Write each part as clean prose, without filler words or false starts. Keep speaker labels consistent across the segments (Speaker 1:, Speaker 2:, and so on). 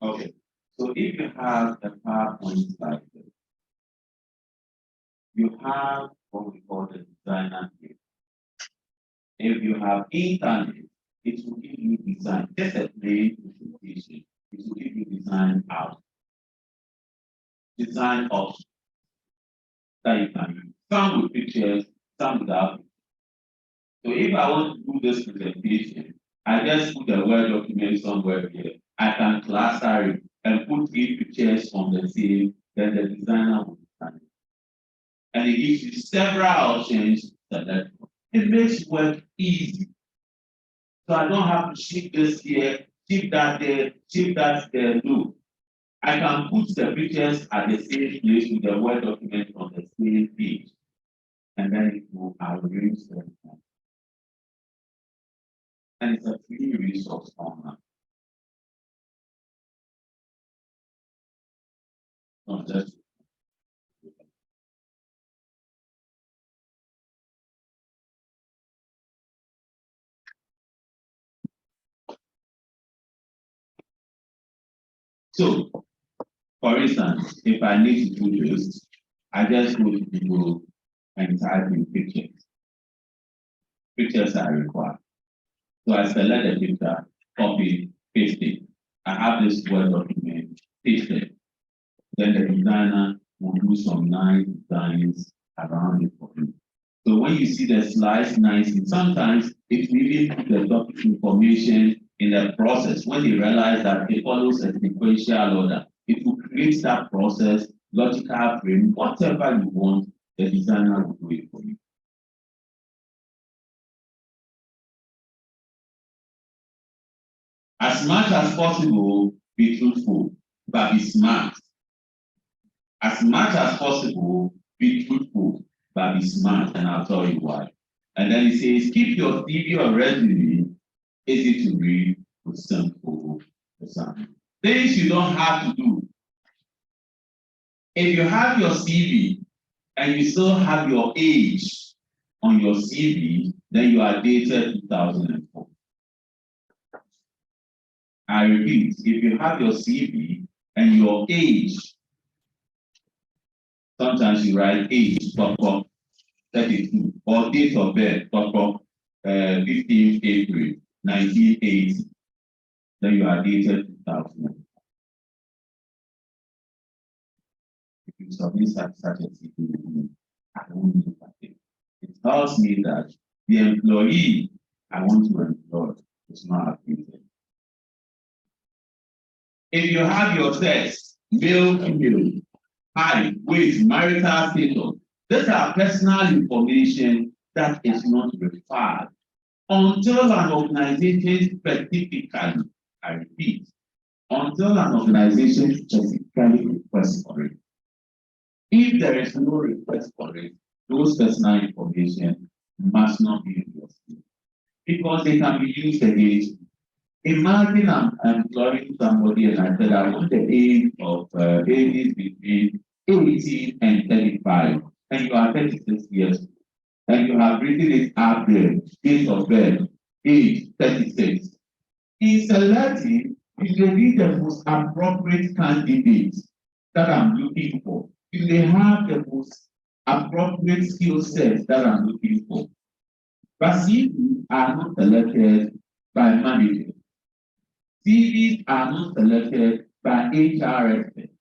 Speaker 1: Okay, so if you have a PowerPoint like this, you have what we call the designer here. If you have internet, it will give you design. Just a plain presentation. It will give you design out. Design options that you can use. Some with pictures, some without. So if I want to do this presentation, I just put a Word document somewhere here. I can cluster it and put 3 pictures on the same, then the designer will design it. And it gives you several options to select. It makes work easy. So I don't have to shift this here, shift that there, shift that there. No. I can put the pictures at the same place with the Word document on the same page. And then it will arrange them. And it's a free resource online. Not just so, for instance, if I need to do this, I just go to Google and type in pictures. Pictures are required. So I select the picture, copy, paste it. I have this Word document, paste it. Then the designer will do some nice designs around it for me. So when you see the slides nicely, sometimes it will even put the topic information in the process. When they realize that it follows a sequential order, it will create that process, logical frame, whatever you want, the designer will do it for you. As much as possible, be truthful, but be smart. As much as possible, be truthful, but be smart, and I'll tell you why. And then he says, keep your CV or resume easy to read with simple design. Things you don't have to do. If you have your CV and you still have your age on your CV, then you are dated 2004. I repeat, if you have your CV and your age, sometimes you write age, 32, or date of birth, 15th April 1980, then you are dated 2000. If you submit such a CV, I won't look at it. It tells me that the employee I want to employ is not updated. If you have your sex, male, female, height, weight, marital status, these are personal information that is not required until an organization specifically, I repeat, until an organization specifically requests for it. If there is no request for it, those personal information must not be used because they can be used against you. Imagine I'm employing somebody and I said I want the age of babies between 18 and 35, and you are 36 years, and you have written it up there, date of birth, age 36. In selecting, you may be the most appropriate candidate that I'm looking for. You may have the most appropriate skill set that I'm looking for. But CVs are not selected by managers. CVs are not selected by HR experts.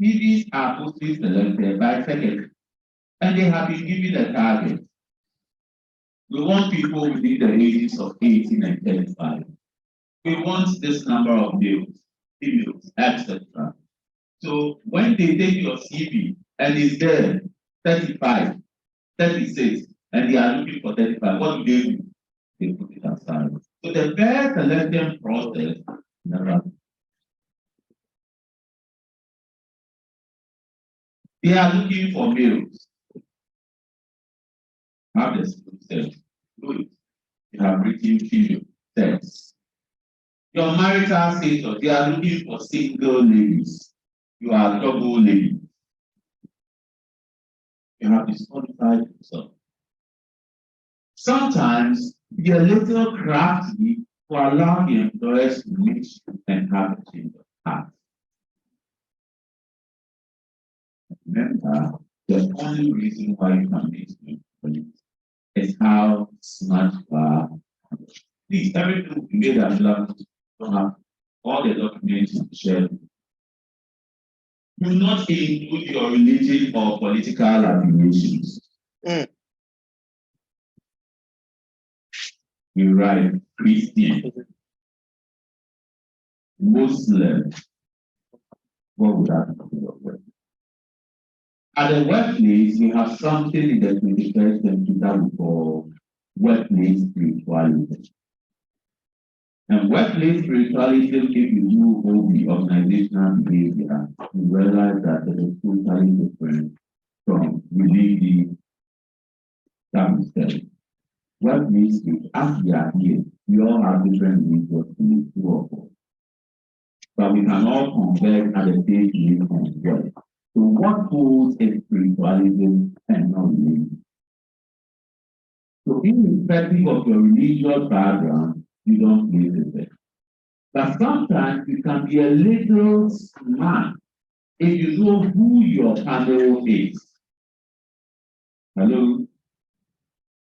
Speaker 1: CVs are mostly selected by secretaries, and they have been given a target. We want people within the ages of 18 and 35. We want this number of males, females, etc. So when they take your CV and it's there 35, 36, and they are looking for 35, what do? They put it aside. So the fair selection process never. They are looking for males. Have the skill set. Do it. You have written female sex. Your marital status, they are looking for single ladies. You are double lady. You have disqualified yourself. Sometimes be a little crafty to allow the employers to reach and have a change of heart. Remember, the only reason why you can make money is how smart you are. Please, everything we made available to have all the documents shared. Do not include your religion or political affiliations. You write Christian, Muslim. What would that be? At the workplace, we have something in the 21st century that we call workplace spirituality. And workplace spirituality, if you do OB, organizational behavior, you realize that it is totally different from religion that we study. Workplace, as we are here, we all have different religious beliefs, two of us. But we can all converge at the same place and work. So what holds is spirituality and not religion? So irrespective of your religious background, you don't place it there. But sometimes you can be a little smart if you know who your panel is. Hello?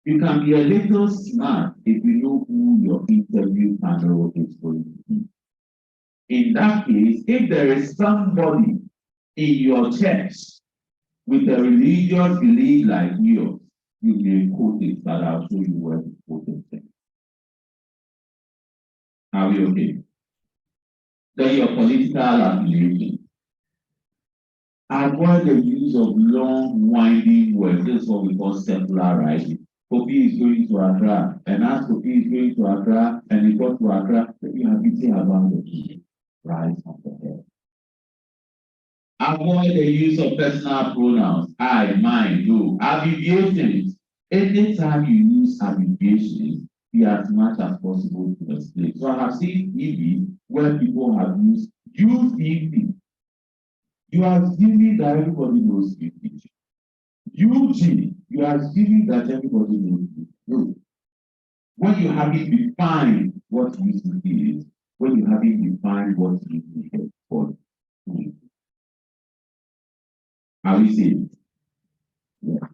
Speaker 1: You can be a little smart if you know who your interview panel is going to be. In that case, if there is somebody in your church with a religious belief like yours, you may quote it, but I'll show you where to quote it. Are we okay? Then your political affiliation. Avoid the use of long, winding words. This is what we call circular writing. Kofi is going to Accra, and as Kofi is going to Accra, and he got to Accra, you have beaten around the key, right on the head. Avoid the use of personal pronouns, I, mine, you. Abbreviations. Anytime you use abbreviations, be as much as possible to explain. So I have seen TV where people have used UCC. You are assuming that everybody knows UCC. UG, you are assuming that everybody knows it. No. When you haven't defined what UCC is, when you haven't defined what UCC is for, are we saying? Yeah.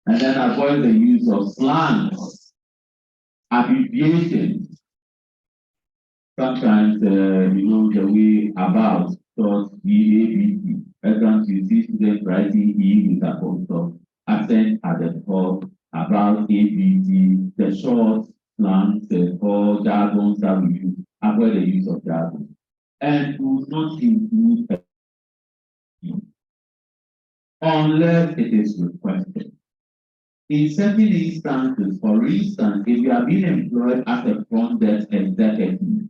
Speaker 1: And then avoid the use of slangs, abbreviations. Sometimes, the way about, thought, EABT. Sometimes you see students writing E with a full accent at the top, about ABT, the short slangs, all jargons that we use. Avoid the use of jargon. And do not include unless it is requested. In certain instances, for instance, if you are being employed as a front desk executive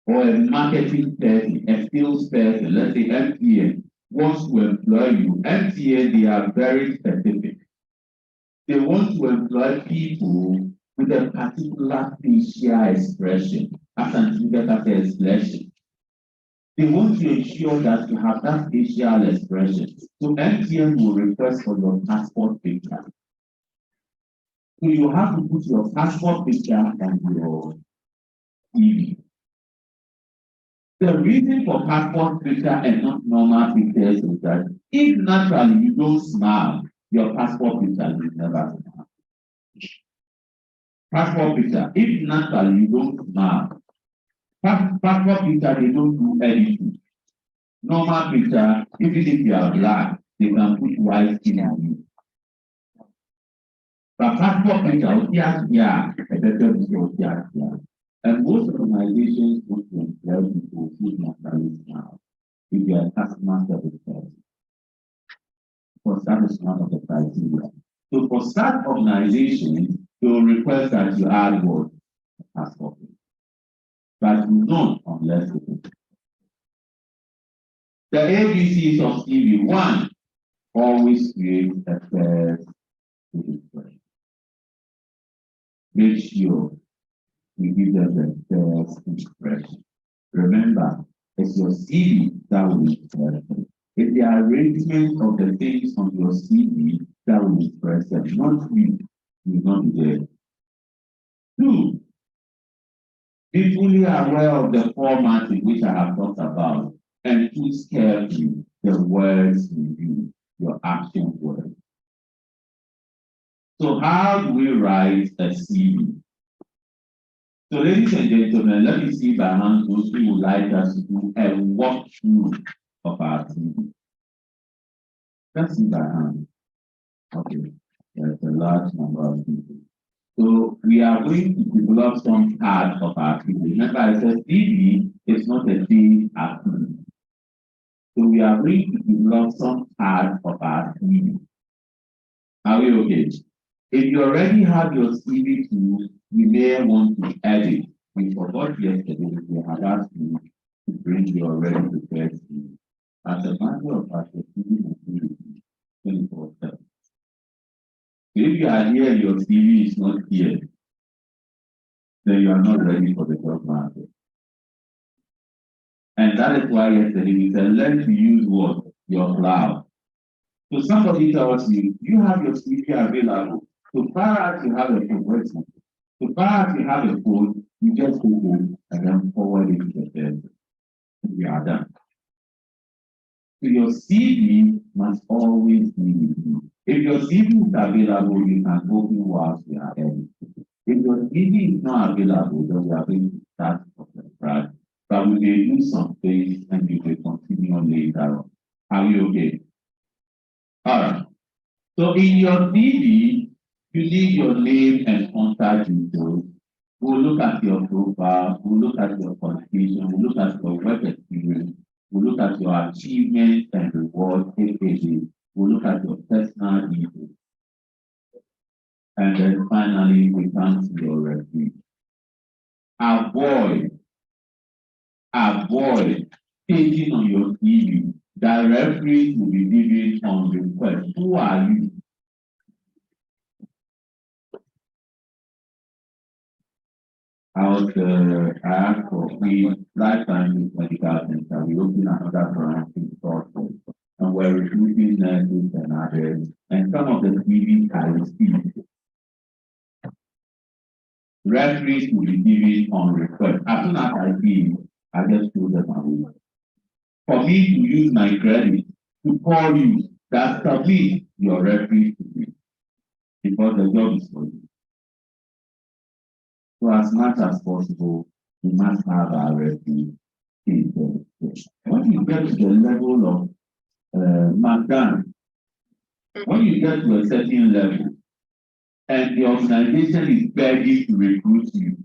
Speaker 1: or a marketing person, a sales person, let's say MTN, wants to employ you, MTN, they are very specific. They want to employ people with a particular facial expression, as an expression. They want to ensure that you have that facial expression. So MTN will request for your passport picture. So you have to put your passport picture on your TV. The reason for passport picture and not normal pictures is that if naturally you don't smile, your passport picture will never smile. Passport picture, if naturally you don't smile, passport picture they don't do anything. Normal picture, even if you are black, they can put white skin on you. But passport picture, yeah, a better visual, yeah. And most organizations want to employ people who naturally now if they are customer service person. Because that is one of the criteria. So for such organizations, they will request that you add what? Passport. But you don't unless it is. The ABCs of CV. 1, always create a first impression. Make sure you give them the first impression. Remember, it's your CV that will impress them. It's the arrangement of the things on your CV that will impress them, not you. You will not be there. 2, be fully aware of the formatting which I have talked about and choose carefully the words you use, your action words. So how do we write a CV? So ladies and gentlemen, let me see by hand those who would like us to do a walkthrough of our CV. Let's see by hand. Okay, there's a large number of people. So we are going to develop some part of our CV. Remember, I said CV is not a big acronym. So we are going to develop some part of our CV. Are we okay? If you already have your CV tools, you may want to edit. We forgot yesterday we had asked you to bring your already prepared CV. As a matter of fact, the CV will be 24/7. If you are here, your CV is not here, then you are not ready for the job market. And that is why yesterday we said, learn to use what? Your cloud. So somebody tells you have your CV available. So far as you have a phone, for example, so far as you have a phone, you just go home and then forward it to the person. We are done. So your CV must always be with you. If your CV is available, you can open whilst we are editing. If your CV is not available, then we are going to start from the scratch. But we may do some things and you will continue later on. Are you okay? All right. So in your CV, you need your name and contact details. We'll look at your profile, we'll look at your qualification, we'll look at your work experience, we'll look at your achievements and rewards, aka we'll look at your personal details. And then finally, we come to your review. Avoid taking on your CV that referees will be given on request. Who are you? I asked for free lifetime medical center. We opened another branch in Scotland, and we're recruiting nurses and others. And some of the CVs I received, referees will be given on request. As soon as I see, I just throw them away. For me to use my credit to call you, that submit your referee to me, because the job is for you. So as much as possible, we must have our referee in there. When you get to the level of McDonald's, when you get to a certain level, and the organization is begging to recruit you,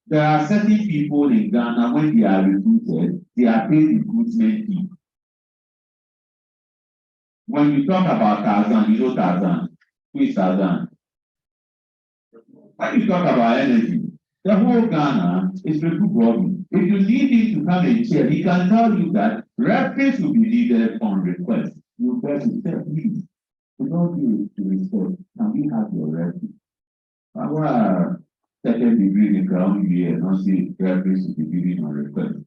Speaker 1: there are certain people in Ghana, when they are recruited, they are paid recruitment fee. When you talk about Tarzan, you know Tarzan. Who is Tarzan? When you talk about energy, the whole Ghana is recruit Robin. If you need him to come and chair, he can tell you that reference will be needed on request. You better tell me. We don't do it to respect. Can we have your reference? Our second degree in ground year, not see reference will be given on request.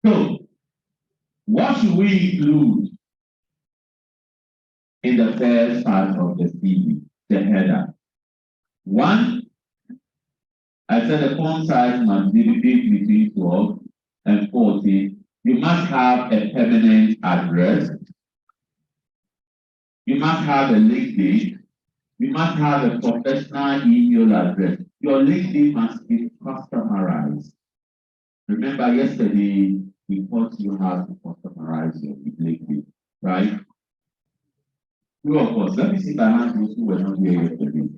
Speaker 1: So, what should we include in the first part of the CV, the header? 1, I said the font size must be between 12 and 14. You must have a permanent address. You must have a LinkedIn. You must have a professional email address. Your LinkedIn must be customized. Remember yesterday, we taught you how to customize your LinkedIn, right? True of course. Let me see by hand those who were not here yesterday.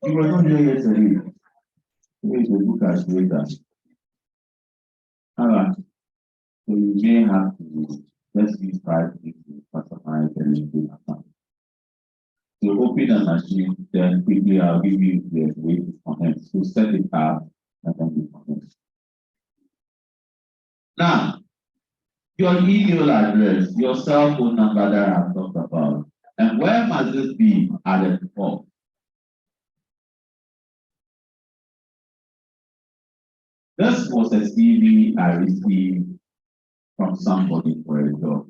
Speaker 1: You were not here yesterday. Here is the book as later. All right. So you may have to just use 5 minutes to customize the LinkedIn account. To open the machine, then quickly I'll give you the way to connect. So set it up and then you connect. Now, your email address, your cell phone number that I've talked about, and where must this be at the top? This was a CV I received from somebody for a job.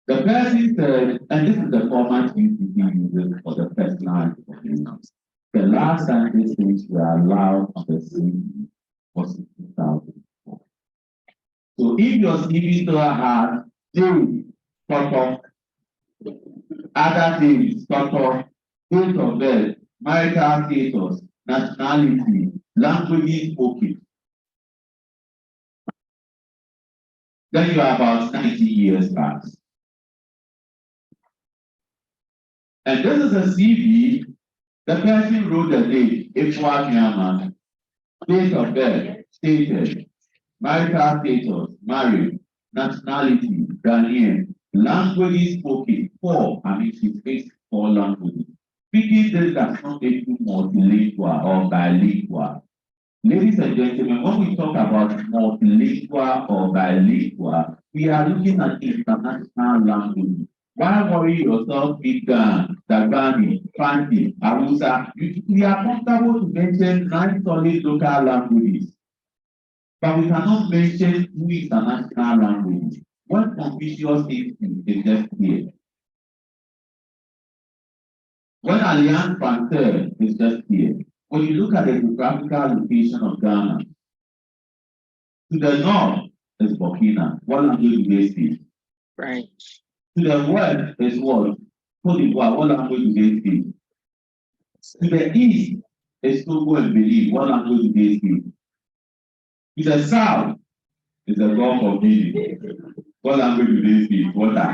Speaker 1: The person said, and this is the format UCC uses for the personal information. The last time these things were allowed on the CV was in 2004. So if your CV still has name, photo, other things, photo, date of birth, marital status, nationality, languages spoken, then you are about 90 years back. And this is a CV. The person wrote the date, Ifwa Myanmar, date of birth, stated, marital status, married, nationality, Ghanaian, languages spoken, four. I mean, she speaks 4 languages. Speaking this does not make you multilingual or bilingual. Ladies and gentlemen, when we talk about multilingual or bilingual, we are looking at international language. Why worry yourself big gun, Dagani, Fanti, Hausa? We are comfortable to mention 9 solid local languages, but we cannot mention 2 international languages. What Confucius is just here. When Alliance Française is just here. When you look at the geographical location of Ghana, to the north is Burkina. What language do they speak?
Speaker 2: French.
Speaker 1: To the west is what? Cote d'Ivoire. What language do they speak? To the east is Togo and Benin. What language do they speak? To the south is the Gulf of Guinea. What language do they speak? Water.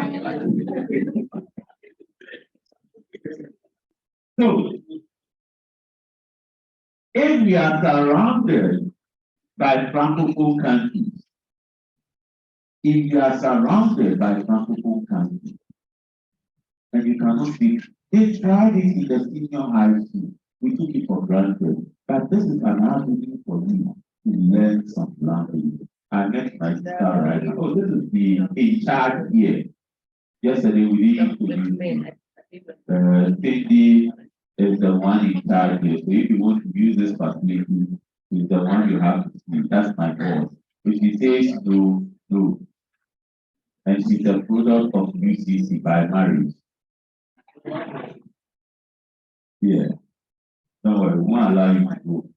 Speaker 1: So, if we are surrounded by francophone countries, if you are surrounded by francophone countries, and you cannot speak, they tried it in the senior high school. We took it for granted. But this is an avenue for you to learn some language. I met my sister right now. Oh, this is the in charge here. Yesterday we didn't introduce Cindy is the one in charge here. So if you want to use this facility, is the one you have to see. That's my boss. If she says no, no. And she's a product of UCC by marriage. Yeah. Don't worry, we won't allow you to go.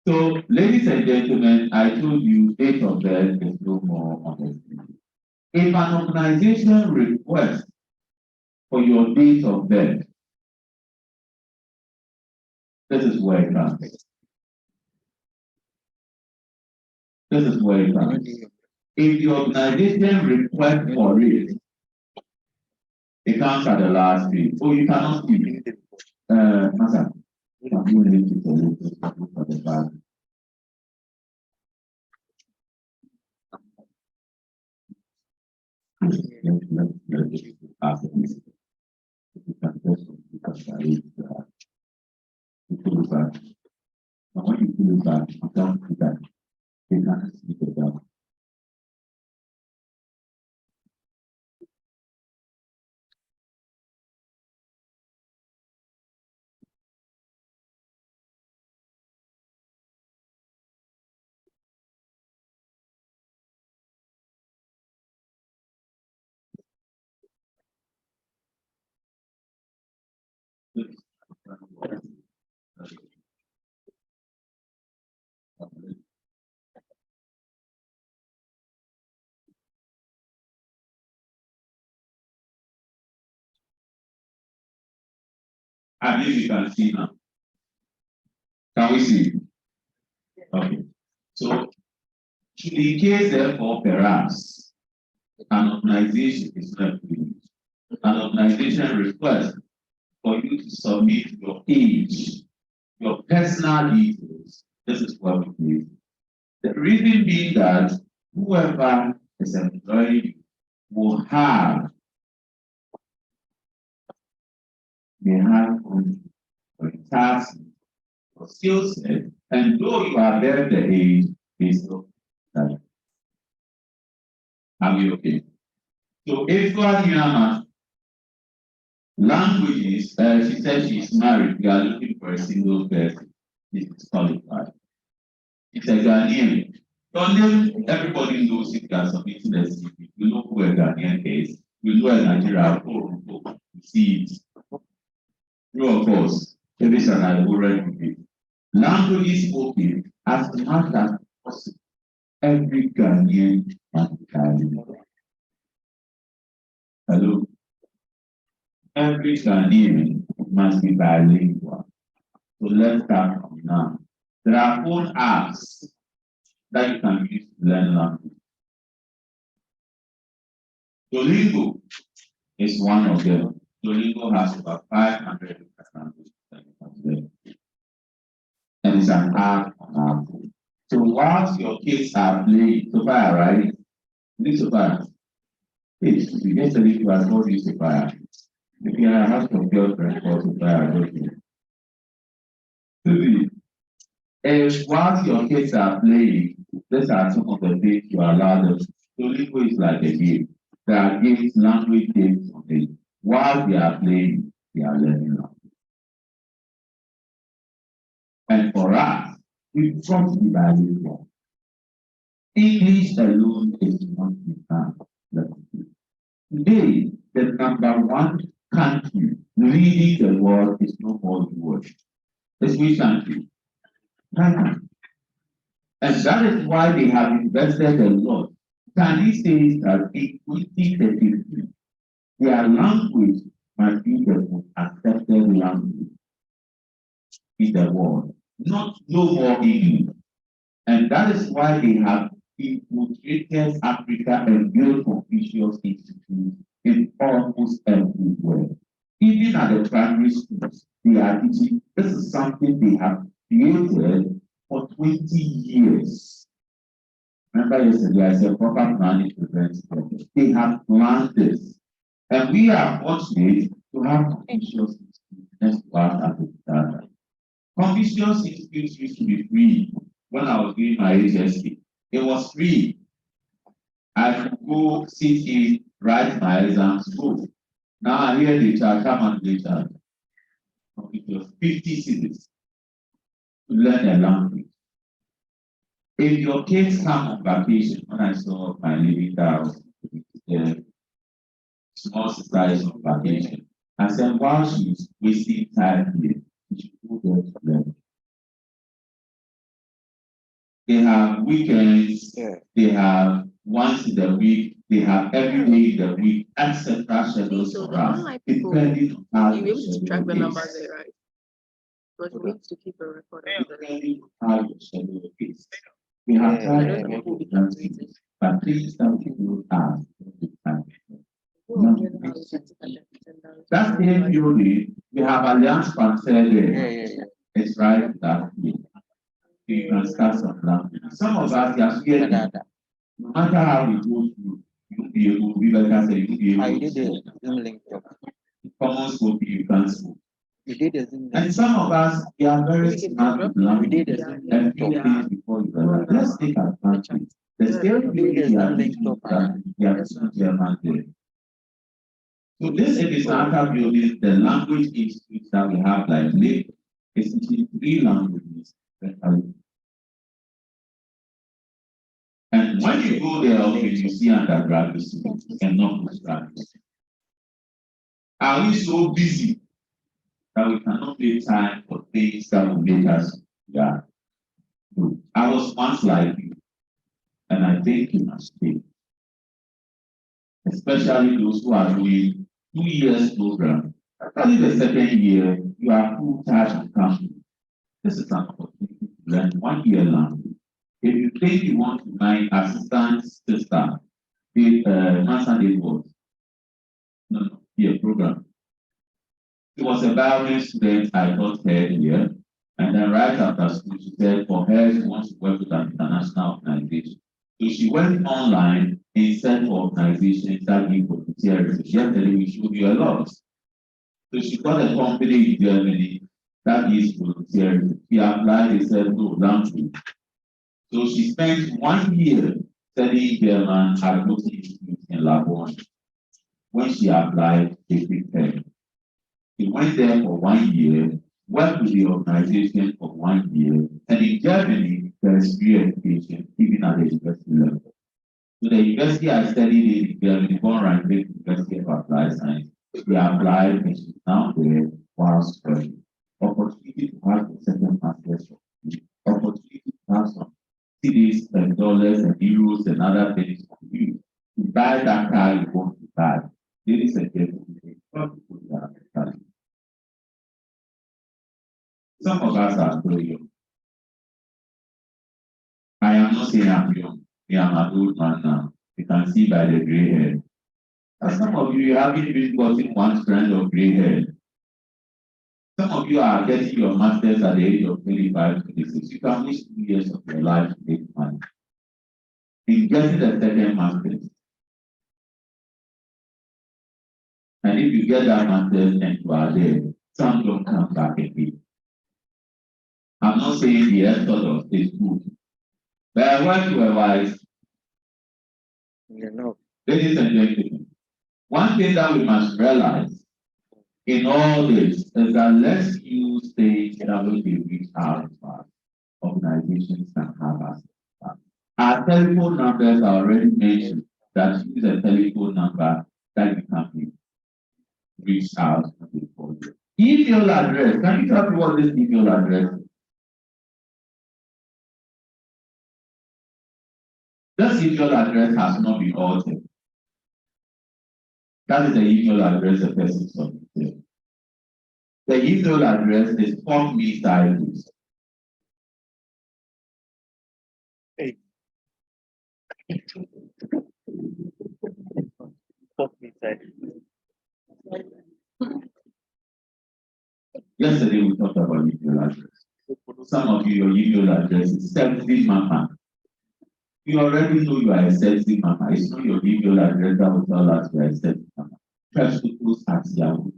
Speaker 1: So, ladies and gentlemen, I told you date of birth is no more on the screen. If an organization requests for your date of birth, this is where it comes. This is where it comes. If the organization requests for it comes at the last page. Oh, you cannot see. Master, can you link it for the back? Let's ask this. You can just because I you pull it back. And when you pull it back, you don't see that. They can't see it down. I believe you can see now. Can we see? Okay. So, in case therefore, perhaps an organization is not doing it, an organization requests for you to submit your age, your personal details. This is what we do. The reason being that whoever is employed will have they have tasks or skill set, and though you are there the age, they still that. Are we okay? So if you are here, languages, she said she's married, we are looking for a single person. This is qualified. It's a Ghanaian. Your name, everybody knows it can submit to the CV. You know who a Ghanaian is. You know a Nigerian. You see it. True of course. It is an already. Language spoken as much as possible. Every Ghanaian must be bilingual. Hello. Every Ghanaian must be bilingual. So let's start from now. There are phone apps that you can use to learn language. Duolingo is one of them. Duolingo has over 500 languages that you can learn. And it's an app on our phone. So whilst your kids are playing, Sophia, right? This Sophia. Hey, yesterday you are not this Sophia. If you have some girlfriend for Sophia, don't you? And whilst your kids are playing, these are some of the things you allow them. Duolingo is like a game. There are games, language games on it. While they are playing, they are learning language. And for us, we trust the bilingual. English alone is not enough. Today, the number one country leading the world is no more the US. It's which country? China. And that is why they have invested a lot. Chinese says that in 2033, their language must be the most accepted language in the world. Not no more English. And that is why they have infiltrated Africa and built Confucius Institute in almost everywhere. Even at the primary schools, they are teaching. This is something they have created for 20 years. Remember yesterday I said proper planning prevents problems. They have planned this. And we are fortunate to have Confucius Institute next to us at the data. Confucius Institute used to be free when I was doing my HSC. It was free. I could go sit in, write my exams, go. Now I hear they charge, how much they charge? Confucius, 50 cities to learn a language. If your kids come on vacation, when I saw my living house, the small sister is on vacation, I said, while she's wasting time here, she should go there to learn. They have weekends, they have once in the week, they have every day in the week, etc. schedules for us, depending on how
Speaker 2: you able to track the numbers there, right? But we need to keep a record of the
Speaker 1: how your schedule is. We have tried but please don't people ask. That's the building. We have Alliance Française there. It's right that way. You can start some language. Some of us are scared. No matter how we go through, you'll be able to be like I said, you'll be able to speak. Common scope, you can speak. And some of us, we are very smart with language. And few things before you realize, let's take advantage. The same place we are teaching that we are teaching German there. So this is another building, the language institutes that we have like Lake is teaching 3 languages. And when you go there, okay, you see undergraduate students and not postgraduate. Are we so busy that we cannot make time for things that will make us no. I was once like you, and I think you must stay. Especially those who are doing 2 years program. After the second year, you are full-time on campus. This is an opportunity to learn 1 year language. If you think you want to my assistant sister, with master neighbors, no, here program. It was a Bible student I taught her here, and then right after school, she said for her, she wants to work with an international organization. So she went online and set for organizations that give volunteerism. Yesterday, we showed you a lot. So she got a company in Germany that is volunteering. She applied, they said no, language. So she spent 1 year studying German at Goethe Institute in Labon. When she applied, they picked her. She went there for 1 year, worked with the organization for 1 year, and in Germany, there is free education, even at the university level. So the university I studied in Germany, born and raised University of Applied Science, we applied and she's now there while studying. Opportunity to have a second master's degree, opportunity to have some cities and dollars and euros and other things for you to buy that car you want to buy. Ladies and gentlemen, some of us are still young. I am not saying I'm young. I am an old man now. You can see by the gray hair. And some of you haven't even gotten one strand of gray hair. Some of you are getting your masters at the age of 25, 26. You can waste 2 years of your life to make money. In getting the second master's. And if you get that master's and you are there, some don't come back again. I'm not saying the Exodus is good. But I want to advise, ladies and gentlemen, one thing that we must realize in all this is that let's use things that will be reached out to us. Organizations can have us. Our telephone numbers are already mentioned that use a telephone number that you can be reached out to people. Email address. Can you tell me what this email address is? This email address has not been altered. That is the email address the person submitted. The email address is fuck me sideways.
Speaker 3: Hey.
Speaker 1: Yesterday we talked about email address. Some of you, your email address is 70 mama. You already know you are a sexy mama. It's not your email address that will tell us you are a sexy mama. First to post at Yahoo.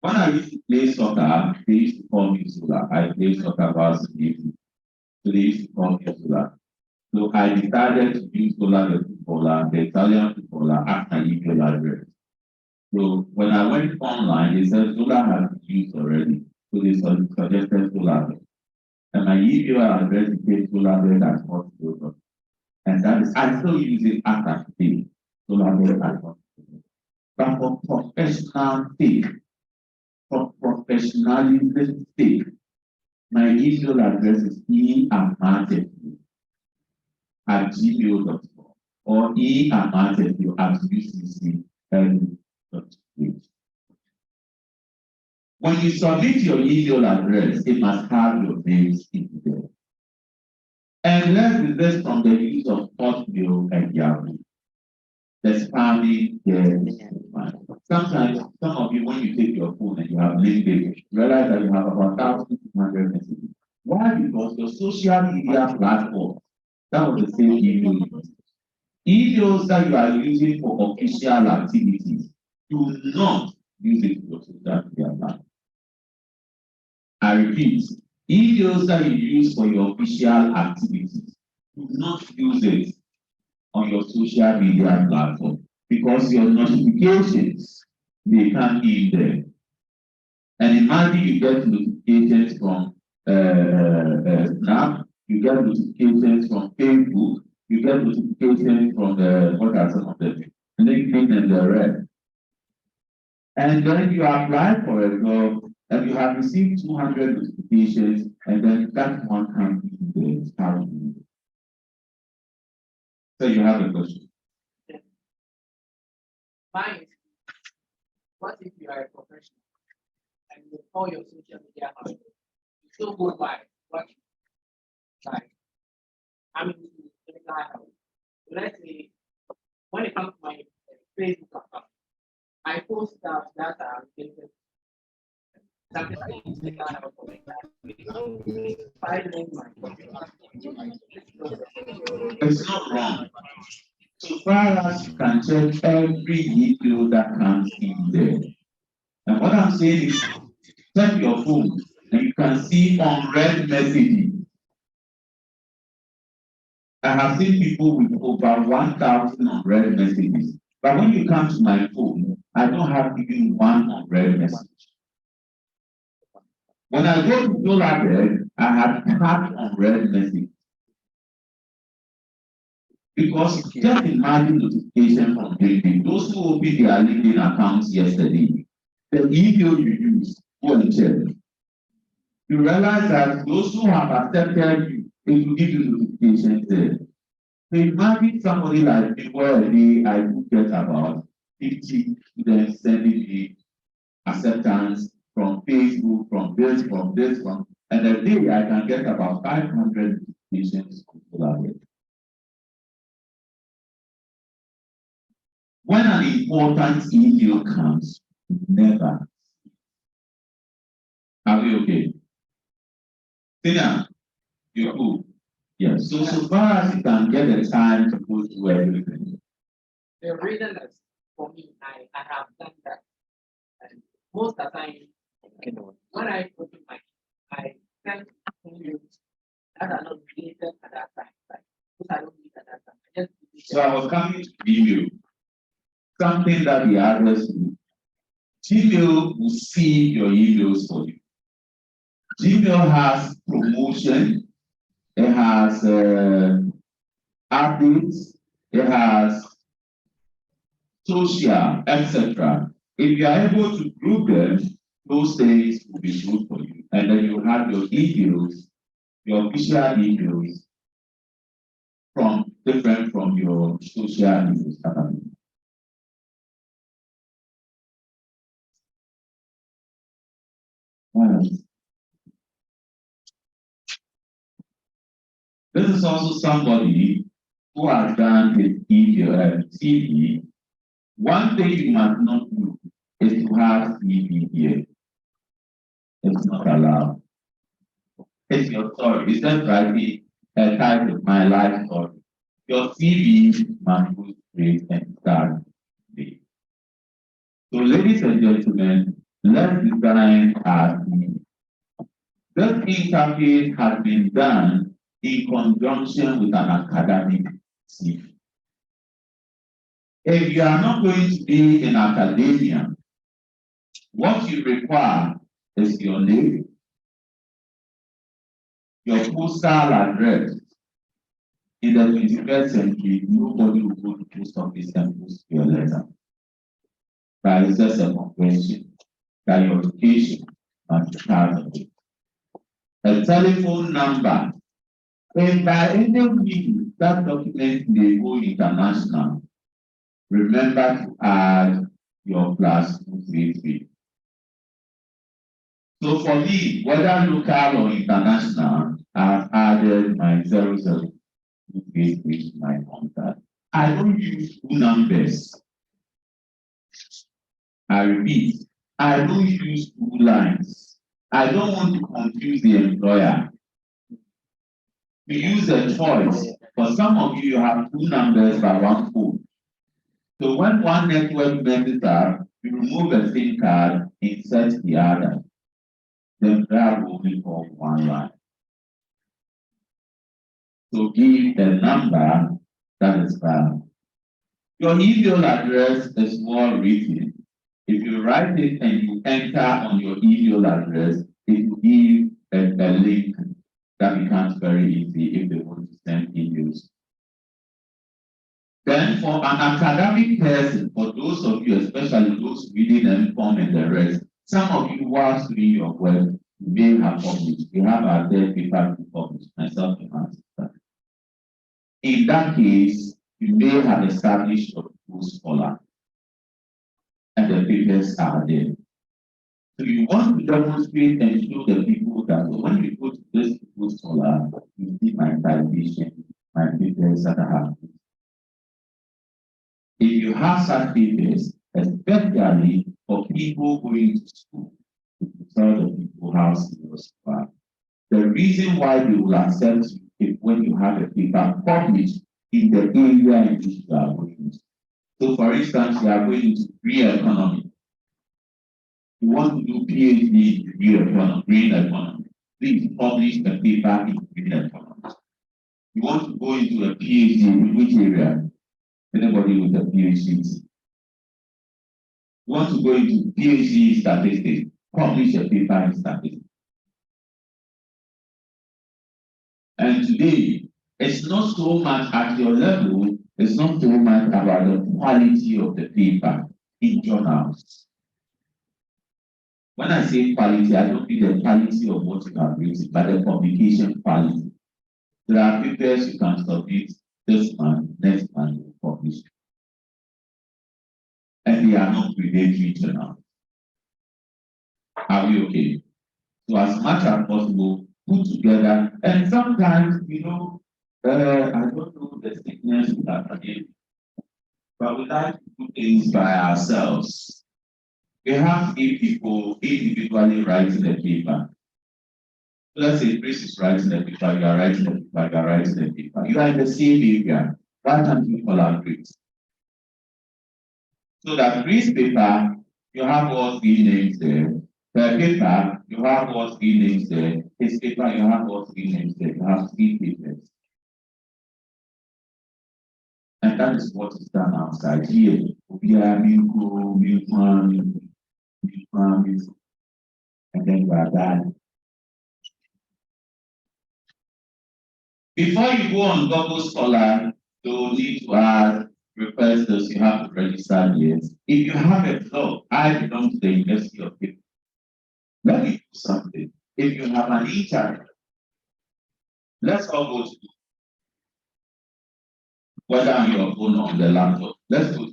Speaker 1: When I used to play soccer, they used to call me Zula. I played soccer about the evening. So they used to call me Zula. So I decided to use Zola the footballer, the Italian footballer, as my email address. So when I went online, they said Zola has been used already. So they suggested Zola. And my email address became Zola@hotmail.com. And that is, I still use it after today. Zola@hotmail.com. But for professional sake, for professionalism sake, my email address is eamartefu@gmail.com or eamartefu@ucc.edu. When you submit your email address, it must have your names in there. And let's resist from the use of Hotmail and Yahoo. The spamming there is too much. Sometimes, some of you, when you take your phone and you have LinkedIn, realize that you have about 1,200 messages. Why? Because your social media platform, that was the same email you used. Emails that you are using for official activities, do not use it for your social media platform. I repeat, emails that you use for your official activities, do not use it on your social media platform because your notifications, they come in there. And imagine you get notifications from Snap, you get notifications from Facebook, you get notifications from what are some of them? LinkedIn and the rest. And then you apply for a job and you have received 200 notifications, and then that one comes in there. How do you do it? So you have a question.
Speaker 4: Mine, what if you are a professional and you call your social media handle? You still go by what? Like, I'm into medical health. Let's say, when it comes to my Facebook account, I post stuff that are related. Something like medical health.
Speaker 1: It's not wrong. So far as you can check every email that comes in there. And what I'm saying is, check your phone and you can see unread messages. I have seen people with over 1,000 unread messages. But when you come to my phone, I don't have even one unread message. When I go to Dolabed, I have had unread message. Because just imagine notification from LinkedIn. Those who opened their LinkedIn accounts yesterday, the email you use, go and check. You realize that those who have accepted you, it will give you notifications there. So imagine somebody like me where a day I do get about 50 students sending me acceptance from Facebook, from this, and a day I can get about 500 notifications from Dolabed. When an important email comes, never. Are we okay? Tina, you're cool. Yes. So far as you can get the time to go through everything.
Speaker 4: The reason that for me, I have done that. And most of the time, when I put in I send emails that are not related at that time. Like, because I don't need at that time. I just delete
Speaker 1: So I was coming to give you something that the others do. Gmail will see your emails for you. Gmail has promotion, it has updates, it has social, etc. If you are able to group them, those things will be good for you. And then you have your emails, your official emails from different from your social emails. This is also somebody who has done his CV. One thing you must not do is to have CV here. It's not allowed. It's your story. It's just writing a type of my life story. Your CV must go straight and start there. So, ladies and gentlemen, let's design our CV. This interface has been done in conjunction with an academic CV. If you are not going to be in academia, what you require is your name, your postal address. In the 21st century, nobody will go to post office and post your letter. But it's just a convention that your education must be part of it. A telephone number. If by any means that document may go international, remember to add your +233. So for me, whether local or international, I've added my 0028 with my contact. I don't use two numbers. I repeat, I don't use two lines. I don't want to confuse the employer. We use a choice. For some of you, you have two numbers by one phone. So when one network messes up, you remove a SIM card, insert the other. Then that will be called one line. So give a number that is valid. Your email address is well written. If you write it and you enter on your email address, it will give a link that becomes very easy if they want to send emails. Then for an academic person, for those of you, especially those reading M.Com and the rest, some of you whilst doing your work, you may have published. We have our dead paper to publish, myself and my sister. In that case, you may have established your full scholar, and the papers are there. So you want to demonstrate and show the people that when you go to this full scholar, you see my citation, my papers that I have. If you have such papers, especially for people going to school, to tell the people how serious you are. The reason why they will accept you is when you have a paper published in the area in which you are going. So, for instance, you are going into green economy. You want to do PhD in green economy. Please publish a paper in green economy. You want to go into a PhD in which area? Anybody with a PhD? You want to go into PhD in statistics? Publish a paper in statistics. And today, it's not so much at your level, it's not so much about the quality of the paper in journals. When I say quality, I don't mean the quality of what you have written, but the publication quality. There are papers you can submit this month, next month you publish. And they are not predatory journals. Are we okay? So as much as possible, put together, and sometimes, I don't know the sickness we are having, but we like to do things by ourselves. We have 8 people individually writing a paper. Let's say Chris is writing a paper, you are writing a paper, you are writing a paper. You are in the same area. Why can't you collaborate? So that Chris' paper, you have all 3 names there. Per paper, you have all 3 names there. His paper, you have all 3 names there. You have 3 papers. And that is what is done outside here. And then you are done. Before you go on Google Scholar, you need to add request those you have to register here. If you have a blog, I belong to the University of Cape. Let me do something. If you have an internet, let's all go to whether on your phone or on the laptop. Let's go.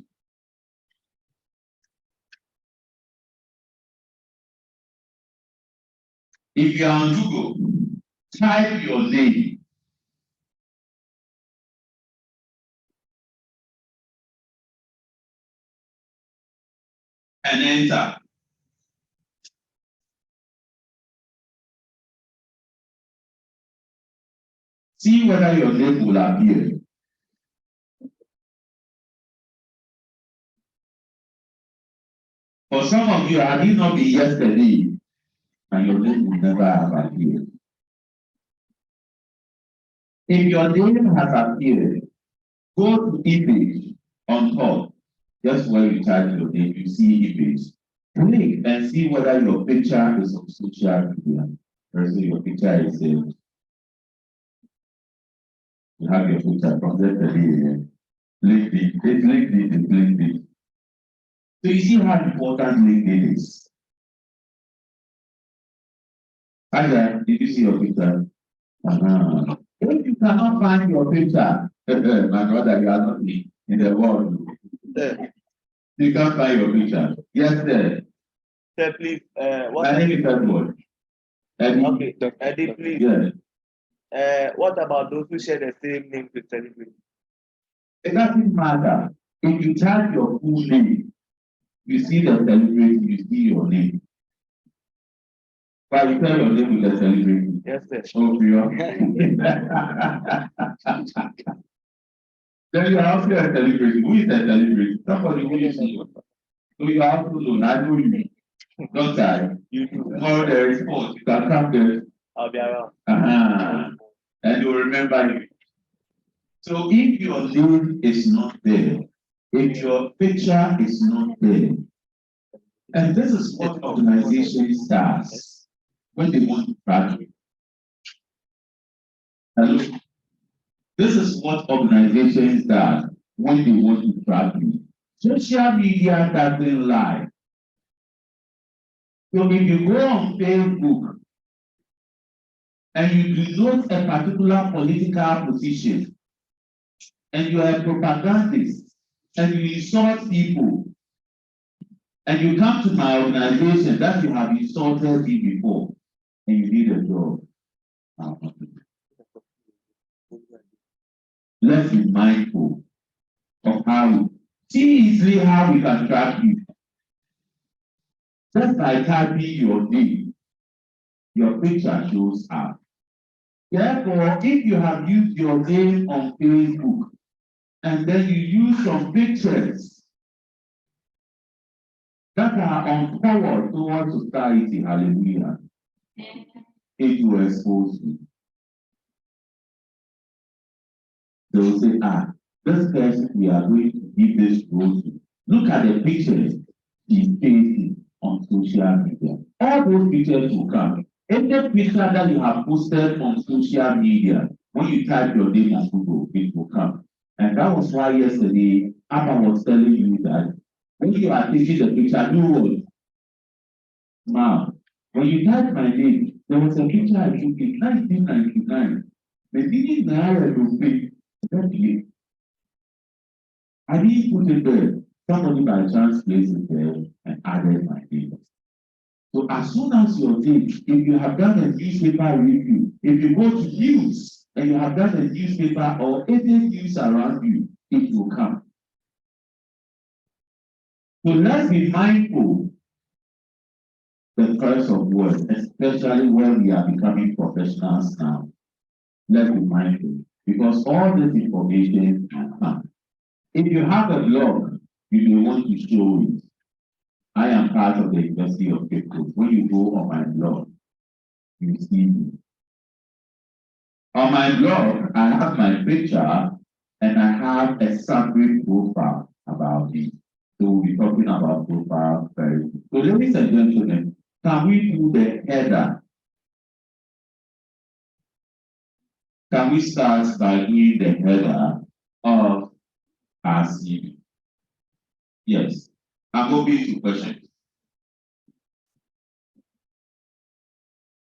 Speaker 1: If you are on Google, type your name. And enter. See whether your name will appear. For some of you, I did not be yesterday, and your name will never have appeared. If your name has appeared, go to image on top. Just where you type your name, you see image. Click and see whether your picture is on social media. Or so your picture is there. You have your picture from yesterday. LinkedIn. So you see how important LinkedIn is. Hi, did you see your picture? If you cannot find your picture, my brother, you are not in the world. You can't find your picture. Yes, sir.
Speaker 3: Sir, please,
Speaker 1: My name is Edward.
Speaker 3: okay, Eddie, please.
Speaker 1: Yes.
Speaker 3: What about those who share the same name to celebrate?
Speaker 1: It doesn't matter. If you type your full name, you see the celebrity, you see your name. But you tell your name with the celebrity.
Speaker 3: Yes, sir.
Speaker 1: Oh, then you have to a celebrity. Who is a celebrity? Somebody who you see. So you have to know, I know you. Don't I?
Speaker 3: You do.
Speaker 1: Tomorrow there is sports. You can come there.
Speaker 3: I'll be around.
Speaker 1: And you'll remember you. So if your name is not there, if your picture is not there, and this is what organizations does when they want to track you. Hello? This is what organizations does when they want to track you. Social media doesn't lie. So if you go on Facebook and you denote a particular political position, and you are a propagandist, and you insult people, and you come to my organization that you have insulted me before, and you need a job. Let's be mindful of how see easily how we can track you. Just by typing your name, your picture shows up. Therefore, if you have used your name on Facebook, and then you use some pictures that are unforward towards society, hallelujah, it will expose you. They will say, this person we are going to give this role to. Look at the pictures he's facing on social media. All those pictures will come. Any picture that you have posted on social media, when you type your name on Google, it will come. And that was why yesterday, Abba was telling you that when you are taking the picture, do what? Now, when you type my name, there was a picture I took in 1999. The meaning now will be I didn't put it there. Somebody by chance placed it there and added my name. So as soon as your name, if you have done a newspaper review, if you go to news and you have done a newspaper or any news around you, it will come. So let's be mindful the curse of words, especially when we are becoming professionals now. Let's be mindful because all this information can come. If you have a blog, you may want to show it. I am part of the University of Cape Coast. When you go on my blog, you see me. On my blog, I have my picture and I have a summary profile about it. So we'll be talking about profile very soon. So ladies and gentlemen, can we do the header? Can we start by doing the header of our CV? Yes. I'm open to questions.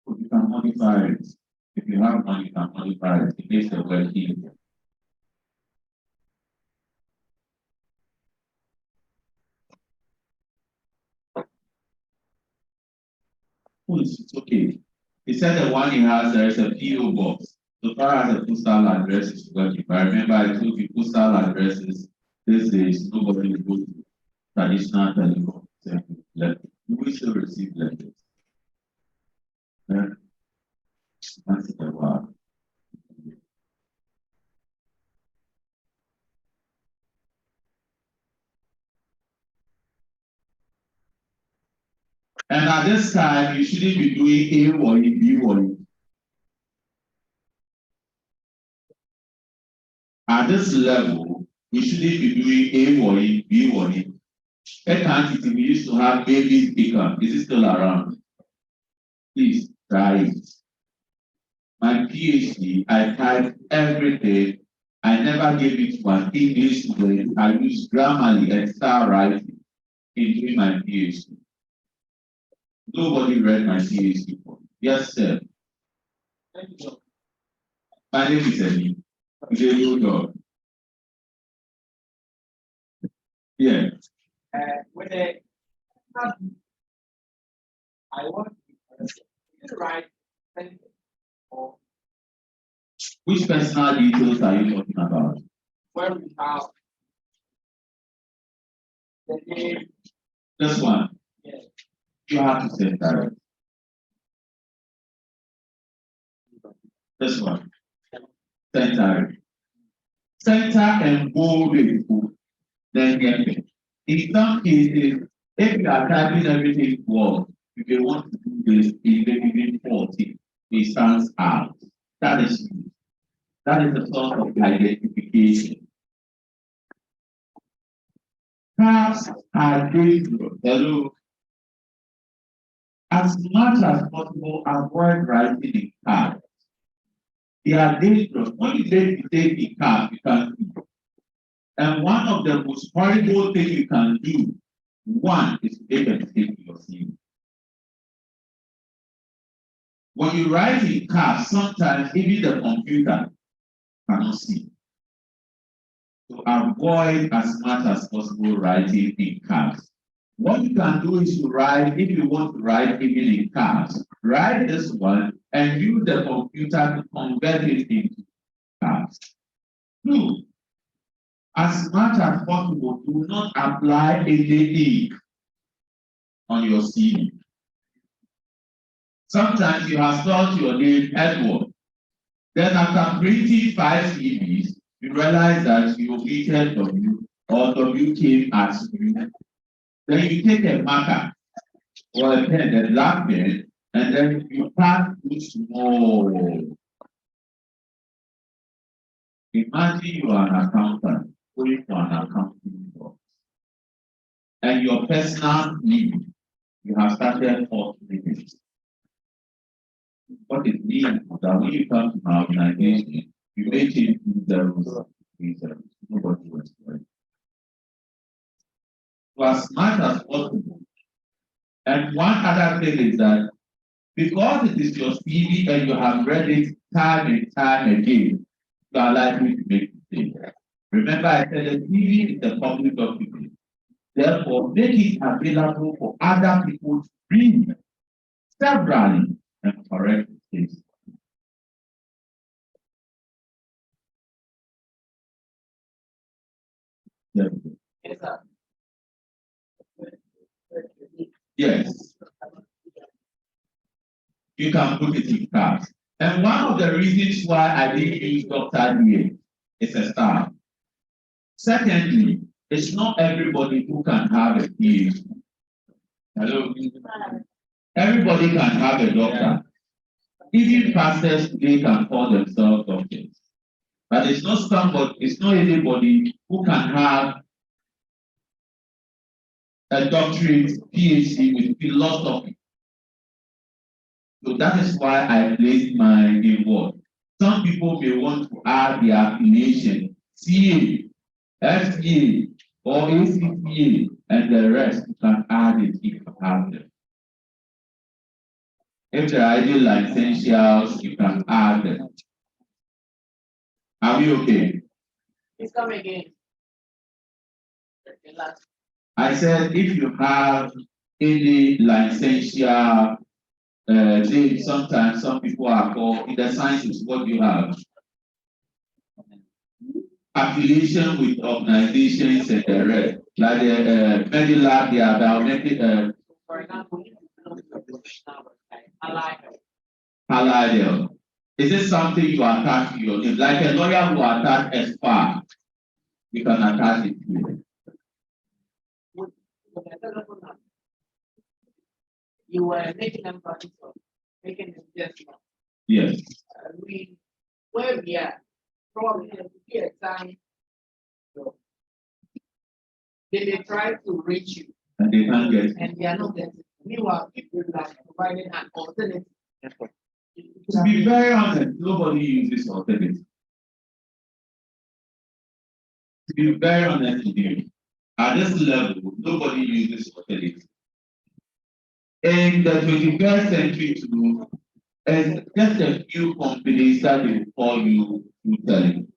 Speaker 1: You can modify it. If you have money, you can modify it. It makes the work easier. Oh, it's okay. He said the one he has, there is a PO box. So far as the postal address is working. But I remember I told you postal addresses, these days, nobody will go to traditional telephone. We still receive letters. Yeah. That's the one. And at this time, you shouldn't be doing A or B or at this level, we shouldn't be doing A or B or entity we used to have baby speaker. Is it still around? Please try it. My PhD, I typed everything. I never gave it to an English student. I used Grammarly and star writing in doing my PhD. Nobody read my PhD for me. Yes, sir. My name is Eddie. Yeah.
Speaker 4: When I want to write or
Speaker 1: Which personal details are you talking about?
Speaker 4: where we have the name,
Speaker 1: This one.
Speaker 4: yes,
Speaker 1: You have to center it. This one. Center it. Center and bold it. Then get it. In some cases, if you are typing everything well, if you want to do this in maybe 40, it stands out. That is the sort of identification. Cards are dangerous. Hello. As much as possible, avoid writing in cards. They are dangerous. When you take in cards, you can do. And one of the most horrible things you can do, one is to make a mistake in your CV. When you write in cards, sometimes even the computer cannot see. So avoid as much as possible writing in cards. What you can do is to write, if you want to write even in cards, write this one and use the computer to convert it into cards. Two, as much as possible, do not apply any ink on your CV. Sometimes you have spelled your name Edward. Then after printing 5 CVs, you realize that you omitted W or W came as U, then you take a marker or a pen, a black pen, and then you pass too small. Imagine you are an accountant going for an accounting job, and your personal need, you have started automating. What it means that when you come to an organization, you may change 2 zeros, 3 zeros. Nobody was right. So as much as possible. And one other thing is that because it is your CV and you have read it time and time again, you are likely to make mistakes. Remember, I said the CV is a public document. Therefore, make it available for other people to read severally and correct mistakes. Yes.
Speaker 4: Yes, sir.
Speaker 1: Yes. You can put it in cards. And one of the reasons why I didn't use Dr. here is a star. Secondly, it's not everybody who can have a PhD. Hello? Everybody can have a doctor. Even pastors, they can call themselves doctors. But it's not anybody who can have a doctorate PhD with philosophy. So that is why I placed my word. Some people may want to add their affiliation, CA, FCA, or ACCA, and the rest you can add it if you have them. If there are any licentials, you can add them. Are we okay?
Speaker 4: Please come again.
Speaker 1: I said if you have any licential, sometimes some people are called in the sciences, what do you have? Affiliation with organizations and the rest, like the Medilab, they are biomedical.
Speaker 4: For example, if you belong to a professional like
Speaker 1: Halal. Is it something you attach to your name? Like a lawyer who attach SPA, you can attach it here.
Speaker 4: you were making them practice of making them just
Speaker 1: Yes.
Speaker 4: where we are, probably there will be a time they try to reach you
Speaker 1: And they can't get it.
Speaker 4: and they are not getting it. Meanwhile, people are providing an alternative.
Speaker 1: To be very honest, nobody uses alternative. To be very honest with you, at this level, nobody uses alternative. In the 21st century, too, there's just a few companies that will call you to tell you.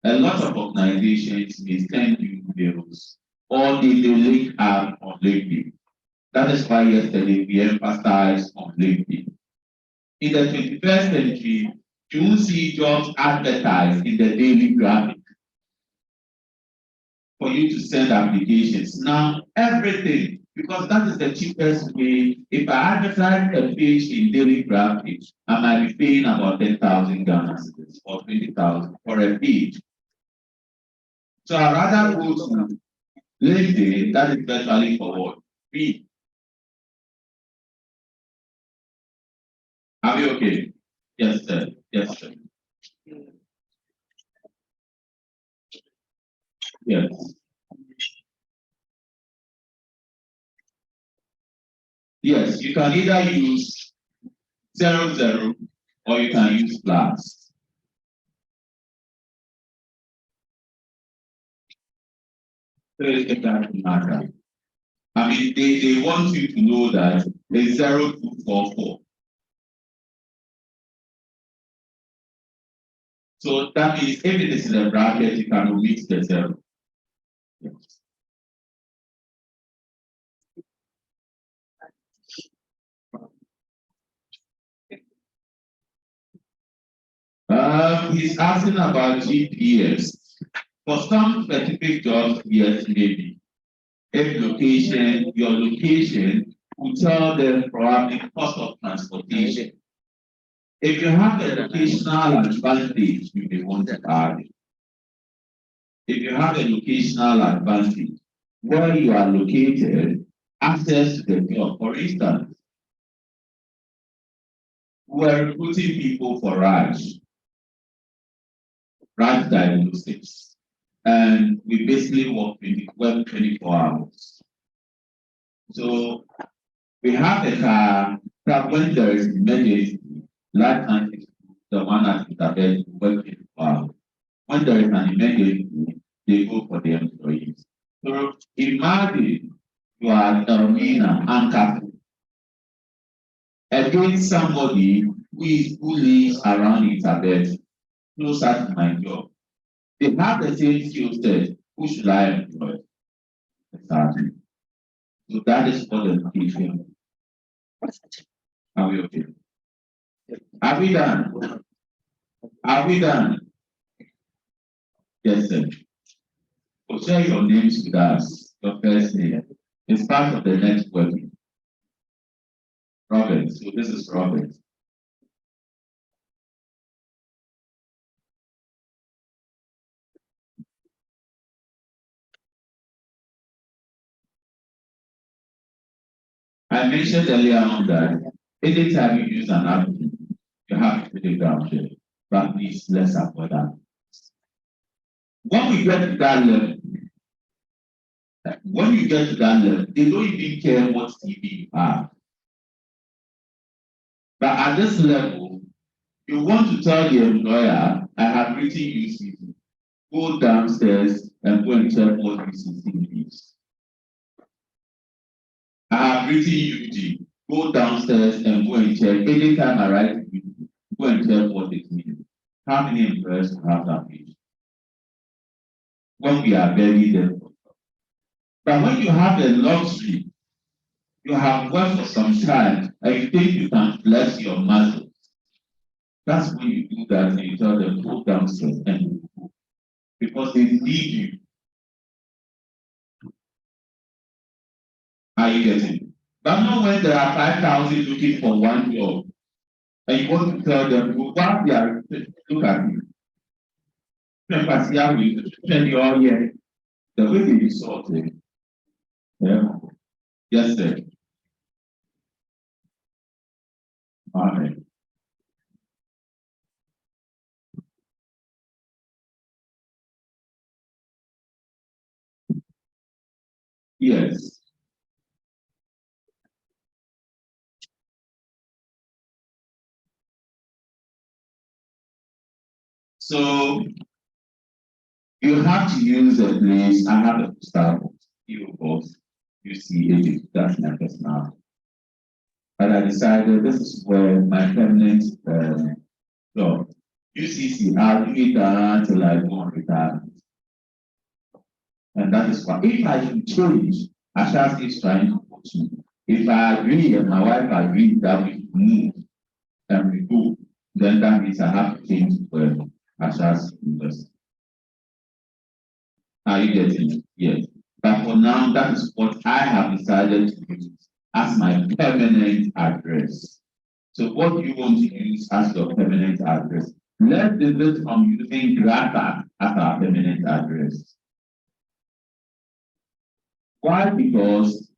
Speaker 1: A lot of organizations may send you bills or they will link up on LinkedIn. That is why yesterday we emphasized on LinkedIn. In the 21st century, you will see jobs advertised in the daily graphic for you to send applications. Now, everything, because that is the cheapest way. If I advertise a page in daily graphic, I might be paying about 10,000 Ghana cedis or 20,000 for a page. So I'd rather go to LinkedIn, that is virtually for what? Free. Are we okay? Yes, sir. Yes, sir. Yes. Yes, you can either use 00 or you can use plus. So it doesn't matter. I mean, they want you to know that it's 0244. So that means if it is in a bracket, you can omit the 0. Yes. He's asking about GPS. For some specific jobs, yes, maybe. If location, your location will tell them probably cost of transportation. If you have the locational advantage, you may want to add it. if you have a locational advantage, where you are located, access to the job. For instance, we are recruiting people for Raj diagnostics, and we basically work 24 hours. So we have a car that when there is emergency, light and is the one that is available to work 24 hours. When there is an emergency, they go for the employees. So imagine you are Elmina and Catherine against somebody who lives around Elizabeth, closer to my job. They have the same skill set. Who should I employ? Exactly. So that is what the location. Are we okay? Are we done? Are we done? Yes, sir. So share your names with us. Your first name. It's part of the next working. Robert. So this is Robert. I mentioned earlier on that anytime you use an app, you have to put it down here. But please, let's avoid that. When we get to that level, when you get to that level, they don't even care what TV you have. But at this level, you want to tell the employer, I have written UCC. Go downstairs and go and check what UCC means. I have written UG. Go downstairs and go and check. Anytime I write UG, go and check what it means. How many employers have that page? When we are very there. But when you have the luxury, you have worked for some time, and you think you can flex your muscles. That's when you do that and you tell them, go downstairs and go. Because they need you. Are you getting? But not when there are 5,000 looking for one job, and you want to tell them, go back there, look at me. The way they resort it. Yeah. Yes, sir. Amen. Yes. So you have to use a place. I have a star box. You see it, that's my personal. But I decided this is where my permanent job. UCC, I'll do it until I go on retirement. And that is why if I should change, Asha is trying to push me. If I agree and my wife agrees that we move and we go, then that means I have to change where Asha's university. Are you getting it? Yes. But for now, that is what I have decided to use as my permanent address. So what do you want to use as your permanent address? Let's desist from using Grasag as our permanent address. Why? Because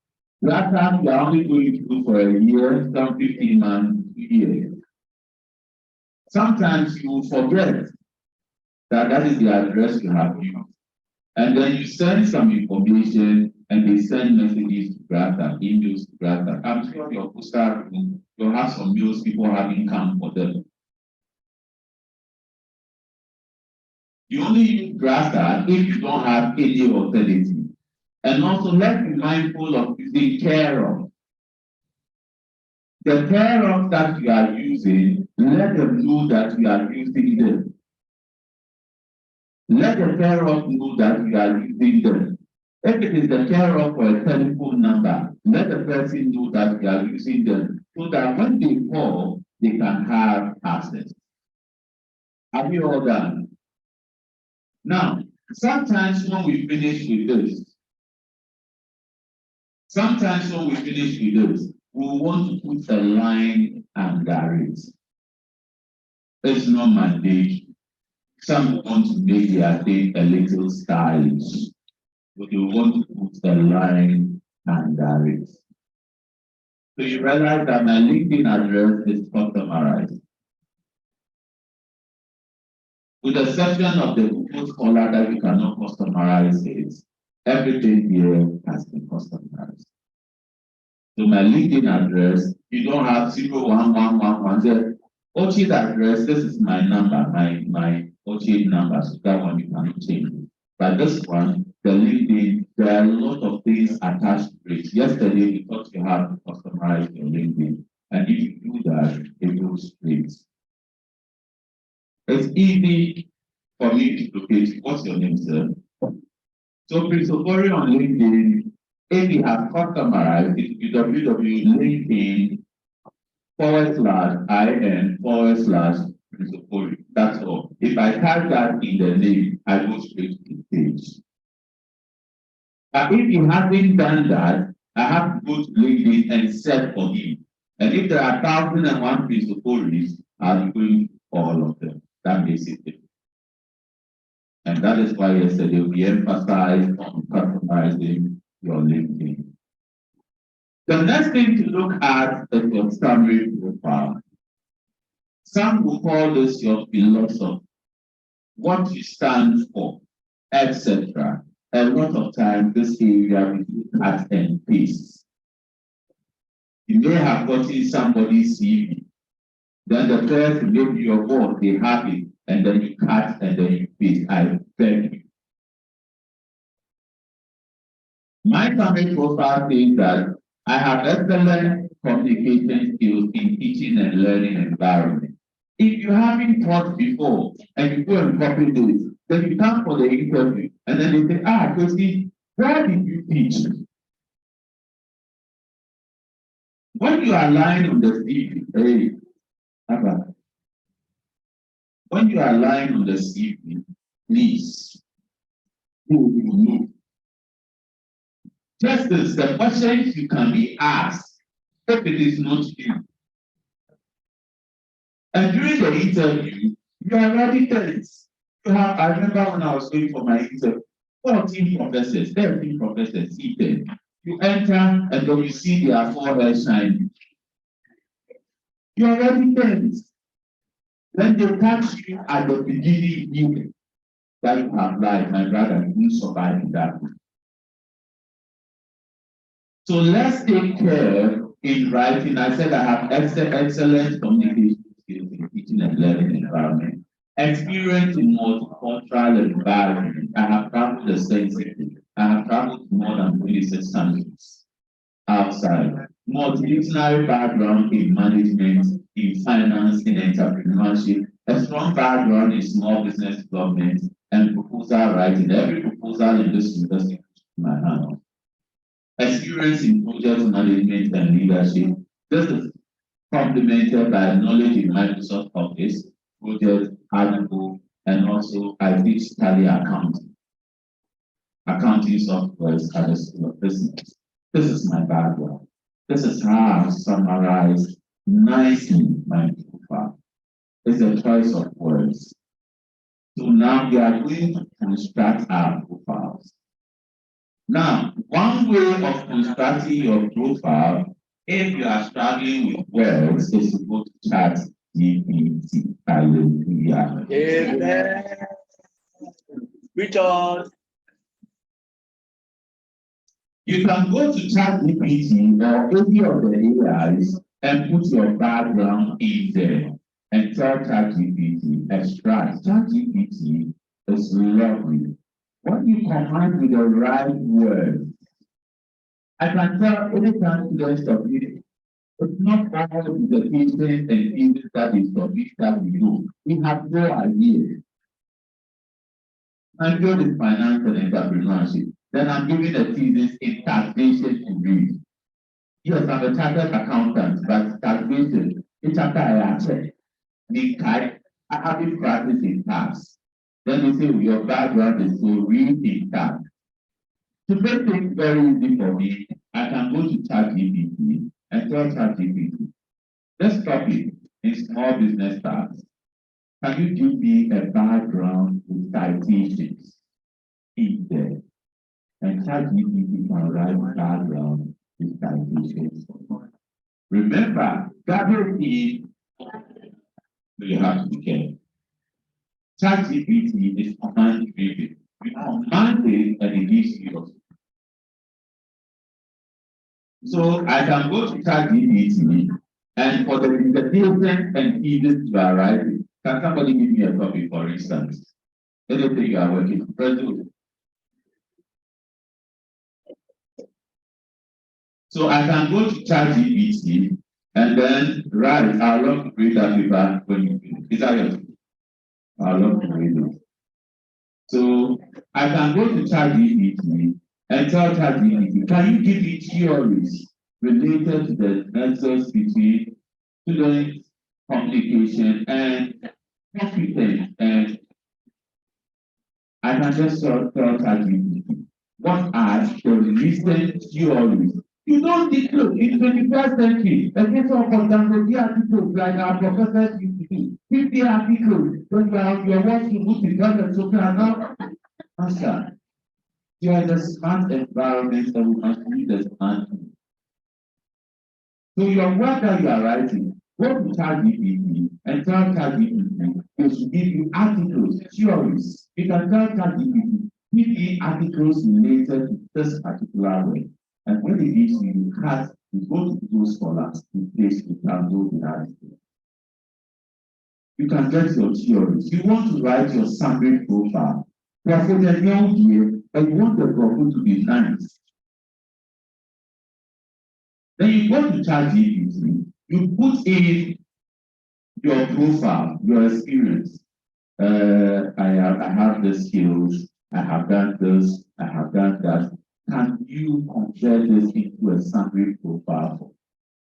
Speaker 1: Grasag you are only going to do for a year, some 15 months, 2 years. Sometimes you will forget that that is the address you have used. And then you send some information and they send messages to Grasag, emails to Grasag. I'm sure your postal room, you'll have some mails people having come for them. You only use Grasag if you don't have any alternative. And also let's be mindful of using care of. The care of that you are using, let them know that you are using them. Let the care of know that you are using them. If it is the care of for a telephone number, let the person know that you are using them so that when they call, they can have access. Have you all done? Now, sometimes when we finish with this, we want to put a line under it. It's not mandatory. Some want to make their thing a little stylish, but you want to put a line under it. So you realize that my LinkedIn address is customized. With the exception of the Google Scholar that you cannot customize it, everything here has been customized. So my LinkedIn address, you don't have 01111. Orchid address, this is my number, my Orchid number, so that one you cannot change. But this one, the LinkedIn, there are a lot of things attached to it. Yesterday, we thought you have to customize your LinkedIn. And if you do that, it goes straight. It's easy for me to locate you. What's your name, sir? So Prince Okori on LinkedIn, if you have customized, it will be www.linkedin /in/Prince Okori. That's all. If I type that in the name, I go straight to the page. But if you haven't done that, I have to go to LinkedIn and search for him. And if there are 1,001 Prince Okoris, I'll be going for all of them. That makes it different. And that is why yesterday we emphasized on customizing your LinkedIn. The next thing to look at is your summary profile. Some will call this your philosophy, what you stand for, etc. A lot of times this area we do cut and paste. You may have gotten somebody's CV, then the person maybe your board, they have it, and then you cut and then you paste. I beg you. My summary profile says that I have excellent communication skills in teaching and learning environment. If you haven't taught before and you go and copy this, then you come for the interview and then they say, Kosi, where did you teach? When you are lying on the CV, hey, when you are lying on the CV, please, you know. Just as the questions you can be asked if it is not you. And during the interview, you are already tense. You have, I remember when I was going for my interview, 14 professors, 13 professors seated. You enter and then you see their forehead shining. You are already tense. Then they catch you at the beginning that you have lied, my brother, you survive that. So let's take care in writing. I said I have excellent communication skills in teaching and learning environment. Experience in multicultural environment. I have traveled extensively. I have traveled to more than 26 countries outside. Multidisciplinary background in management, in finance, in entrepreneurship. A strong background in small business development and proposal writing. Every proposal in this university is in my hand. Experience in project management and leadership. This is complemented by knowledge in Microsoft Office, project, article, and also I teach tally accounting. Accounting software at the School of Business. This is my background. This is how I've summarized nicely my profile. It's a choice of words. So now we are going to construct our profiles. Now, one way of constructing your profile, if you are struggling with words, is to go to ChatGPT. Hallelujah.
Speaker 3: Amen. Richard.
Speaker 1: You can go to ChatGPT or any of the AIs and put your background in there and tell ChatGPT, extract. ChatGPT is lovely. When you combine with the right words, I can tell anytime students submit, it's not all the patients and things that is submit that we do. We have no idea. My field is finance and entrepreneurship. Then I'm giving a thesis in taxation to read. Yes, I'm a chartered accountant, but taxation, it's after I accept. I haven't practiced in tax. Then you say your background is to read in tax. To make things very easy for me, I can go to ChatGPT and tell ChatGPT, this topic in small business tax, Can you give me a background with citations in there? And ChatGPT can write background with citations. Remember, gathering in, you have to be careful. ChatGPT is command driven. You command it and it gives you. So I can go to ChatGPT and for the interpretation and pieces you are writing, can somebody give me a topic, for instance? Anything you are working on. President. So I can go to ChatGPT and then write, I love to read that paper when you finish. Is that your I love to read it. So I can go to ChatGPT and tell ChatGPT, can you give me theories related to the nexus between student communication and competence? And I can just tell ChatGPT, what are the recent theories? You don't need to, in 21st century, against all contemporary articles like our professors used to do, 50 articles, when you have your work to put together, so now, answer. You are in a smart environment and we must read the smart. So your work that you are writing, go to ChatGPT and tell ChatGPT it should give you articles, theories. You can tell ChatGPT, give me articles related to this particular way. And when it gives you, you go to those scholars in place to download the article. You can get your theories. You want to write your summary profile. Profit and young here, and you want the profit to be nice. Then you go to ChatGPT, you put in your profile, your experience. I have the skills, I have done this, I have done that. Can you convert this into a summary profile?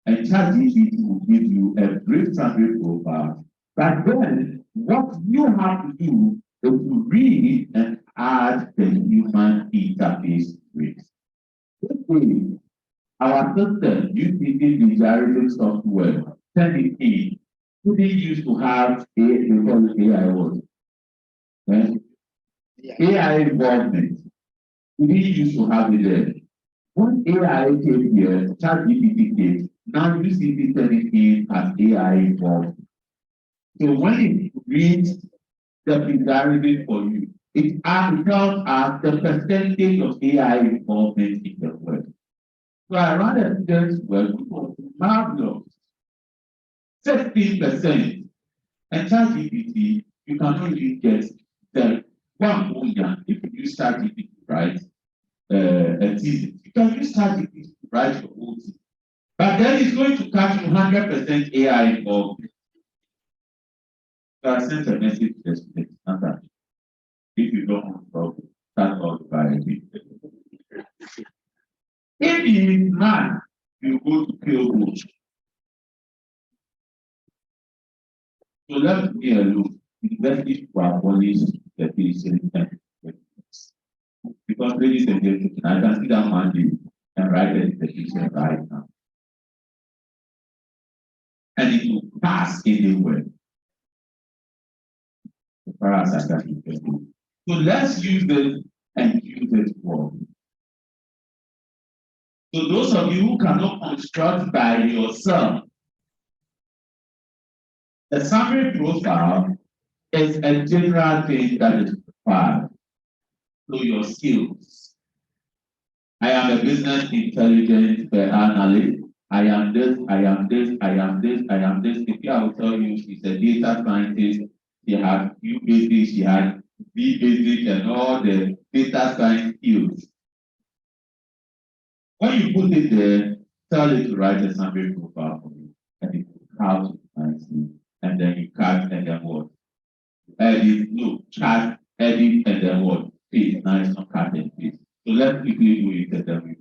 Speaker 1: And ChatGPT will give you a brief summary profile. But then what you have to do is to read and add the human interface to it. Okay. Our system using visualization software, 10 we used to have AI was AI involvement. We didn't used to have it there. When AI came here, ChatGPT came. Now you see this anything as AI involved. So when it reads the visualization for you, it tells us the percentage of AI involvement in the world. So I ran a student's work for marvelous 16%. And ChatGPT, you cannot even get the 1 million if you use ChatGPT, right? A thesis. You can use ChatGPT to write your own thesis. But then it's going to catch you 100% AI involved. So I sent a message to the student. If you don't want to start out by it. If he is mad, you go to kill bush. So let me alone. Universities to abolish the patient because ladies and gentlemen, I can see that mandate and write the petition right now. And it will pass anywhere. As far as I can do. So let's use it and use it well. So those of you who cannot construct by yourself, the summary profile is a general thing that is required. So your skills. I am a business intelligence analyst. I am this, I am this, I am this, I am this. If I will tell you she's a data scientist, she has U basic, she has B basic and all the data science skills. When you put it there, tell it to write a summary profile for you. And it will how to nicely. And then you cut and then what? Edit, no, cut, edit, and then what? Paste, nice, not cut and paste. So let's quickly do it and then we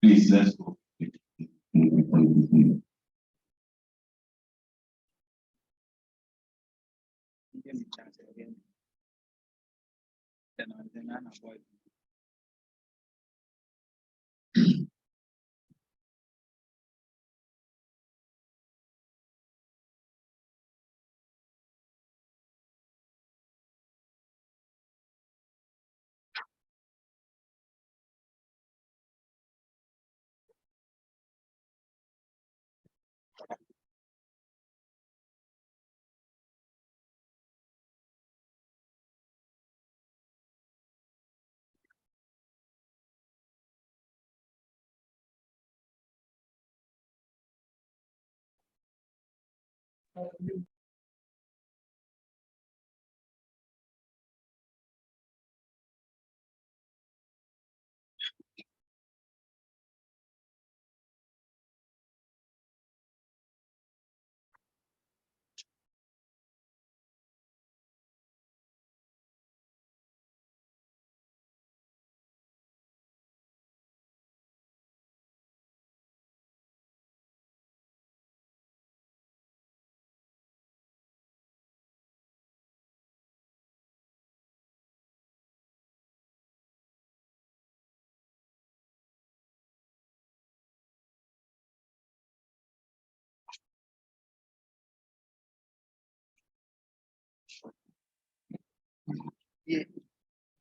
Speaker 1: Please, let's go.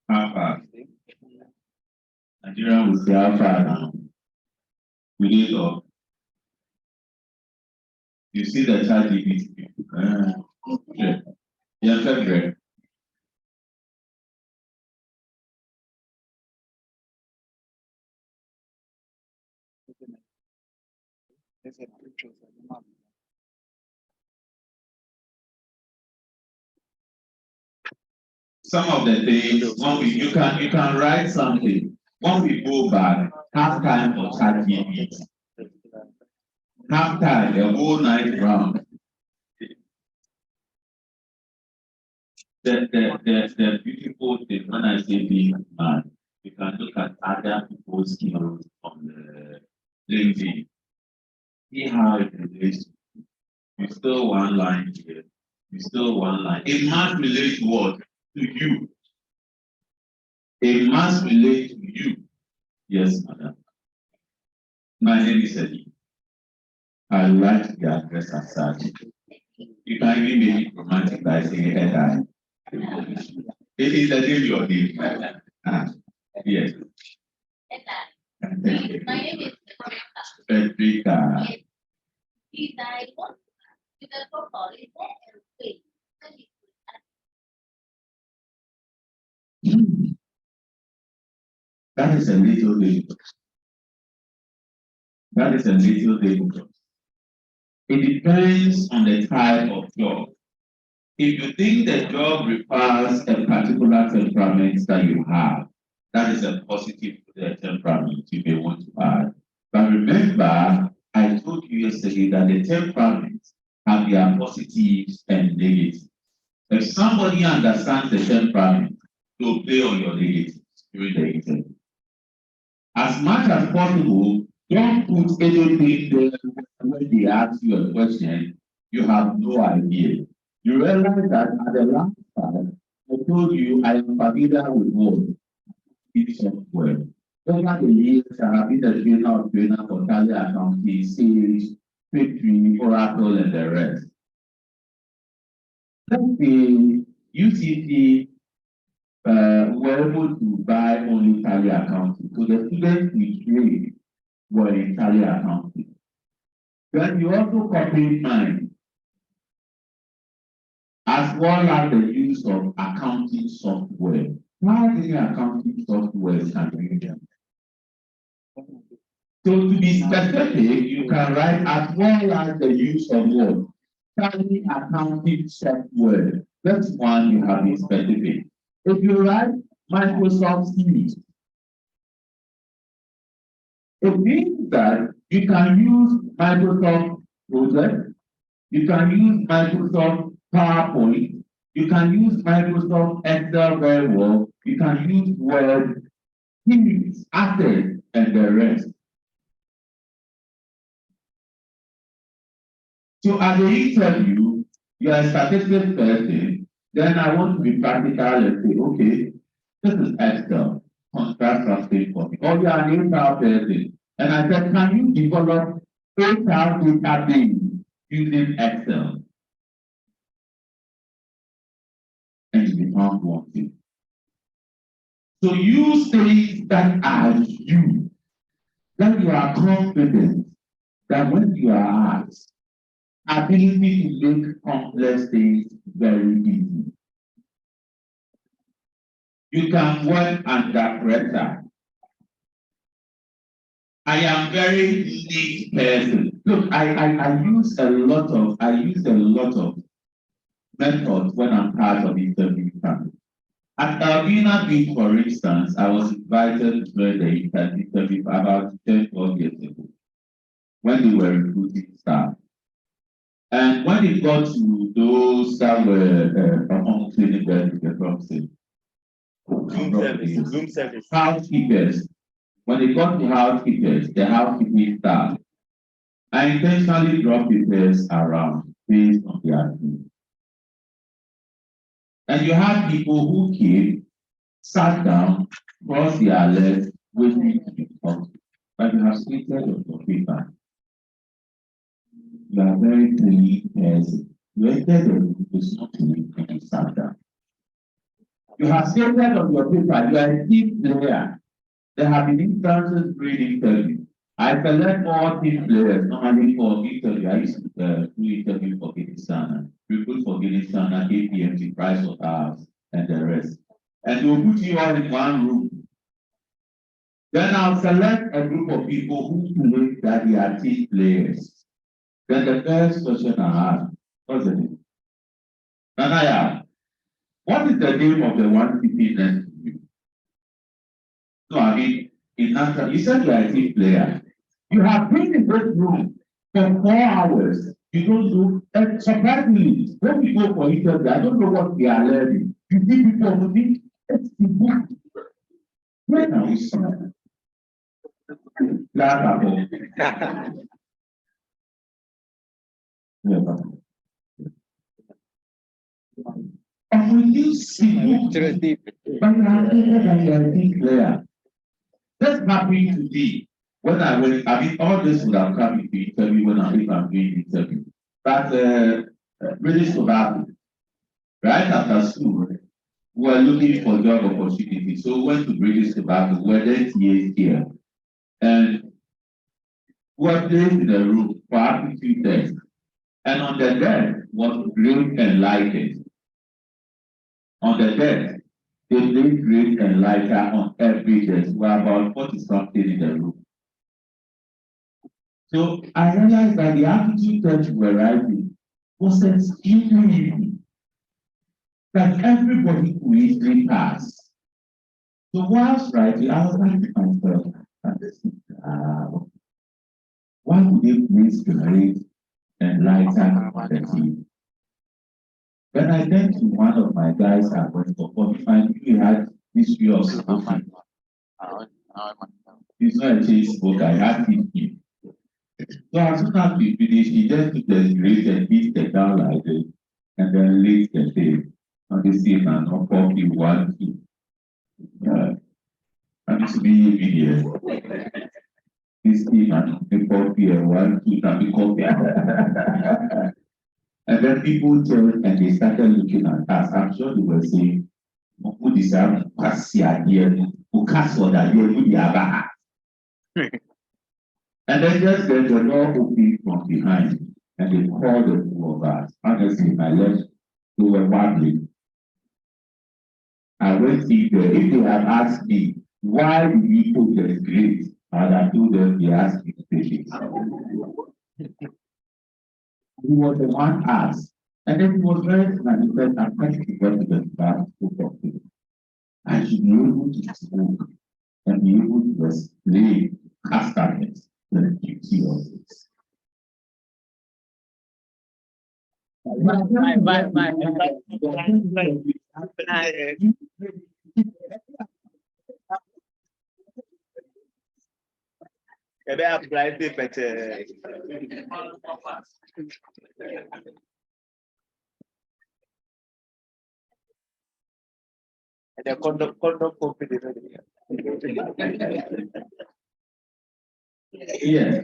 Speaker 1: How far? Nigeria will say how far now. We need to. You see the chat GPT. Yeah. Yeah, February. Some of the things when you can write something. When we go back, have time for chat GPT. Have time the whole night round. The beautiful thing when I say being man, you can look at other people's skills on the LinkedIn. See how it relates. You still one line here. You still one line. It must relate to what? To you. It must relate to you. Yes, madam. My name is Eddie. I like to be addressed as such. You can even make it romantic by saying head eye. It is a name your name. Yes.
Speaker 5: My name is
Speaker 1: Frederica.
Speaker 5: If I want to the photo, is there a way?
Speaker 1: That is a little difficult. That is a little difficult. It depends on the type of job. If you think the job requires a particular temperament that you have, that is a positive temperament you may want to add. But remember, I told you yesterday that the temperaments have their positives and negatives. If somebody understands the temperament, to play on your negatives during the interview. As much as possible, don't put anything there when they ask you a question, you have no idea. You realize that at the last time, I told you I am familiar with what? This software. Over the years, I have been a trainer for Tally Accounting, Sage, Victory, Oracle, and the rest. Let's say UCT were able to buy only Tally Accounting. So the students we trained were in Tally Accounting. Then you also copied mine. as well as the use of accounting software. How many accounting software can we use? So to be specific, you can write as well as the use of what? Tally accounting software. That's one you have been specific. If you write Microsoft Suite, it means that you can use Microsoft Project, you can use Microsoft PowerPoint, you can use Microsoft Excel very well, you can use Word, Teams, Access, and the rest. So at the interview, you are a statistics person, then I want to be practical and say, okay, this is Excel, construct something for me. Or you are an HR person. And I said, can you develop HR database using Excel? And you found one thing. So you say that as you, that you are confident that when you are asked, ability to make complex things very easy. You can work under pressure. I am very neat person. Look, I use a lot of methods when I'm part of interview panel. At Albina Beach, for instance, I was invited to join the interview about 10, 12 years ago when they were recruiting staff. And when it got to those that were among clinic
Speaker 3: Room service.
Speaker 1: housekeepers, when it got to housekeepers, the housekeeping staff, I intentionally dropped papers around based on their needs. And you have people who came, sat down, crossed their legs, waiting to be talked to. But you have stated on your paper. You are very clean person. You entered the room, it's not clean, and you sat down. You have stated on your paper, you are a team player. There have been instances during interview. I select all team players normally for interview. I used to do interview for Guinea-Sana, recruit for Guinea-Sana, KPMG, Price of House, and the rest. And they'll put you all in one room. Then I'll select a group of people who believe that they are team players. Then the first question I ask, what's the name? Nanaya, what is the name of the one sitting next to you? No, I mean, in answer, you said you are a team player. You have been in this room for 4 hours. You don't know, and surprisingly, when we go for interview, I don't know what they are learning. You see people who think it's the book. When are we starting? And when you see but you are a team player. That's happening to me. When I went, I mean, all this would have come into interview when if I'm doing interview. But British Tobacco, right after school, we were looking for job opportunities. So we went to British Tobacco, we were then TAs here. And we were placed in a room for aptitude test. And on the desk was green and lighted. On the desk, they placed green and lighter on every desk. We were about 40 something in the room. So I realized that the aptitude test we were writing was extremely easy, that everybody could easily pass. So whilst writing, I was like to myself, why would they place green and lighter on the team? When I turned to one of my guys at work for 45, he had history of smoking. He's not a chain smoker, I had him. So as soon as we finished, he just took the grade and beat the down like this, and then laid the tape on the same and on copy 1, 2. And it's me video. This team and the copy 1, 2, and the copy. And then people turned and they started looking at us. I'm sure they were saying, who deserve Cassia here, who cast for that here, who the other. And then just then the door opened from behind and they called the two of us. Honestly, my left we were wondering. I went in there. If they had asked me, why did you put the grades? I would have told them they asked me to take it. He was the one asked. And then he was very smart. He said, I'm going to go to the staff to talk to them. I should be able to spoke and be able to explain customers the duty of this.
Speaker 3: The condom company.
Speaker 1: Yeah.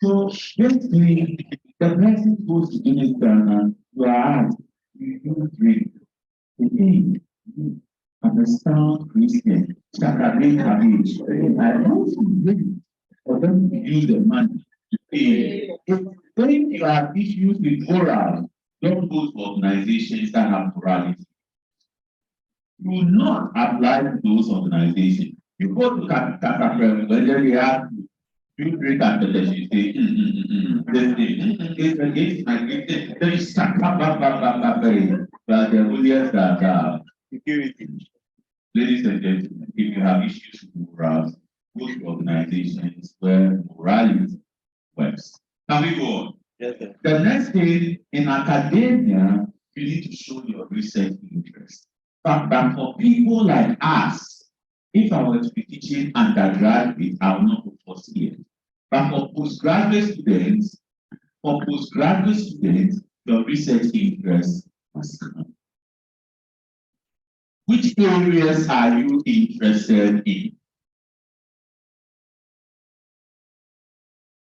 Speaker 1: So basically, the person goes to Ghana, you are asked, you drink, you understand Christian, Saturday cabbage. I don't drink for them to use the money to pay. When you have issues with moral, don't go to organizations that have morality. You will not apply to those organizations. You go to Catapult, whether they have you drink after that, you say, this thing, it's against my greatness. Then you start, but the audience that
Speaker 3: Security.
Speaker 1: ladies and gentlemen, if you have issues with morals, go to organizations where morality works. Can we go on?
Speaker 3: Yes, sir.
Speaker 1: The next thing in academia, you need to show your research interest. But for people like us, if I were to be teaching undergraduate, I will not go for CA. But for postgraduate students, your research interest must come. Which areas are you interested in?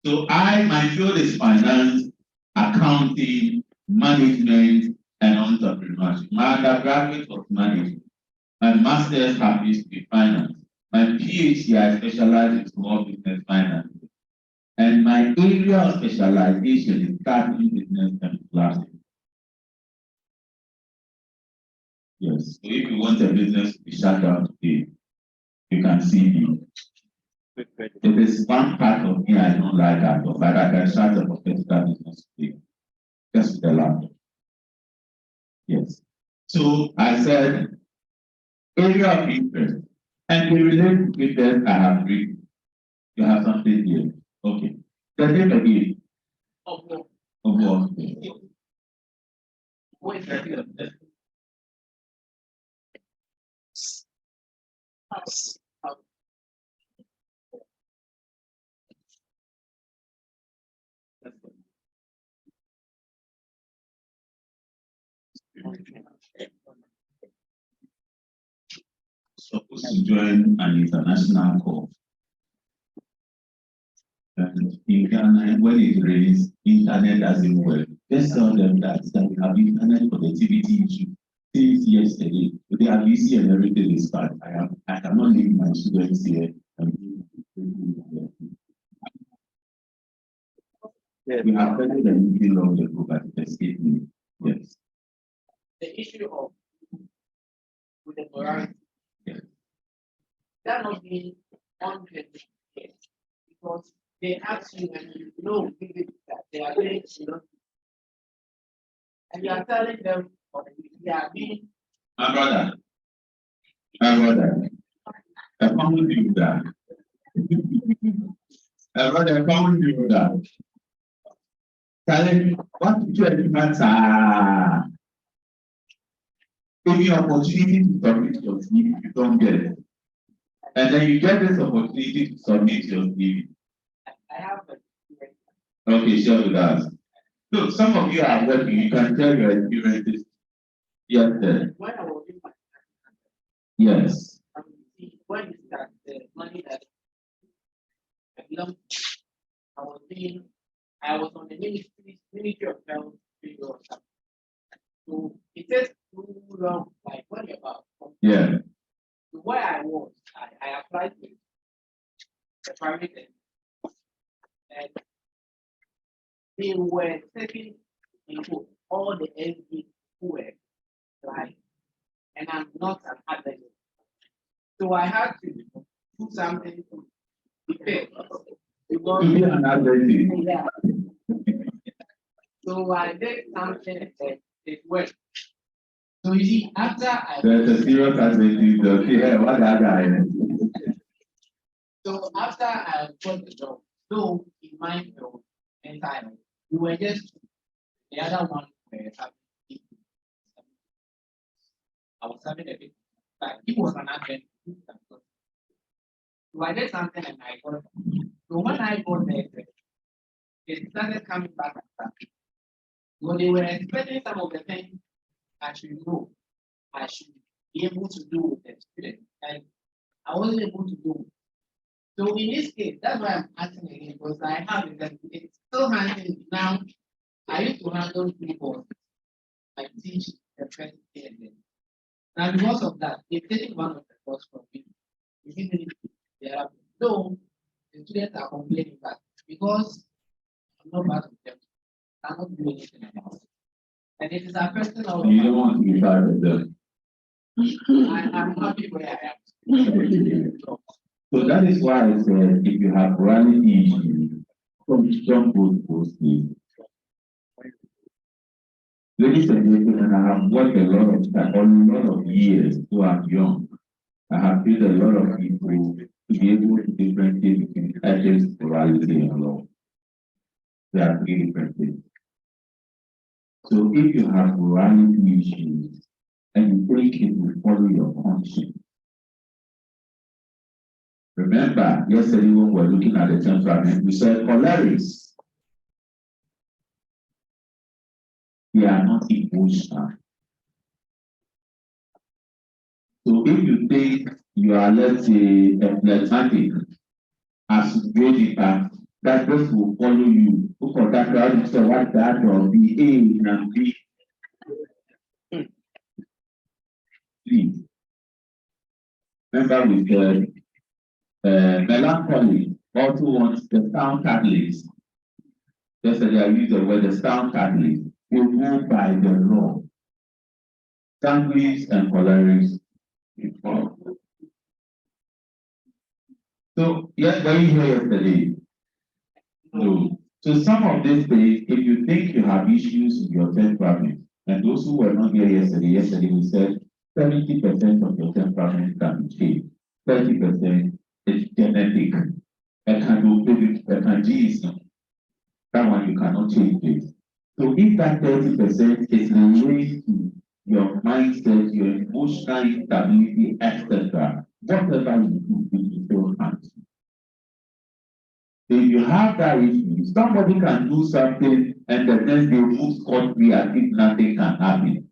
Speaker 1: So my field is finance, accounting, management, and entrepreneurship. My undergraduate was management. My master's happens to be finance. My PhD, I specialize in small business finance. And my area of specialization is starting business and classes. Yes. So if you want a business to be shut down today, you can see me. If there's one part of me I don't like at all, but I can start a professional business today. Just with the laptop. Yes. So I said area of interest. And we relate with that I have written. You have something here. Okay. The name again. Of what? Supposed to join an international call. And in Ghana, when it rains, internet doesn't work. Just tell them that we have internet connectivity issue since yesterday. They are busy and everything is fine. I cannot leave my students here.
Speaker 3: Yes.
Speaker 1: We have started the meeting long ago, but it escaped me. Yes.
Speaker 4: The issue of with the morality.
Speaker 1: Yes.
Speaker 4: That not being 100% because they ask you and you know that they are doing, and you are telling them they are being.
Speaker 1: My brother, I found you that. My brother, I found you that. Telling what to do every matter. Give you opportunity to submit your CV, you don't get it. And then you get this opportunity to submit your CV.
Speaker 4: I have a.
Speaker 1: Okay, share with us. Look, some of you are working, you can tell your experiences. Yes, sir.
Speaker 4: When I was in my
Speaker 1: Yes.
Speaker 4: when you start the money that I belong, I was on the Ministry of Health. So it takes too long, like what about?
Speaker 1: Yeah.
Speaker 4: Where I was, I applied to the private end. And they were taking into all the SD poor, like, and I'm not an advocate. So I had to do something to be fair.
Speaker 1: To be an advocate.
Speaker 4: Yeah. So I did something that it worked. So you see, after I
Speaker 1: There's a serious advocate. Okay, hey, what that guy?
Speaker 4: so after I got the job, though in my field entirely, we were just the other one were having I was having a bit like it was an advent. So I did something and I got it. So when I got there, it started coming back and back. So they were expecting some of the things I should know, I should be able to do with the student. And I wasn't able to do. So in this case, that's why I'm asking again, because I have it that it's still handling now. I used to handle people, I teach the first year. Now because of that, they're taking one of the course from me. So the students are complaining that because I'm not part of them, I cannot do anything about it. And it is a personal.
Speaker 1: You don't want to be part of them.
Speaker 4: I'm happy where I am.
Speaker 1: So that is why I said if you have running issues, don't go closely. Ladies and gentlemen, I have worked a lot of years who are young. I have paid a lot of people to be able to differentiate between ethics, morality, and law. There are three different things. So if you have morality issues and you think it will follow your conscience, remember, yesterday when we were looking at the temperament, we said cholerics. They are not emotional. So if you think you are, let's say, phlegmatic, as you go deeper, that just will follow you. Look for that crowd, so what that or be A and B. Please. Remember we said melancholy also wants the sound catalyst. Yesterday I used the word the sound catalyst. Will go by the law. Sanguines and cholerics. So yes, what you hear yesterday. So some of these things, if you think you have issues with your temperament, and those who were not here yesterday we said 70% of your temperament can be changed. 30% is genetic. That one you cannot change it. So if that 30% is related to your mindset, your emotional instability, etc., whatever you do, it will still count. If you have that issue, somebody can do something and the next day move scot-free as if nothing can happen.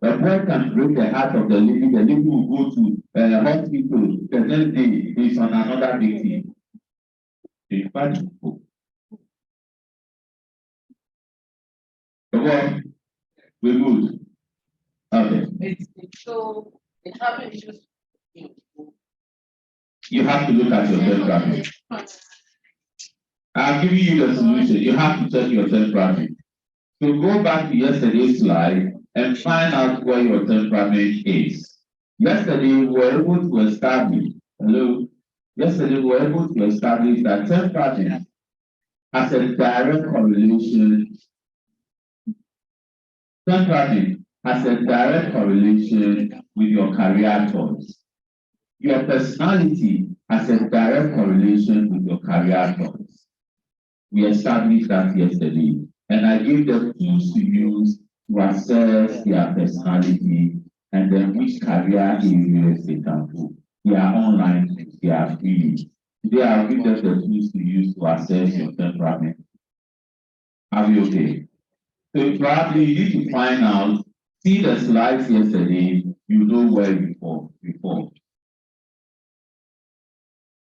Speaker 1: A boy can break the heart of the lady will go to hospital, the next day is on another victim. In fact, we're good. Okay.
Speaker 4: It's having issues.
Speaker 1: You have to look at your temperament. I'm giving you the solution. You have to check your temperament. So go back to yesterday's slide and find out where your temperament is. Yesterday we were able to establish, Yesterday we were able to establish that temperament has a direct correlation. Temperament has a direct correlation with your career choice. Your personality has a direct correlation with your career choice. We established that yesterday, and I gave them tools to use to assess their personality and then which career areas they can do. They are online, they are free. Today I'll give them the tools to use to assess your temperament. Are we okay? So probably you need to find out, see the slides yesterday, you know where you fall before.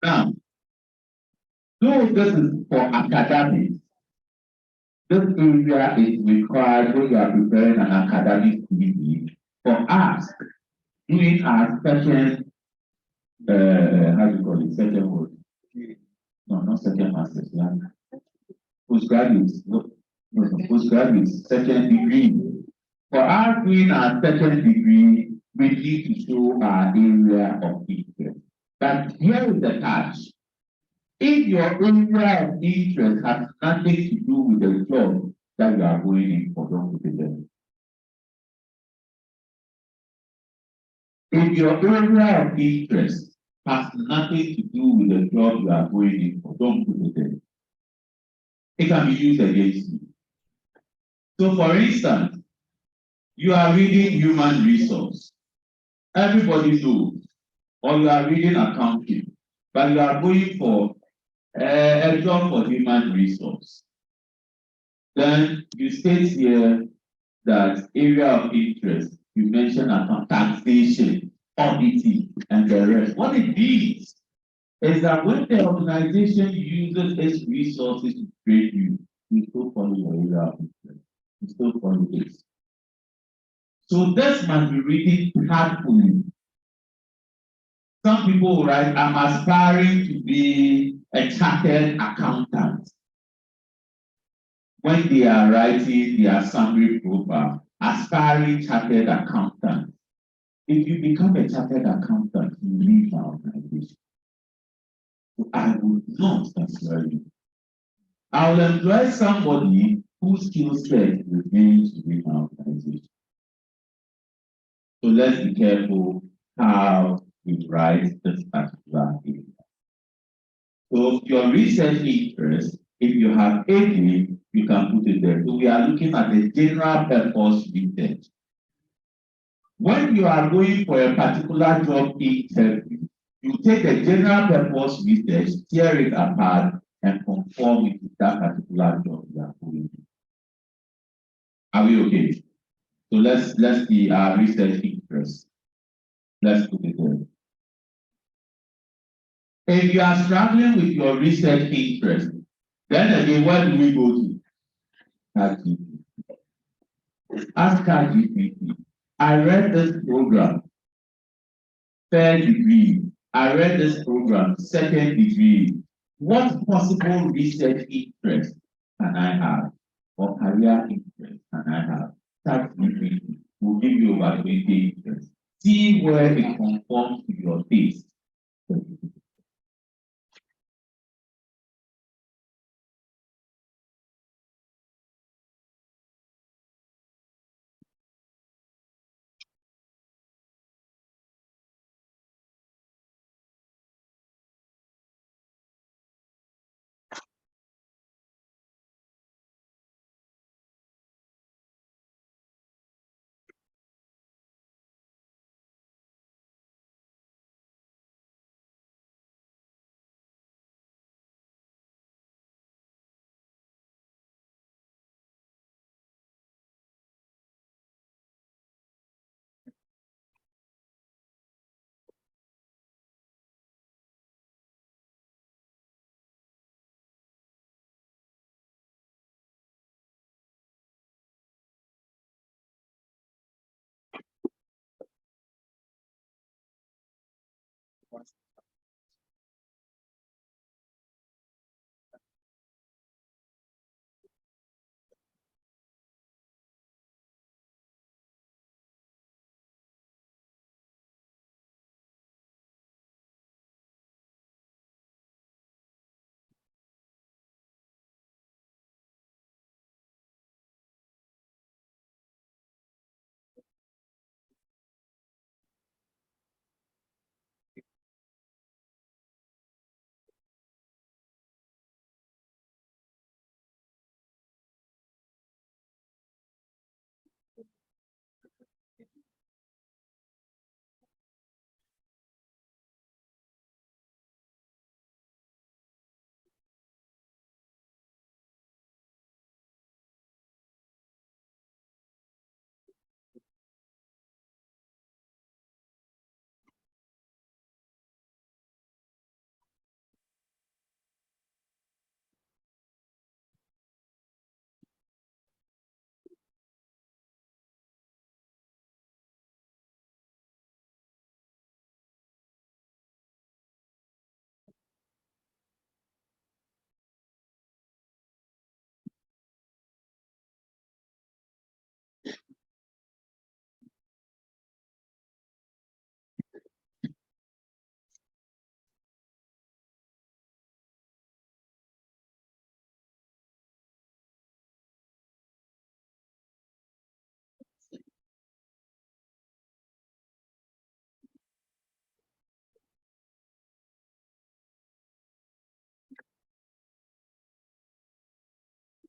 Speaker 1: Now, though this is for academics, this area is required when you are preparing an academic CV. For us, doing our second, how do you call it, second word? No, not second master's, yeah. Postgraduate, postgraduate, second degree. For our doing our second degree, we need to show our area of interest. But here is the catch. If your area of interest has nothing to do with the job that you are going in for, don't put it there. If your area of interest has nothing to do with the job you are going in for, don't put it there. It can be used against you. So, for instance, you are reading human resource. Everybody knows, or you are reading accounting, but you are going for a job for human resource. Then you state here that area of interest, you mention account taxation, auditing, and the rest. What it means is that when the organization uses its resources to trade you, you still follow your area of interest. You still follow this. So this must be reading carefully. Some people will write, I'm aspiring to be a chartered accountant. When they are writing their summary profile, aspiring chartered accountant. If you become a chartered accountant, you leave the organization. So I would not employ you. I will employ somebody whose skill set remains within our organization. So let's be careful how we write this particular area. So your research interest, if you have any, you can put it there. So we are looking at the general purpose research. When you are going for a particular job interview, you take the general purpose research, tear it apart, and conform it to that particular job you are going to. Are we okay? So let's see our research interest. Let's put it there. If you are struggling with your research interest, then again, where do we go to? ChatGPT. Ask ChatGPT. I read this program, third degree. I read this program, second degree. What possible research interest can I have? Or career interest can I have? ChatGPT will give you over 20 interests. See where it conforms to your taste.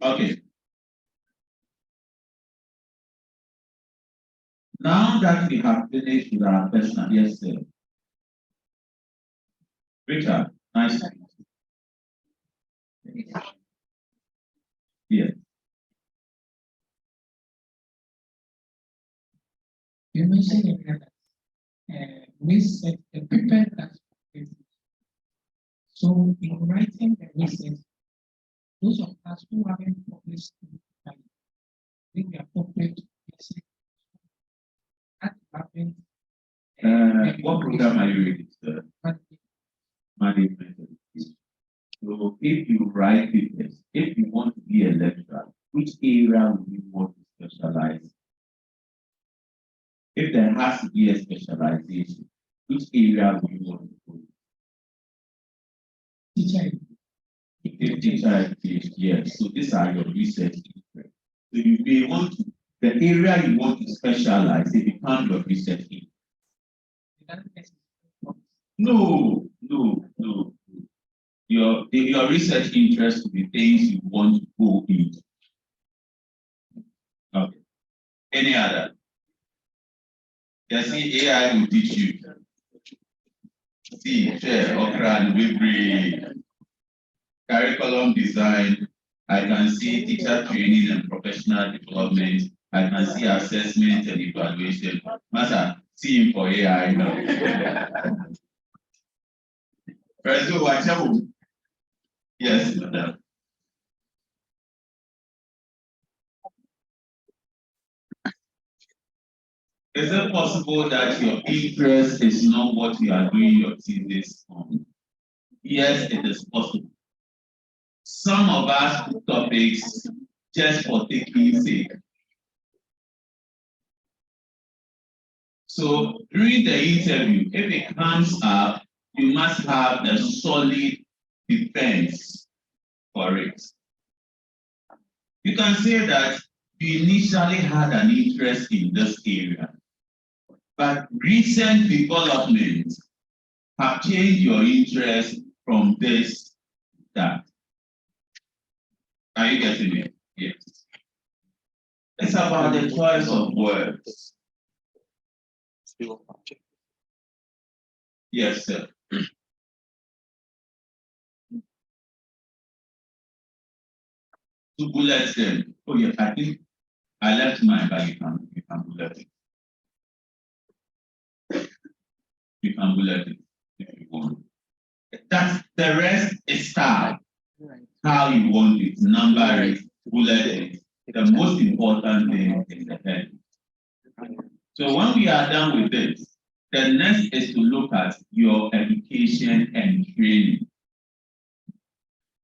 Speaker 1: Okay. Now that we have finished with our personal, yes, sir. Richard, nice to meet you. Yes.
Speaker 6: You mentioned that research, the paper that so in writing the research, those of us who haven't published in the appropriate research, that happens.
Speaker 1: What program are you reading, sir? Management. So if you write papers, if you want to be a lecturer, which area would you want to specialize? If there has to be a specialization, which area would you want to go?
Speaker 6: Teacher,
Speaker 1: If teacher education, yes. So these are your research interests. So you may want to, the area you want to specialize, it becomes your research interest. No, no, no. Your research interest will be things you want to go into. Okay. Any other? Yes, see, AI will teach you. See, share, okra, and library, curriculum design. I can see teacher training and professional development. I can see assessment and evaluation. Master, see him for AI now. President, watch out. Yes, madam. Is it possible that your interest is not what you are doing your thesis on? Yes, it is possible. Some of us put topics just for taking sake. So during the interview, if it comes up, you must have a solid defense for it. You can say that you initially had an interest in this area, but recent developments have changed your interest from this to that. Are you getting it? Yes. It's about the choice of words. Yes, sir. To bullet them. Oh, yeah, I think I left mine, but you can bullet it. You can bullet it if you want. That's the rest is style. How you want it, number it, bullet it. The most important thing is the head. So when we are done with this, the next is to look at your education and training.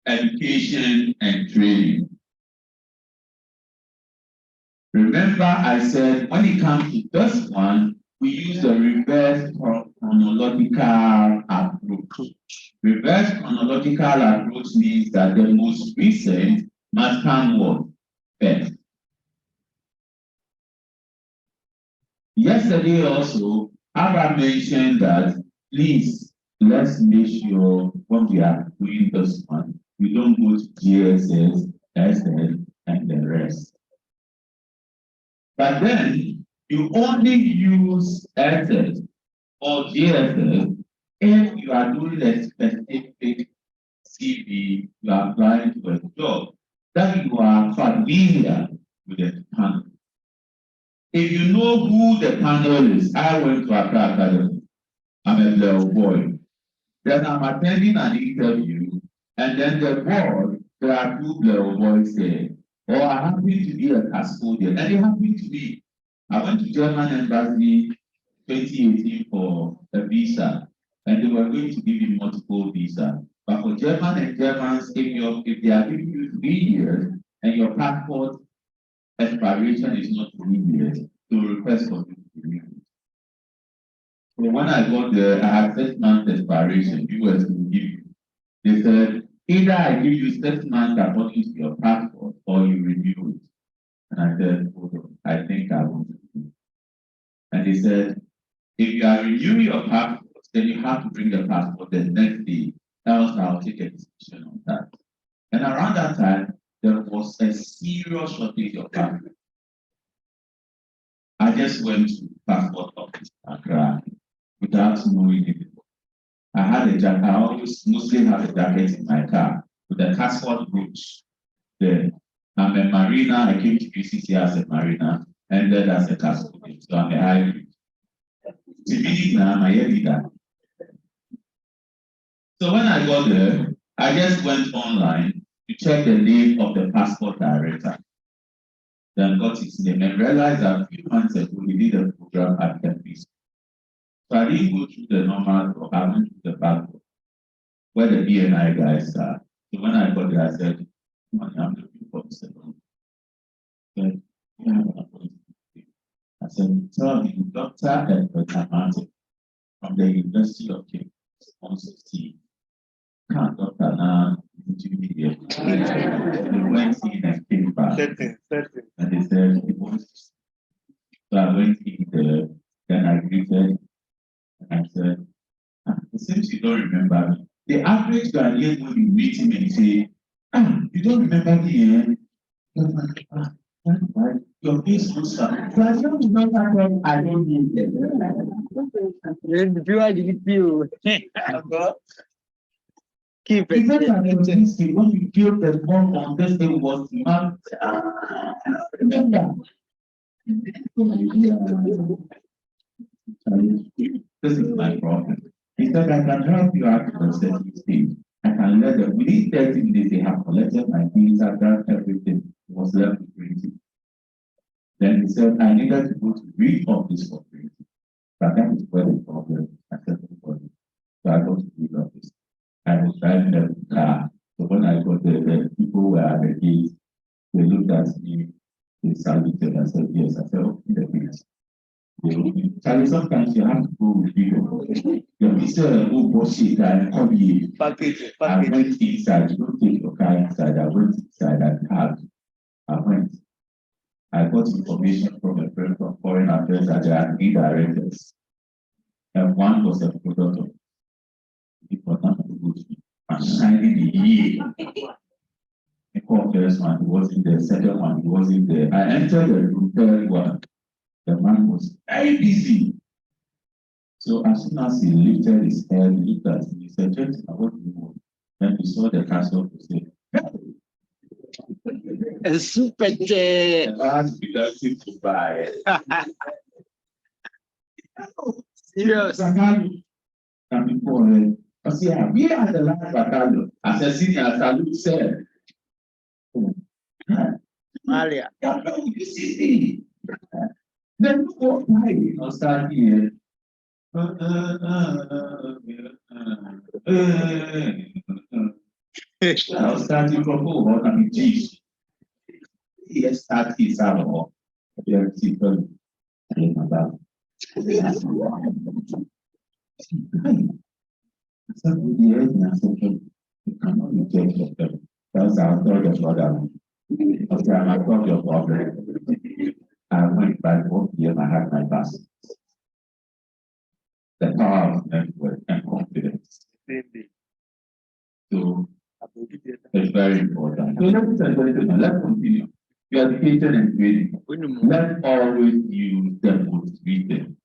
Speaker 1: Education and training. Remember, I said when it comes to this one, we use the reverse chronological approach. Reverse chronological approach means that the most recent must come what? First. Yesterday also, Abba mentioned that please let's make sure when we are doing this one, we don't go to GSS, SN, and the rest. But then you only use SS or GSS if you are doing a specific CV, you are applying to a job that you are familiar with the panel. If you know who the panel is, I went to Accra Academy. I'm a little boy. Then I'm attending an interview, and then the board, there are two little boys there. Or I happen to be a custodian, and it happened to me. I went to German embassy 2018 for a visa, and they were going to give me multiple visa. But for German and Germans, if they are giving you 3 years and your passport expiration is not 3 years, to request for you to renew it. So when I got there, I had 6 months expiration. US will give you. They said either I give you 6 months according to your passport or you renew it. And I said, hold on, I think I want to do it. And they said, if you are renewing your passport, then you have to bring the passport the next day. Else I'll take a decision on that. And around that time, there was a serious shortage of passport. I just went to passport office Accra without knowing it. I had a jacket. I always mostly have a jacket in my car with a passport brooch there. I'm a mariner. I came to UCC as a mariner, ended as a custodian. So I'm a hybrid. So when I got there, I just went online to check the name of the passport director. Then got his name and realized that a few months ago we did a program at Campus. So I didn't go through the normal or I went to the passport where the BNI guys are. So when I got there, I said, I'm looking for the second. I said, tell me, Dr. Edward Amante from the University of Cape sponsor team. Can't Dr. Now into media. They went in and came back.
Speaker 3: Certain.
Speaker 1: And they said it was. So I went in there, then I greeted, and I said, it seems you don't remember me. The average Ghanaian when you meet him and you say, you don't remember me, your face looks so I don't remember. I don't need it.
Speaker 3: Keep
Speaker 1: Even
Speaker 3: it.
Speaker 1: when you feel the bomb on this day was marked, remember. This is my problem. He said, I can help you out to a certain stage. I can let them, within 30 minutes, they have collected my things, I've done everything, was left with printing. Then he said, I needed to go to read office for printing. But that is where the problem accepted for me. So I got to read office. I was driving the car. So when I got there, the people were at the gate. They looked at me, they saluted. I said, yes. I said, okay, the gate. Charlie, sometimes you have to go with people. You say, oh, bullshit, I come here. I went inside. You don't take your car inside. I went inside and I went. I got information from a friend from Foreign Affairs that there are 3 directors. And one was a product of important and shining the year. The first one, he was in the second one, he was in there. I entered the room, third one. The man was very busy. So as soon as he lifted his head, he looked at me, he said, gentlemen, what do you want? Then he saw the castle to say,
Speaker 3: A super chair.
Speaker 1: the last began to buy.
Speaker 3: Serious.
Speaker 1: And before, I said, we are the last battalion. As a senior, salute said,
Speaker 3: Malia.
Speaker 1: you see, then what why you know start here? I was starting from what I mean, geez. Yes, start his out. There are people about. So the earth you cannot reject yourself. That's our third of brother. Okay, I'm a third of brother. I went back home here and I had my bus. The power of network and confidence. So it's very important. So let's continue. You are educated and training. Let's always use the most recent.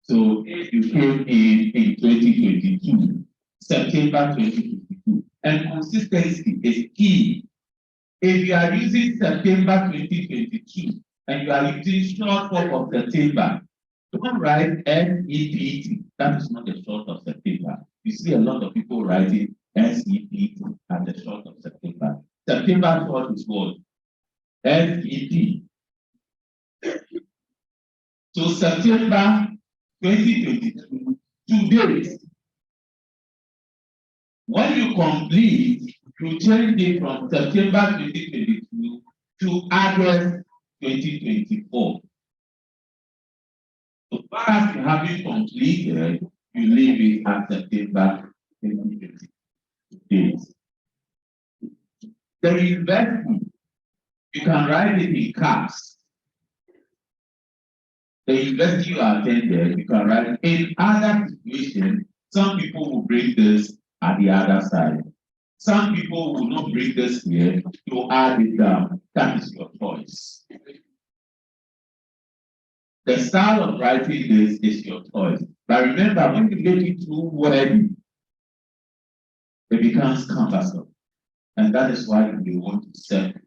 Speaker 1: So you came in 2022, September 2022, and consistency is key. If you are using September 2022 and you are using short form of September, don't write SEPT. That is not the short of September. You see a lot of people writing SEPT at the short of September. September short is what? SEP. So September 2022, 2 days. When you complete, you change it from September 2022 to August 2024. So far as you haven't completed, you leave it at September 2022 days. The investment, you can write it in caps. The university you attended, you can write in other situations. Some people will bring this at the other side. Some people will not bring this here, you add it down. That is your choice. The style of writing this is your choice. But remember, when you make it too wordy, it becomes cumbersome. And that is why we want to set it.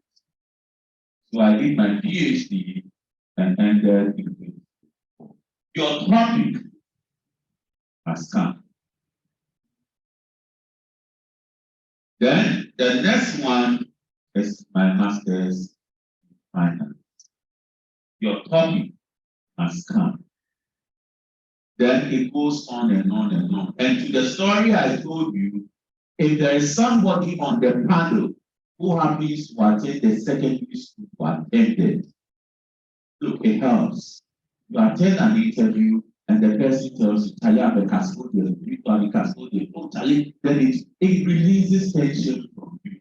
Speaker 1: So I did my PhD and ended in your topic has come. Then the next one is my master's in finance. Your topic has come. Then it goes on and on and on. And to the story I told you, if there is somebody on the panel who happens to attend the secondary school but ended, look, it helps. You attend an interview and the person tells you, I have a custodian, you have a custodian, totally, then it releases tension from you.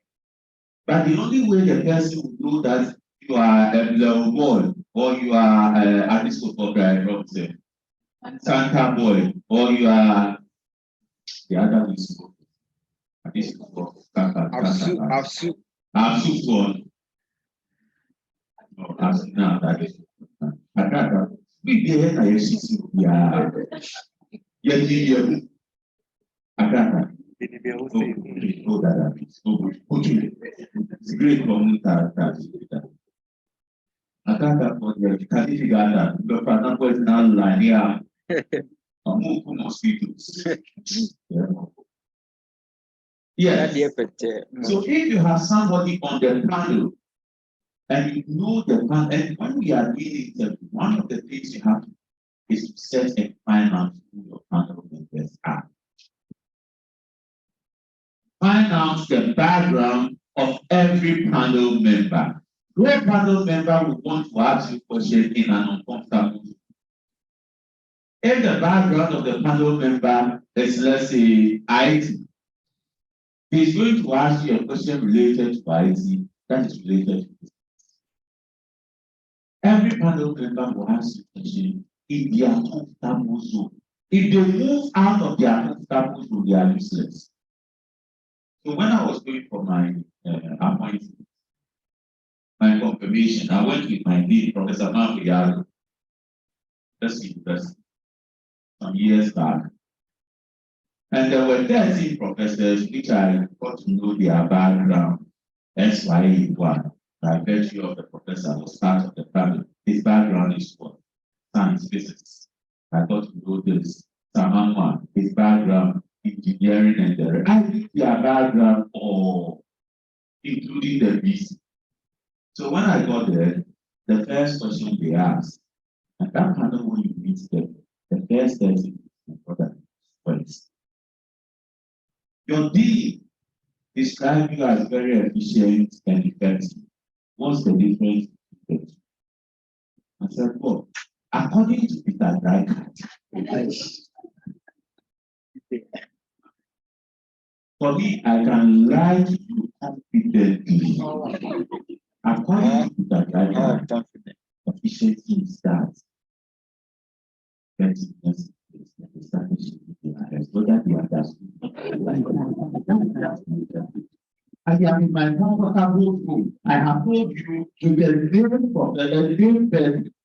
Speaker 1: But the only way the person will know that you are a little boy or you are a disco Santa boy or you are the other disco. Absu one. No, Absu now that is. We get a city. Yeah. Yeah. Agata. Oh, that is. Okay. It's great for that. Agata for the Kadifigata. The Panama is now line here. Mosquitoes. Yes. So if you have somebody on the panel and you know the panel, and when we are doing it, one of the things you have to is to set a find out who your panel members are. Find out the background of every panel member. No panel member will want to ask you questions in an uncomfortable way. If the background of the panel member is, let's say, IT, he's going to ask you a question related to IT that is related to business. Every panel member will ask you a question in their comfortable zone. If they move out of their comfortable zone, they are useless. So when I was going for my appointment, my confirmation, I went with my dean, Professor Mafuyaro, that's university, some years back. And there were 13 professors which I got to know their background, SYE1, by virtue of the professor was part of the family. His background is what? Science, physics. I got to know this. Samanwa, his background, engineering and the rest. I think their background all, including the BC. So when I got there, the first question they asked, and that panel when you meet them, the first thing is important first. Your dean described you as very efficient and effective. What's the difference? I said, well, according to Peter Drucker, for me, I can lie to you confidently. According to Peter Drucker, efficiency is that. Effectiveness is the strategy so that you understand. I am in my comfortable room. I have told you to the name of the name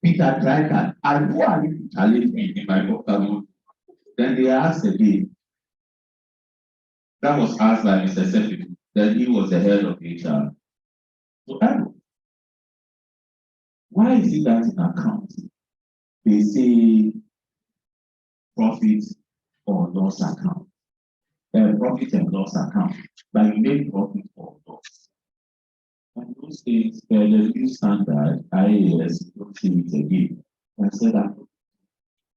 Speaker 1: Peter Drucker. And who are you to challenge me in my comfortable room? Then they asked again. That was asked by Mr. Sefi. Then he was the head of HR. So why is it that in accounting they say profit or loss account? Profit and loss account, but you make profit or loss. And those things, the new standard, IAS, don't see it again. I said that.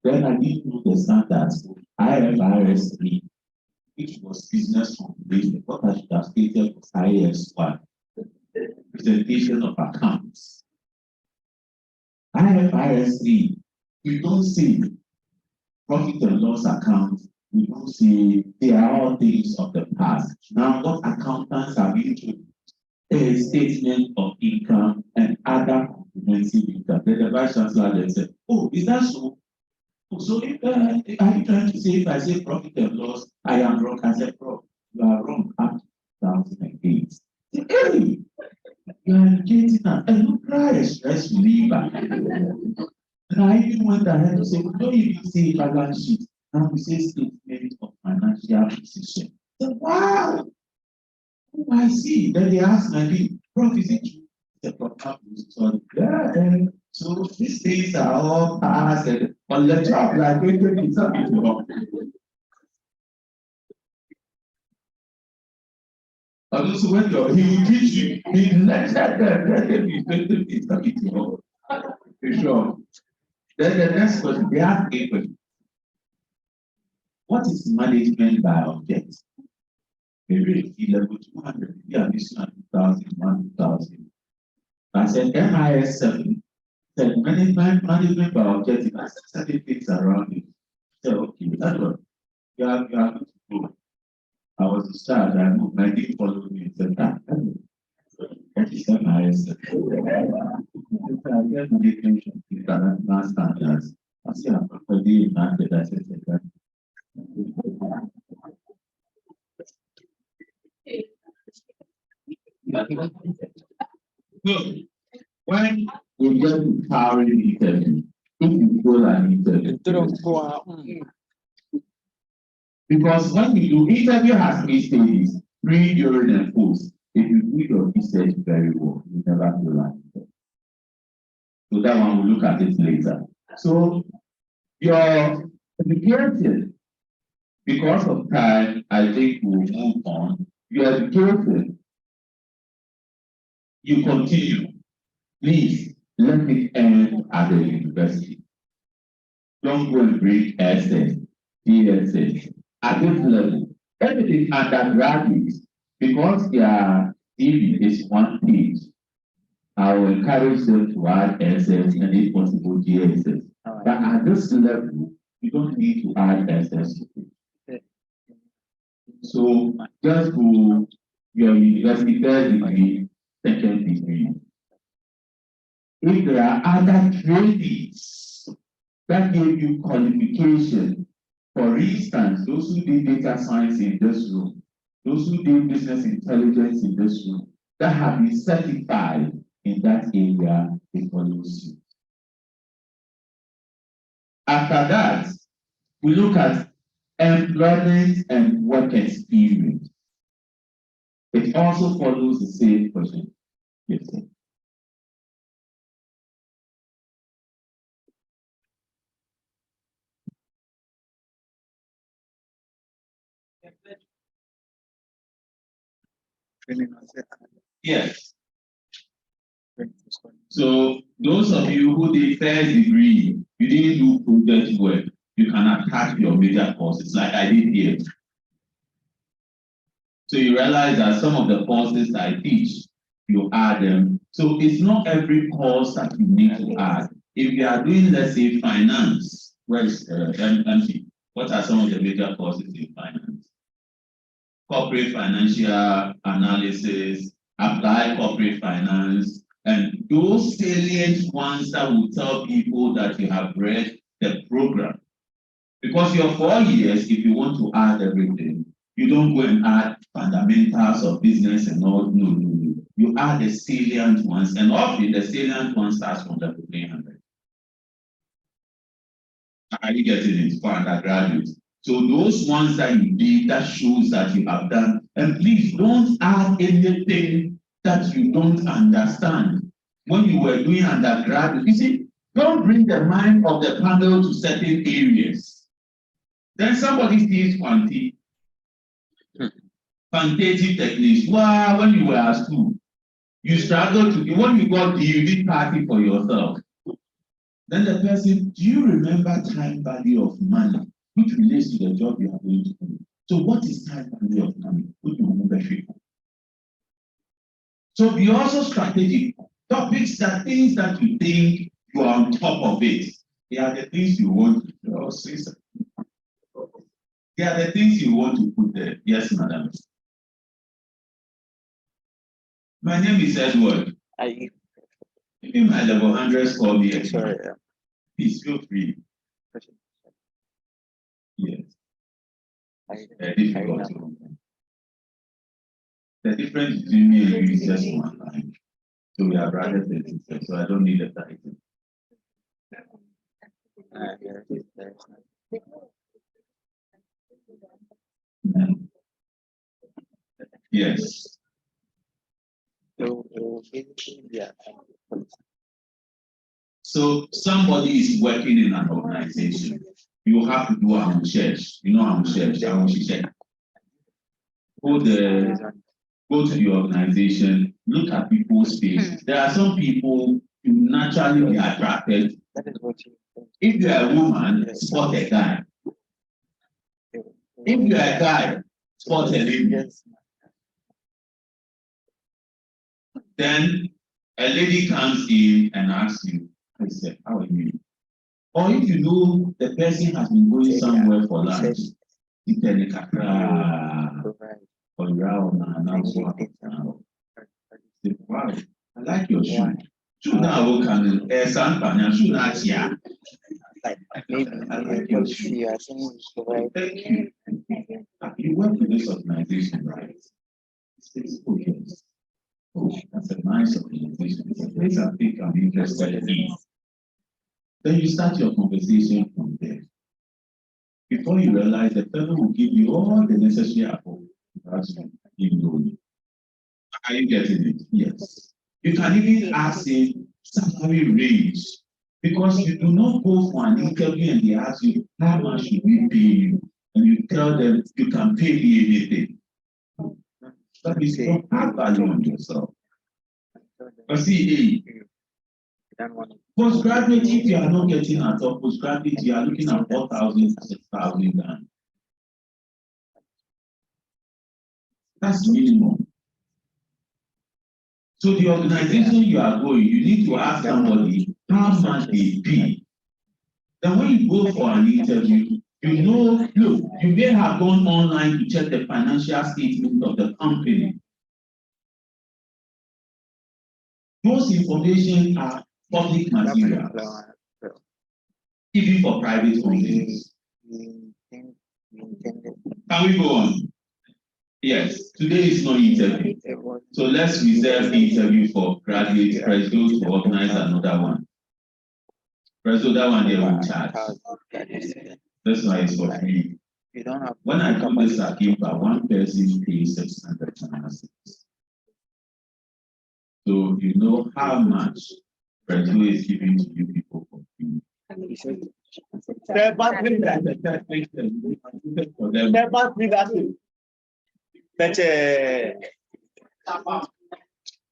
Speaker 1: Then I didn't know the standards, IFRS 3, which was business combination. What I should have stated was IAS 1, presentation of accounts. IFRS 3, we don't see profit and loss account. We don't see they are all things of the past. Now, what accountants are being told a statement of income and other comprehensive income. Then the vice chancellor then said, oh, is that so? So if are you trying to say if I say profit and loss, I am wrong? I said, bro, you are wrong up down. communicating and look at a stress reliever. And I even went ahead to say, we don't even say balance sheet, now we say statement of financial position. So, wow, oh, I see. Then they asked me, Prof, is it true? The proper so yeah, so these things are all passed and on the job, like going to be something wrong. And also when he will teach you, he lectured them, let them be going to be something wrong. For sure. Then the next question, they ask a question. What is management by objects? Maybe 11,200, yeah, this 1,000, 1,000. I said MIS 7. Said management by objective. I said certain things around it. So okay, that's what you have to go. I was discharged, I moved, my team followed me and said, what is MIS 7? I get management international standards. I said, I'm already in that, I said that. So, when we get to carry the interview, if you go an interview, because when you do interview has 3 stages, pre, during, and post. If you do your research very well, you never feel like it. So that one we'll look at it later. So your education, because of time, I think we'll move on. Your education, you continue. Please let it end at the university. Don't go and bring SS, DSS. At this level, everything undergraduate, because their CV is 1 page, I will encourage them to add SS and if possible GSS. But at this level, you don't need to add SS. So just go your university 3rd degree, 2nd degree. If there are other trainings that give you qualification, for instance, those who did data science in this room, those who did business intelligence in this room, that have been certified in that area, they follow suit. After that, we look at employment and work experience. It also follows the same question. Yes, sir. Yes. So those of you who did 1st degree, you didn't do project work, you can attach your major courses like I did here. So you realize that some of the courses I teach, you add them. So it's not every course that you need to add. If you are doing, let's say, finance, where is MT? What are some of the major courses in finance? Corporate financial analysis, applied corporate finance, and those salient ones that will tell people that you have read the program. Because your 4 years, if you want to add everything, you don't go and add fundamentals of business and all. No. You add the salient ones, and often the salient ones starts from level 300. Are you getting it for undergraduates? So those ones that you did, that shows that you have done, and please don't add anything that you don't understand. When you were doing undergraduate, you see, don't bring the mind of the panel to certain areas. Then somebody sees quantitative techniques. Wow, when you were at school, you struggled to, when you got the, you did party for yourself. Then the person, do you remember time value of money, which relates to the job you are going to do? So what is time value of money? Which you remember people. So be also strategic. Topics that things that you think you are on top of it. They are the things you want to do. They are the things you want to put there. Yes, madam. My name is Edward. Maybe my level 100 call me.
Speaker 3: Sorry.
Speaker 1: Please feel free. Yes. Difficult. The difference between me and you is just one line. So we are brothers and sisters, so I don't need a title. Yes. So somebody is working in an organization. You have to do a church. You know how church. Go to the organization, look at people's faces. There are some people you naturally be attracted. If you are a woman, spot a guy. If you are a guy, spot a lady. Then a lady comes in and asks you, I said, how are you? Or if you know the person has been going somewhere for lunch, you tell the or wow, I like your shoe. Shoe now can shoe not here. I like your shoe. Thank you. You work with this organization, right? It's okay. Oh, that's a nice organization. It's a place I think I'm interested in. Then you start your conversation from there. Before you realize the fellow will give you all the necessary support without you knowing. Are you getting it? Yes. You can even ask him salary range because you do not go for an interview and they ask you how much should we pay you, and you tell them you can pay me anything. That is not have value on yourself. But see, postgraduate, if you are not getting at all postgraduate, you are looking at 4,000 to 6,000. That's minimum. So the organization you are going, you need to ask somebody how much they pay. Then when you go for an interview, you know, look, you may have gone online to check the financial statement of the company. Those information are public materials, even for private companies. Can we go on? Yes, today is no interview. So let's reserve the interview for graduates, presidents to organize another one. President, that one they will charge. That's why it's for free. When I do this at Kimpa, one person pays 600 Chinese. So you know how much President is giving to you people for free.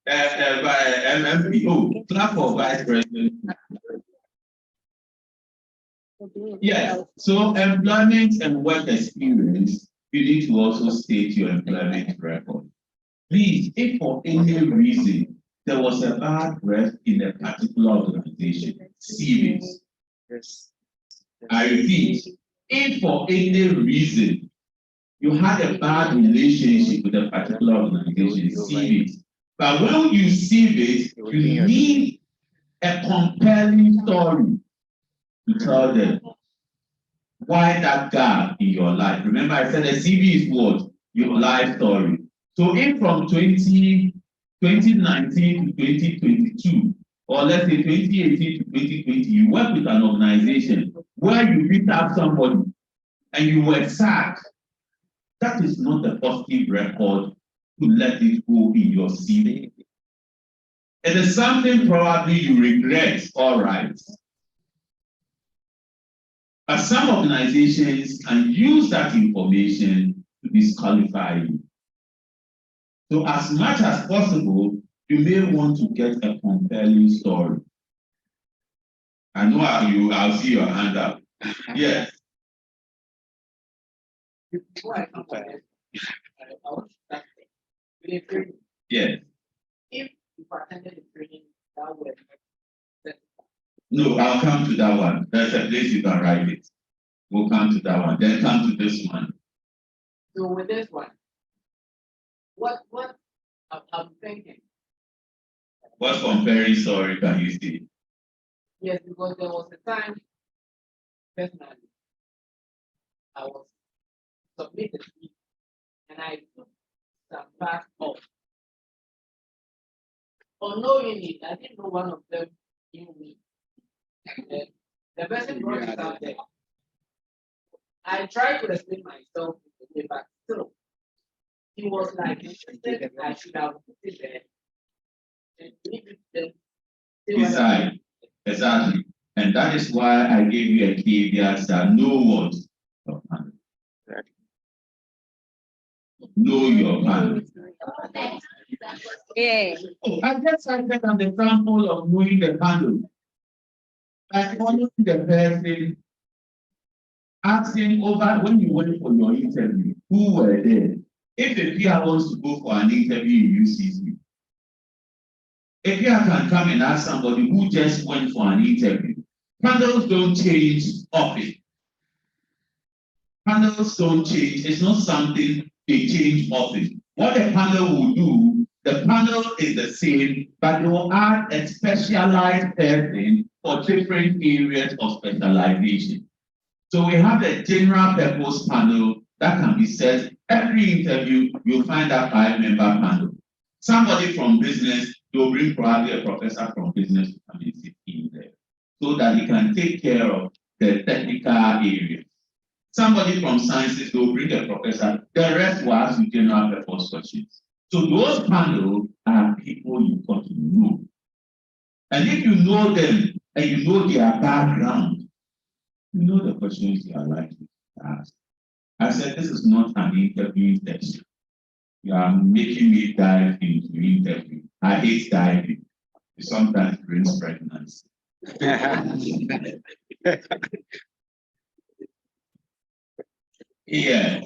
Speaker 1: MMPO, clap for Vice President. Yes, so employment and work experience, you need to also state your employment record. Please, if for any reason there was a bad breath in a particular organization, see it. I repeat, if for any reason you had a bad relationship with a particular organization, see it. But when you see it, you need a compelling story to tell them why that gap in your life. Remember, I said the CV is what? Your life story. So if from 2019 to 2022, or let's say 2018 to 2020, you work with an organization where you picked up somebody and you were sacked, that is not a positive record to let it go in your CV. It is something probably you regret, all right. But some organizations can use that information to disqualify you. So as much as possible, you may want to get a compelling story. I know I'll see your hand up. Yes. Yes.
Speaker 4: If you attended the training, that would.
Speaker 1: No, I'll come to that one. There's a place you can write it. We'll come to that one. Then come to this one.
Speaker 4: So with this one, what I'm thinking.
Speaker 1: What comparing story can you see?
Speaker 4: Yes, because there was a time, personally, I was submitted and I took some part off. unknowingly, I didn't know one of them knew me. The person brought it out there. I tried to explain myself in the way, but still, he was like, I should have put it there. And leave it there.
Speaker 1: Decide. Exactly. And that is why I gave you a caveat that know what your panel. Know your panel.
Speaker 2: Yeah.
Speaker 1: Oh, I just cited an example of knowing the panel. By following the person, asking over when you went for your interview, who were there? If a peer wants to go for an interview in UCC, a peer can come and ask somebody who just went for an interview. Panels don't change often. Panels don't change. It's not something they change often. What a panel will do, the panel is the same, but they will add a specialized person for different areas of specialization. So we have a general purpose panel that can be set. Every interview, you'll find that 5-member panel. Somebody from business, they'll bring probably a professor from business to come and sit in there so that he can take care of the technical areas. Somebody from sciences, they'll bring a professor. The rest will ask you general purpose questions. So those panels are people you got to know. And if you know them and you know their background, you know the questions you are likely to ask. I said, this is not an interview session. You are making me dive into interview. I hate diving. It sometimes brings pregnancy. Yes.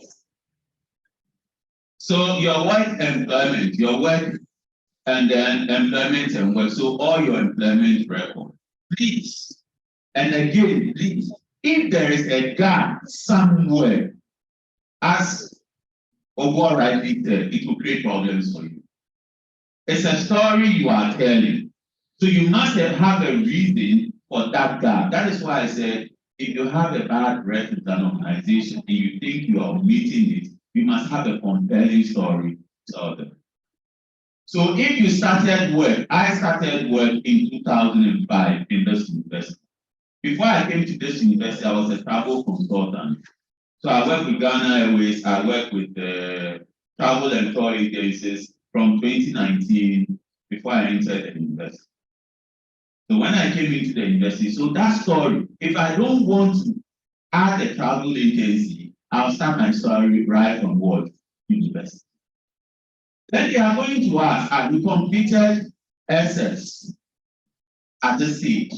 Speaker 1: So your work employment, your work and then employment and work. So all your employment record, please. And again, please, if there is a gap somewhere, as Ogo rightly said, it will create problems for you. It's a story you are telling. So you must have a reason for that gap. That is why I said, if you have a bad rep with an organization and you think you are meeting it, you must have a compelling story to tell them. So if you started work, I started work in 2005 in this university. Before I came to this university, I was a travel consultant. So I work with Ghana Airways, I work with the travel and tour agencies from 2019 before I entered the university. So when I came into the university, so that story, if I don't want to add a travel agency, I'll start my story right from what? University. Then they are going to ask, have you completed SS at this stage?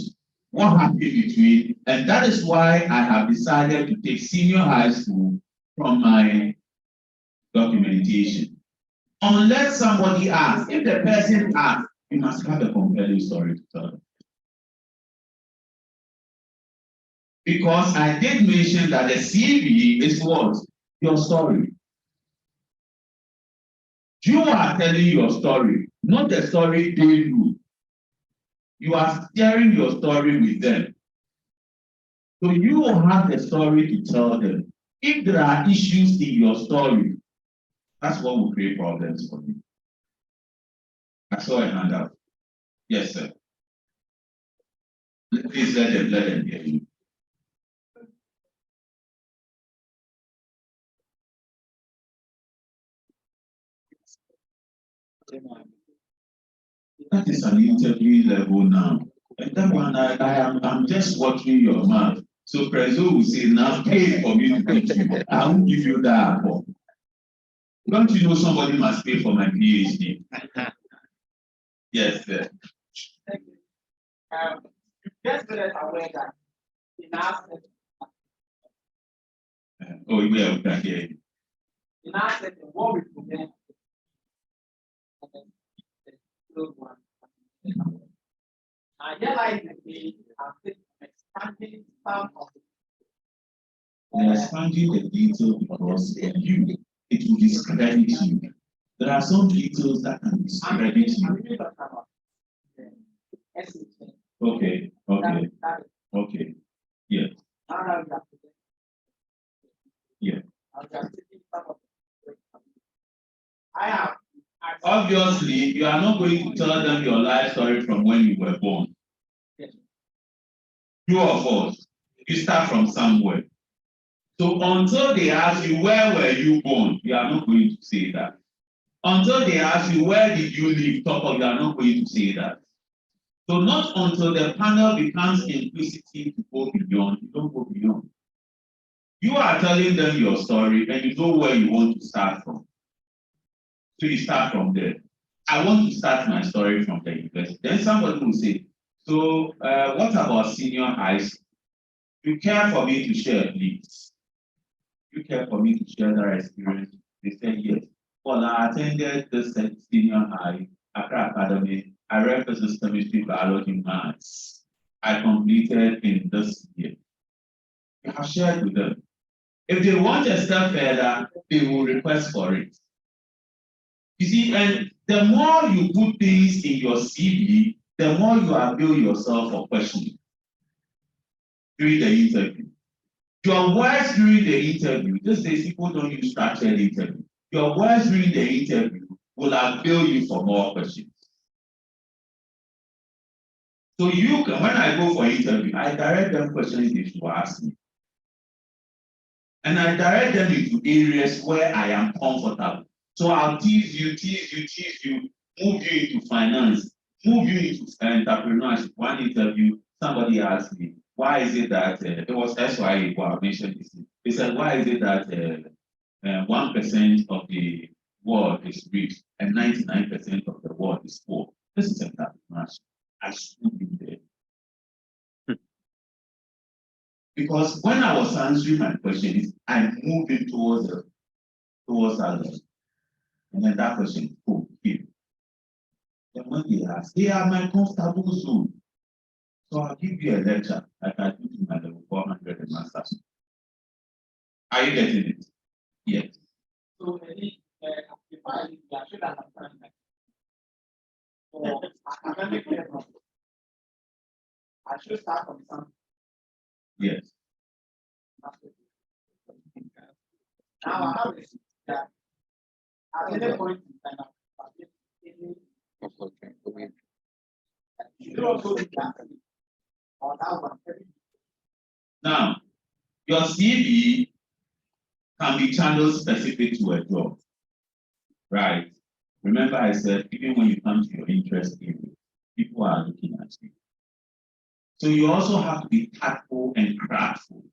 Speaker 1: What happened between? And that is why I have decided to take senior high school from my documentation. Unless somebody asks, if the person asks, you must have a compelling story to tell. Because I did mention that the CV is what? Your story. You are telling your story, not the story they do. You are sharing your story with them. So you will have the story to tell them. If there are issues in your story, that's what will create problems for you. I saw a handout. Yes, sir. Please let them hear you. That is an interview level now. And that one, I'm just watching your mouth. So Prezo will say, now pay for me to teach you. I won't give you that. Don't you know somebody must pay for my PhD? Yes, sir.
Speaker 4: Just be aware that in our
Speaker 1: Oh, yeah, we can hear you.
Speaker 4: in our setting, what we present I realize that we have expanding some of
Speaker 1: They are expanding the detail because you, it will discredit you. There are some details that can discredit you. Okay, okay, okay. Yeah. Yeah.
Speaker 4: I have
Speaker 1: Obviously, you are not going to tell them your life story from when you were born.
Speaker 4: Yes.
Speaker 1: True or false? You start from somewhere. So until they ask you where were you born, you are not going to say that. Until they ask you where did you live, you are not going to say that. So not until the panel becomes inquisitive to go beyond, you don't go beyond. You are telling them your story and you know where you want to start from. So you start from there. I want to start my story from the university. Then somebody will say, so what about senior high school? You care for me to share, please. You care for me to share that experience? They said yes. Well, I attended the senior high, Accra Academy. I read physics, chemistry, biology, maths. I completed in this year. You have shared with them. If they want a step further, they will request for it. You see, and the more you put things in your CV, the more you avail yourself for questioning during the interview. Your words during the interview, these days people don't use structured interview. Your words during the interview will avail you for more questions. So you can, when I go for interview, I direct them questions they should ask me. And I direct them into areas where I am comfortable. So I'll tease you, move you into finance, move you into entrepreneurship. One interview, somebody asked me, why is it that it was SYA who I mentioned this? They said, why is it that 1% of the world is rich and 99% of the world is poor? This is entrepreneurship. I should be there. Because when I was answering my questions, I moved it towards others. And then that question, oh, here. Then when they ask, they are my comfortable zone. So I'll give you a lecture like I do in my level 400 and masters. Are you getting it? Yes.
Speaker 4: So maybe before I leave, I should understand that. For academic level, I should start from something.
Speaker 1: Yes.
Speaker 4: Now I have this that at any point in time, you also do that or that one.
Speaker 1: Now, your CV can be channeled specific to a job, right? Remember I said, even when you come to your interest area, people are looking at you. So you also have to be tactful and craftful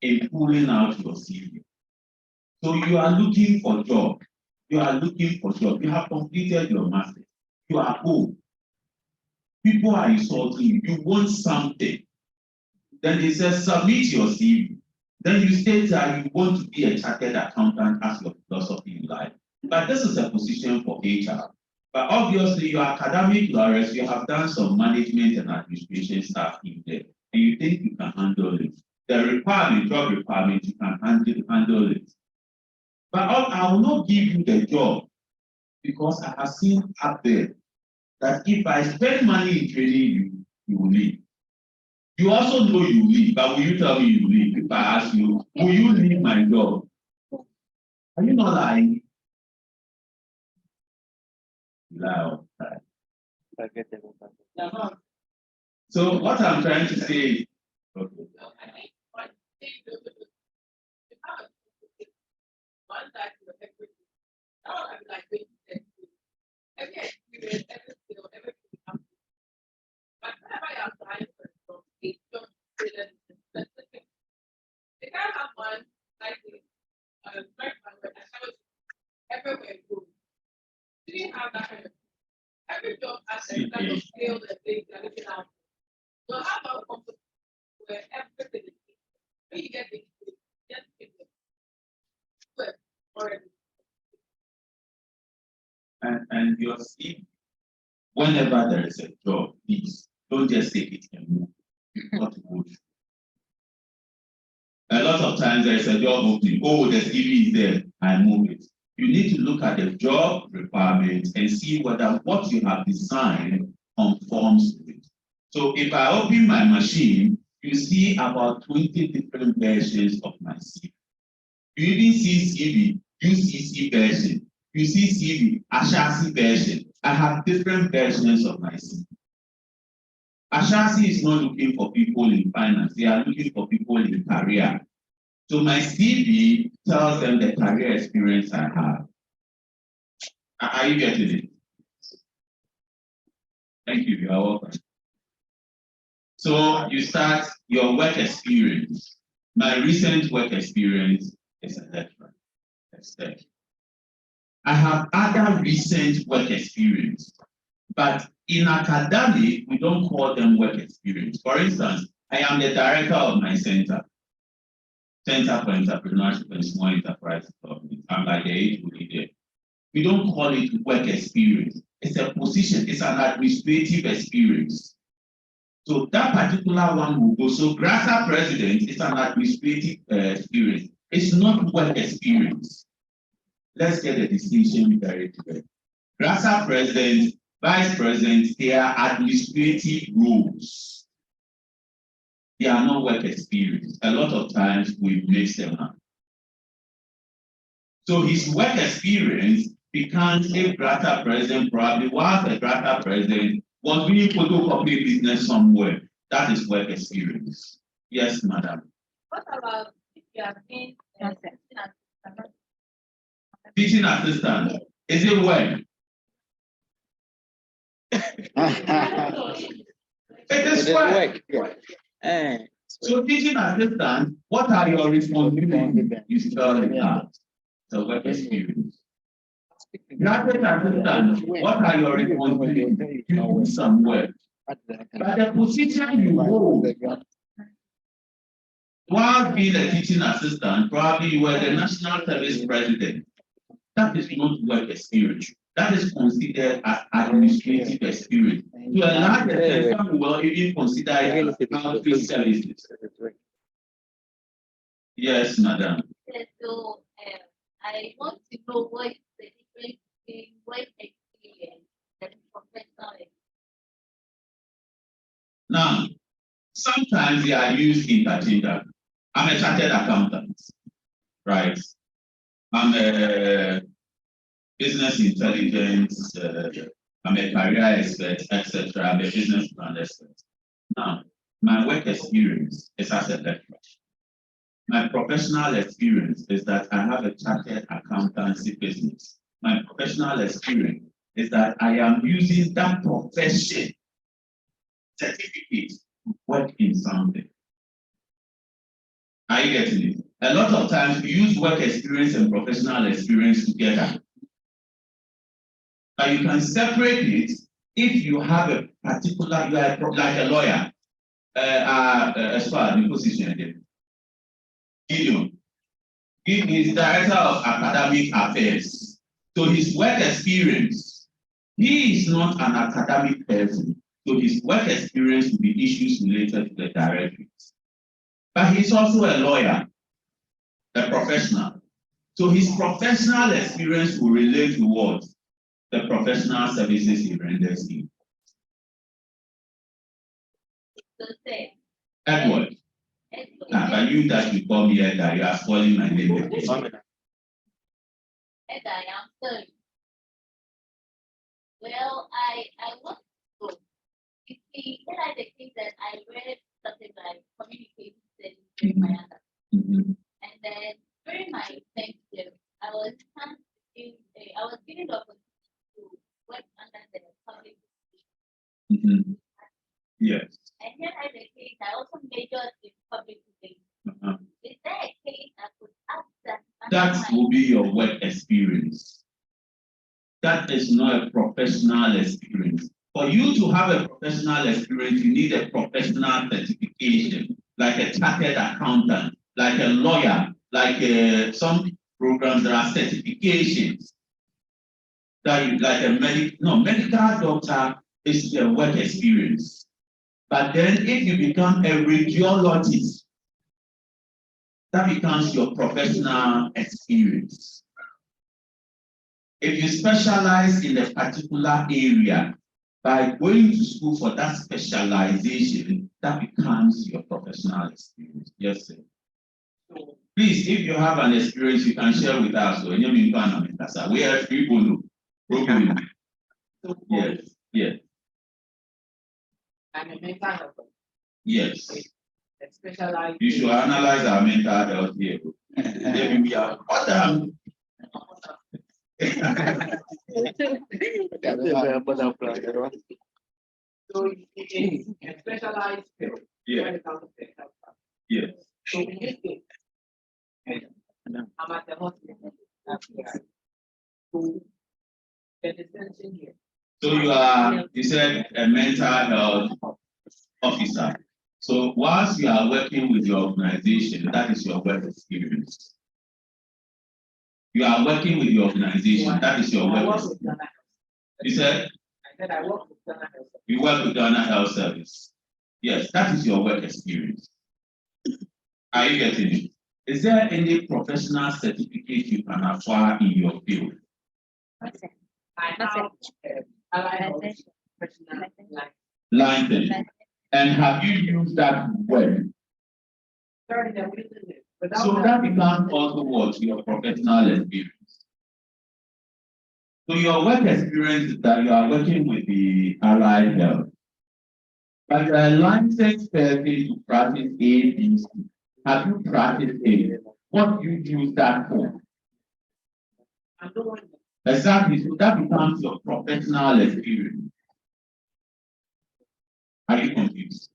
Speaker 1: in pulling out your CV. So you are looking for job. You are looking for job. You have completed your master's. You are home. People are insulting you. You want something. Then they say, submit your CV. Then you state that you want to be a chartered accountant as your philosophy in life. But this is a position for HR. But obviously, your academic lawyers, you have done some management and administration stuff in there, and you think you can handle it. The requirement, job requirement, you can handle it. But I will not give you the job because I have seen up there that if I spend money in training you, you will leave. You also know you leave, but will you tell me you leave? If I ask you, will you leave my job? Are you not lying? Lie all the time. So what I'm trying to say is, okay.
Speaker 5: Everywhere you go. You didn't have that kind of every job has a kind of skill and things that looking out. So how about comfortable where everything is when you get the just pick it already.
Speaker 1: And you'll see, whenever there is a job, please don't just take it and move. Not to go through. A lot of times there is a job opening. Oh, the CV is there. I move it. You need to look at the job requirements and see whether what you have designed conforms to it. So if I open my machine, you see about 20 different versions of my CV. You even see CV, UCC version, You see CV, Ashasi version. I have different versions of my CV. Ashasi is not looking for people in finance. They are looking for people in career. So my CV tells them the career experience I have. Are you getting it? Thank you. You are welcome. So you start your work experience. My recent work experience is a lecturer. I have other recent work experience, but in academic, we don't call them work experience. For instance, I am the director of my center for Entrepreneurship and Small Enterprise Development. I'm like the age there. We don't call it work experience. It's a position, it's an administrative experience. So that particular one will go. So Grasag president is an administrative experience. It's not work experience. Let's get the distinction very clear. Grasag president, vice president, they are administrative roles. They are not work experience. A lot of times we mix them up. So his work experience becomes a Grasag president, probably was a Grasag president, was doing photocopy business somewhere. That is work experience. Yes, madam.
Speaker 5: What about if you are being
Speaker 1: Teaching assistant, is it work? It is work.
Speaker 3: Yeah.
Speaker 1: So teaching assistant, what are your responsibilities? You spell it out. So work experience. Graduate assistant, what are your responsibilities? You do some work. But the position you hold, while being a teaching assistant, probably you were the national service president. That is not work experience. That is considered as administrative experience. To a large extent, some will even consider it as country services. Yes, madam.
Speaker 5: So I want to know what is the difference between work experience and professional experience.
Speaker 1: Now, sometimes they are used interchangeably. I'm a chartered accountant, right? I'm a business intelligence, I'm a career expert, etc. I'm a business plan expert. Now, my work experience is as a lecturer. My professional experience is that I have a chartered accountancy business. My professional experience is that I am using that profession certificate to work in something. Are you getting it? A lot of times we use work experience and professional experience together. But you can separate it if you have a particular, you are like a lawyer, as far as the position again. Gideon. He is director of academic affairs. So his work experience, he is not an academic person. So his work experience will be issues related to the directorate. But he's also a lawyer, a professional. So his professional experience will relate to what? The professional services he renders in.
Speaker 5: So say,
Speaker 1: Edward. But you that you call me Edward, you are spoiling my name.
Speaker 5: and I am sorry. Well, I want to go. You see, then I think that I read something like communication studies during my undergrad. And then during my internship, I was given the opportunity to work under the public.
Speaker 1: Yes.
Speaker 5: And here I case, I also majored in public relations. Is there a case I could ask that?
Speaker 1: That will be your work experience. That is not a professional experience. For you to have a professional experience, you need a professional certification, like a chartered accountant, like a lawyer, like some programs that are certifications. That you, like a medical doctor is their work experience. But then if you become a radiologist, that becomes your professional experience. If you specialize in a particular area, by going to school for that specialization, that becomes your professional experience. Yes, sir.
Speaker 4: So
Speaker 1: Please, if you have an experience, you can share with us. So, we are free bono. Problem. Yes, yes,
Speaker 4: I'm a mental health,
Speaker 1: yes.
Speaker 4: a specialized.
Speaker 1: You should analyze our mental health here. Then we are
Speaker 4: So it is a specialized field.
Speaker 1: Yeah.
Speaker 4: When it comes to health.
Speaker 1: Yes.
Speaker 4: So in this case, I'm at the hospital. That's where so the distinction here.
Speaker 1: So you said a mental health officer. So whilst you are working with your organization, that is your work experience. You are working with your organization, that is your
Speaker 4: I
Speaker 1: work
Speaker 4: work with
Speaker 1: experience.
Speaker 4: Ghana Health.
Speaker 1: You said
Speaker 4: I said I work with Ghana Health.
Speaker 1: you work with Ghana Health Service. Yes, that is your work experience. Are you getting it? Is there any professional certificate you can acquire in your field?
Speaker 4: I have allied health professional
Speaker 1: License. And have you used that well?
Speaker 4: Sorry, they're using it. Without
Speaker 1: So that becomes also what your professional experience. So your work experience is that you are working with the allied health. But you are a licensed person to practice ABC. Have you practiced A? What do you use that for?
Speaker 4: I'm doing it.
Speaker 1: Exactly. So that becomes your professional experience. Are you confused?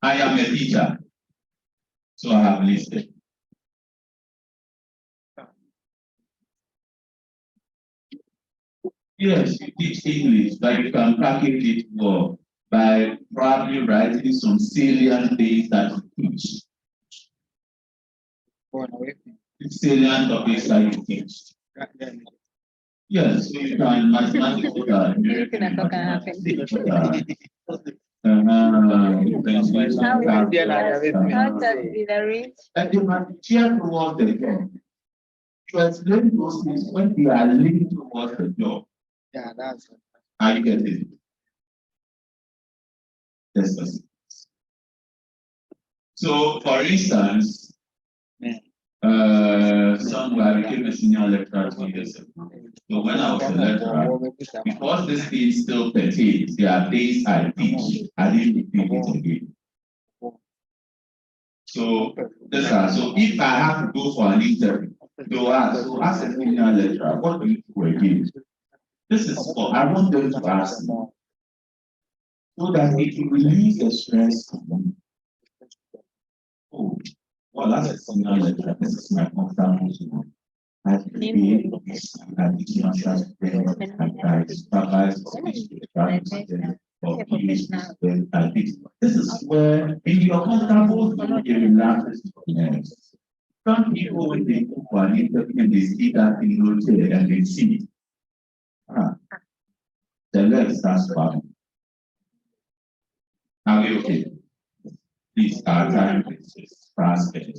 Speaker 1: I am a teacher, so I have listed. Yes, you teach English, but you can package it well by probably writing some salient things that you teach. Salient topics that you teach. Yes, so you can mathematics.
Speaker 2: Anything that can happen.
Speaker 3: How
Speaker 2: How does it arrange?
Speaker 1: And they must be cheered towards the job. To explain those things when they are leaning towards the job.
Speaker 3: Yeah, that's it.
Speaker 1: Are you getting it? Yes. So, for instance, somewhere I became a senior lecturer 2 years ago. So when I was a lecturer, because this thing still pertains, there are days I teach, I didn't repeat it again. So so if I have to go for an interview, so as a senior lecturer, what do you do again? This is for I want them to ask me, so that it will release the stress. Oh, well, as a senior lecturer, this is my comfortable zone. I prepare this, I teach myself, I supervise this is where in your comfortable zone, you relax. Some people when they go for an interview and they see that in rotate and they see the leg starts falling. Are we okay? Please, our time is fast. They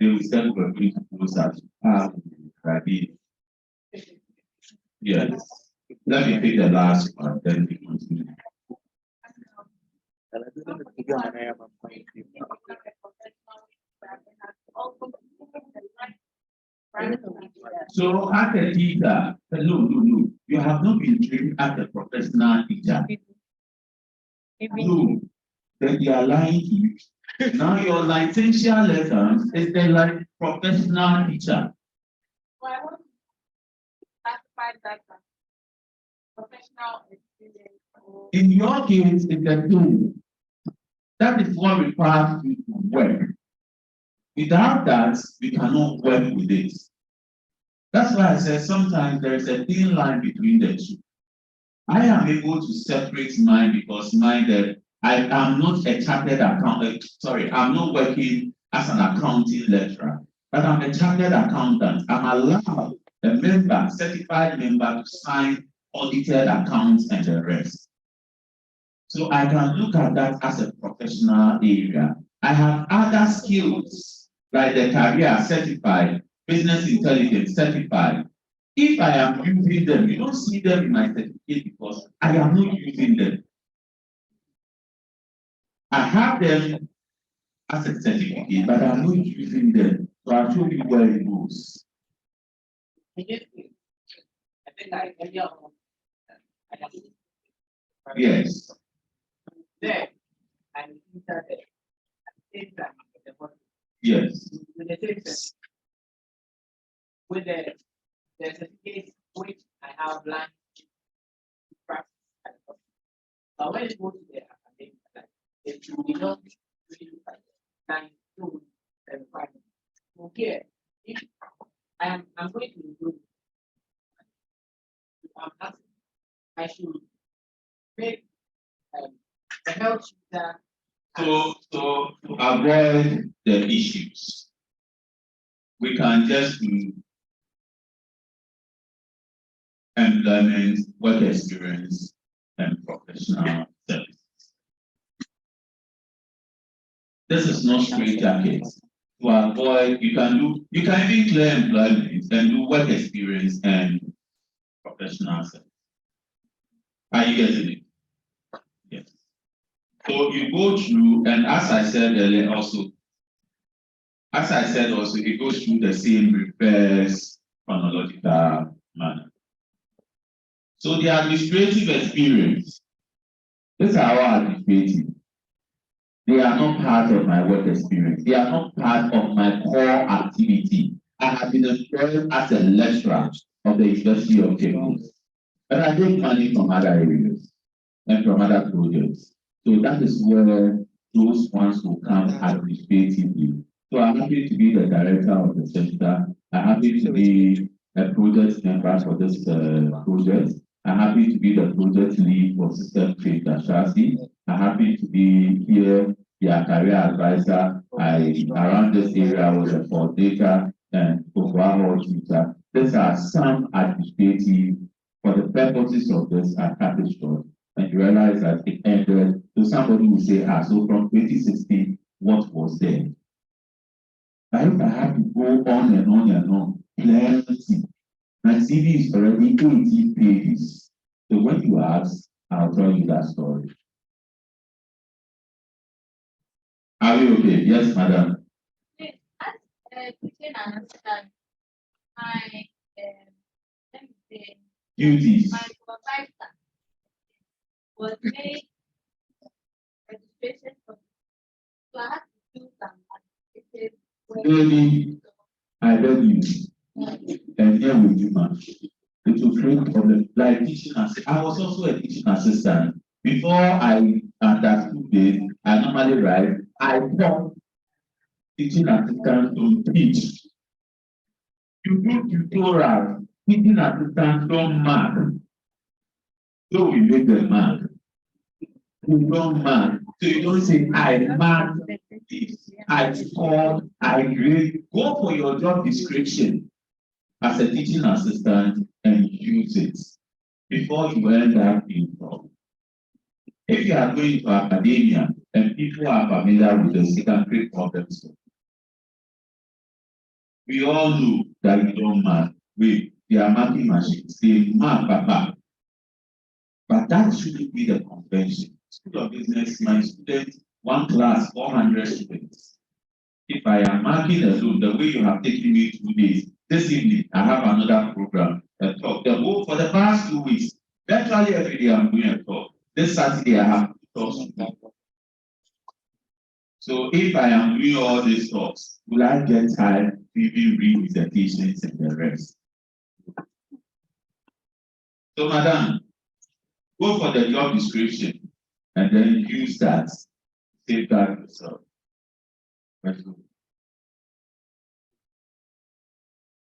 Speaker 1: will start working closer to ready. Yes. Let me take the last one, then we continue. So as a teacher, no. You have not been trained as a professional teacher. No, then you are lying to you. Now your licentiate lessons is the like professional teacher.
Speaker 5: Well, I want to classify that as professional experience.
Speaker 1: In your case, it's a tool. That is what requires you to work. Without that, we cannot work with it. That's why I said sometimes there is a thin line between the two. I am able to separate mine because mine I am not a chartered accountant. Sorry, I'm not working as an accounting lecturer, but I'm a chartered accountant. I'm allowed a member, certified member, to sign audited accounts and the rest. So I can look at that as a professional area. I have other skills like the career certified, business intelligence certified, If I am using them, you don't see them in my certificate because I am not using them. I have them as a certificate, but I'm not using them. So I'll show you where it goes.
Speaker 4: In this case, I think I earlier on, I have.
Speaker 1: Yes.
Speaker 4: There, I entered the same time with the body,
Speaker 1: Yes.
Speaker 4: with the same person. With the certificate which I have learned to practice at the body. But when it goes to the academic, like, it will be not really like 9, 2, and 5. Okay, if I'm going to do, I'm asking, I should make the health tutor.
Speaker 1: So to avoid the issues, we can just do employment, work experience, and professional services. This is not straight jacket. To avoid, you can even clear employment and do work experience and professional service. Are you getting it? Yes. So you go through, and as I said earlier also, it goes through the same reverse chronological manner. So the administrative experience, these are all administrative. They are not part of my work experience. They are not part of my core activity. I have been employed as a lecturer of the University of Cambridge. But I take money from other areas and from other projects. So that is where those ones will come administratively. So I'm happy to be the director of the center. I'm happy to be a project member for this project. I'm happy to be the project lead for System Trade Ashasi. I'm happy to be here, their career advisor. Around this area, I was a coordinator and overall tutor. These are some administrative for the purposes of this package short. And you realize that it ended. So somebody will say, so from 2016, what was there? But if I have to go on and on and on, plenty. My CV is already 18 pages. So when you ask, I'll tell you that story. Are we okay? Yes, madam.
Speaker 5: Yes, as we can understand, my let me say,
Speaker 1: Duties.
Speaker 5: my supervisor was made registration for class to do some activities.
Speaker 1: Really, I beg you, and here with you, man. It will create problem. Like teaching assistant. I was also a teaching assistant. Before I understood it, I normally write, I thought teaching assistant don't teach. You do tutorial, teaching assistant don't mark. So we make the mark. You don't mark. So you don't say, I mark this, I score, I grade. Go for your job description as a teaching assistant and use it before you end up in trouble. If you are going to academia and people are familiar with the secondary problems, we all know that you don't mark. They are marking machines. They mark, but that shouldn't be the convention. School of Business, my students, one class, 400 students. If I am marking alone, the way you have taken me 2 days, this evening I have another program, a talk. The whole for the past 2 weeks, virtually every day I'm doing a talk. This Saturday I have talks. So if I am doing all these talks, will I get time to even read dissertations and the rest? So, madam, go for the job description and then use that. Safeguard yourself.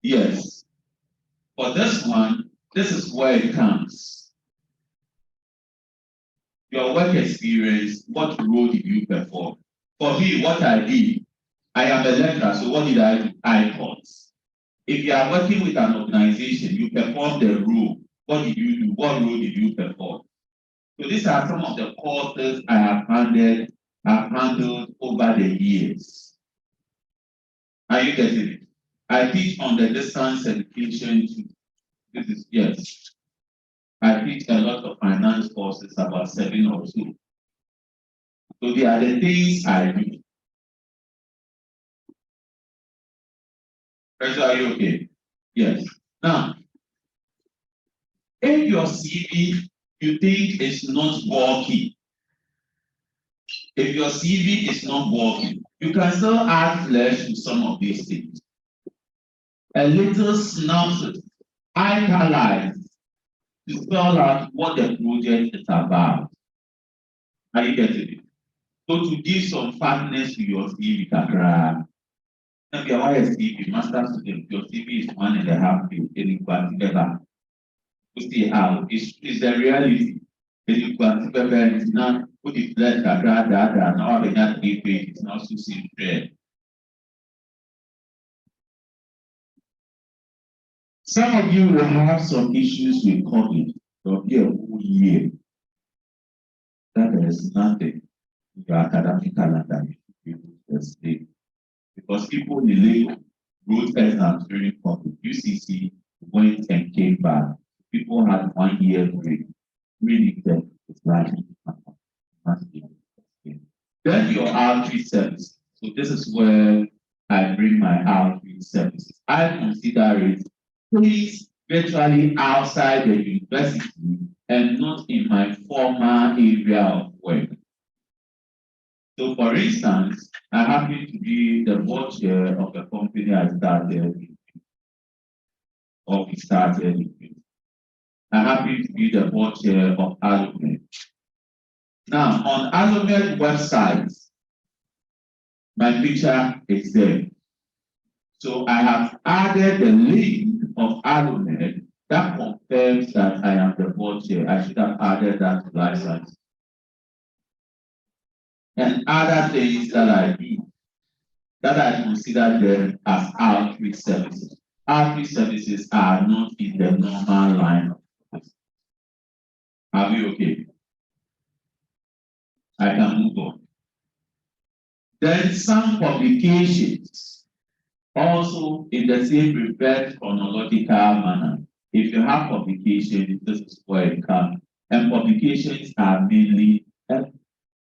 Speaker 1: Yes. For this one, this is where it comes. Your work experience, what role did you perform? For me, what I did, I am a lecturer, so what did I do? I taught. If you are working with an organization, you perform the role. What did you do? What role did you perform? So these are some of the courses I have handled over the years. Are you getting it? I teach on the distance education too. This is yes. I teach a lot of finance courses, about 7 or 2. So they are the things I do. Pressure, are you okay? Yes. Now, if your CV you think is not working, if your CV is not working, you can still add flesh to some of these things. A little synopsis, italize, to spell out what the project is about. Are you getting it? So to give some fatness to your CV, kakra. If you are a CV, master student, your CV is 1.5 page, and you can together. You see how it's the reality. And you can together, it's not put it less, kakra, now they got 3 pages, now to see trade. Some of you will have some issues with COVID. There'll be a whole year that there is nothing in your academic calendar you will stay. Because people delay wrote exams during COVID. UCC went and came back. People had 1 year break. Really, that is likely then your outreach service. So this is where I bring my outreach services. I consider it things virtually outside the university and not in my former area of work. So for instance, I happen to be the board chair of the company I started or we started with. I happen to be the board chair of Alumet. Now on Alumet website, my picture is there. So I have added the link of Alumet that confirms that I am the board chair. I should have added that to license. And other things that I do that I consider them as outreach services. Outreach services are not in the normal line of business. Are we okay? I can move on. Then some publications also in the same reverse chronological manner. If you have publications, this is where it comes. And publications are mainly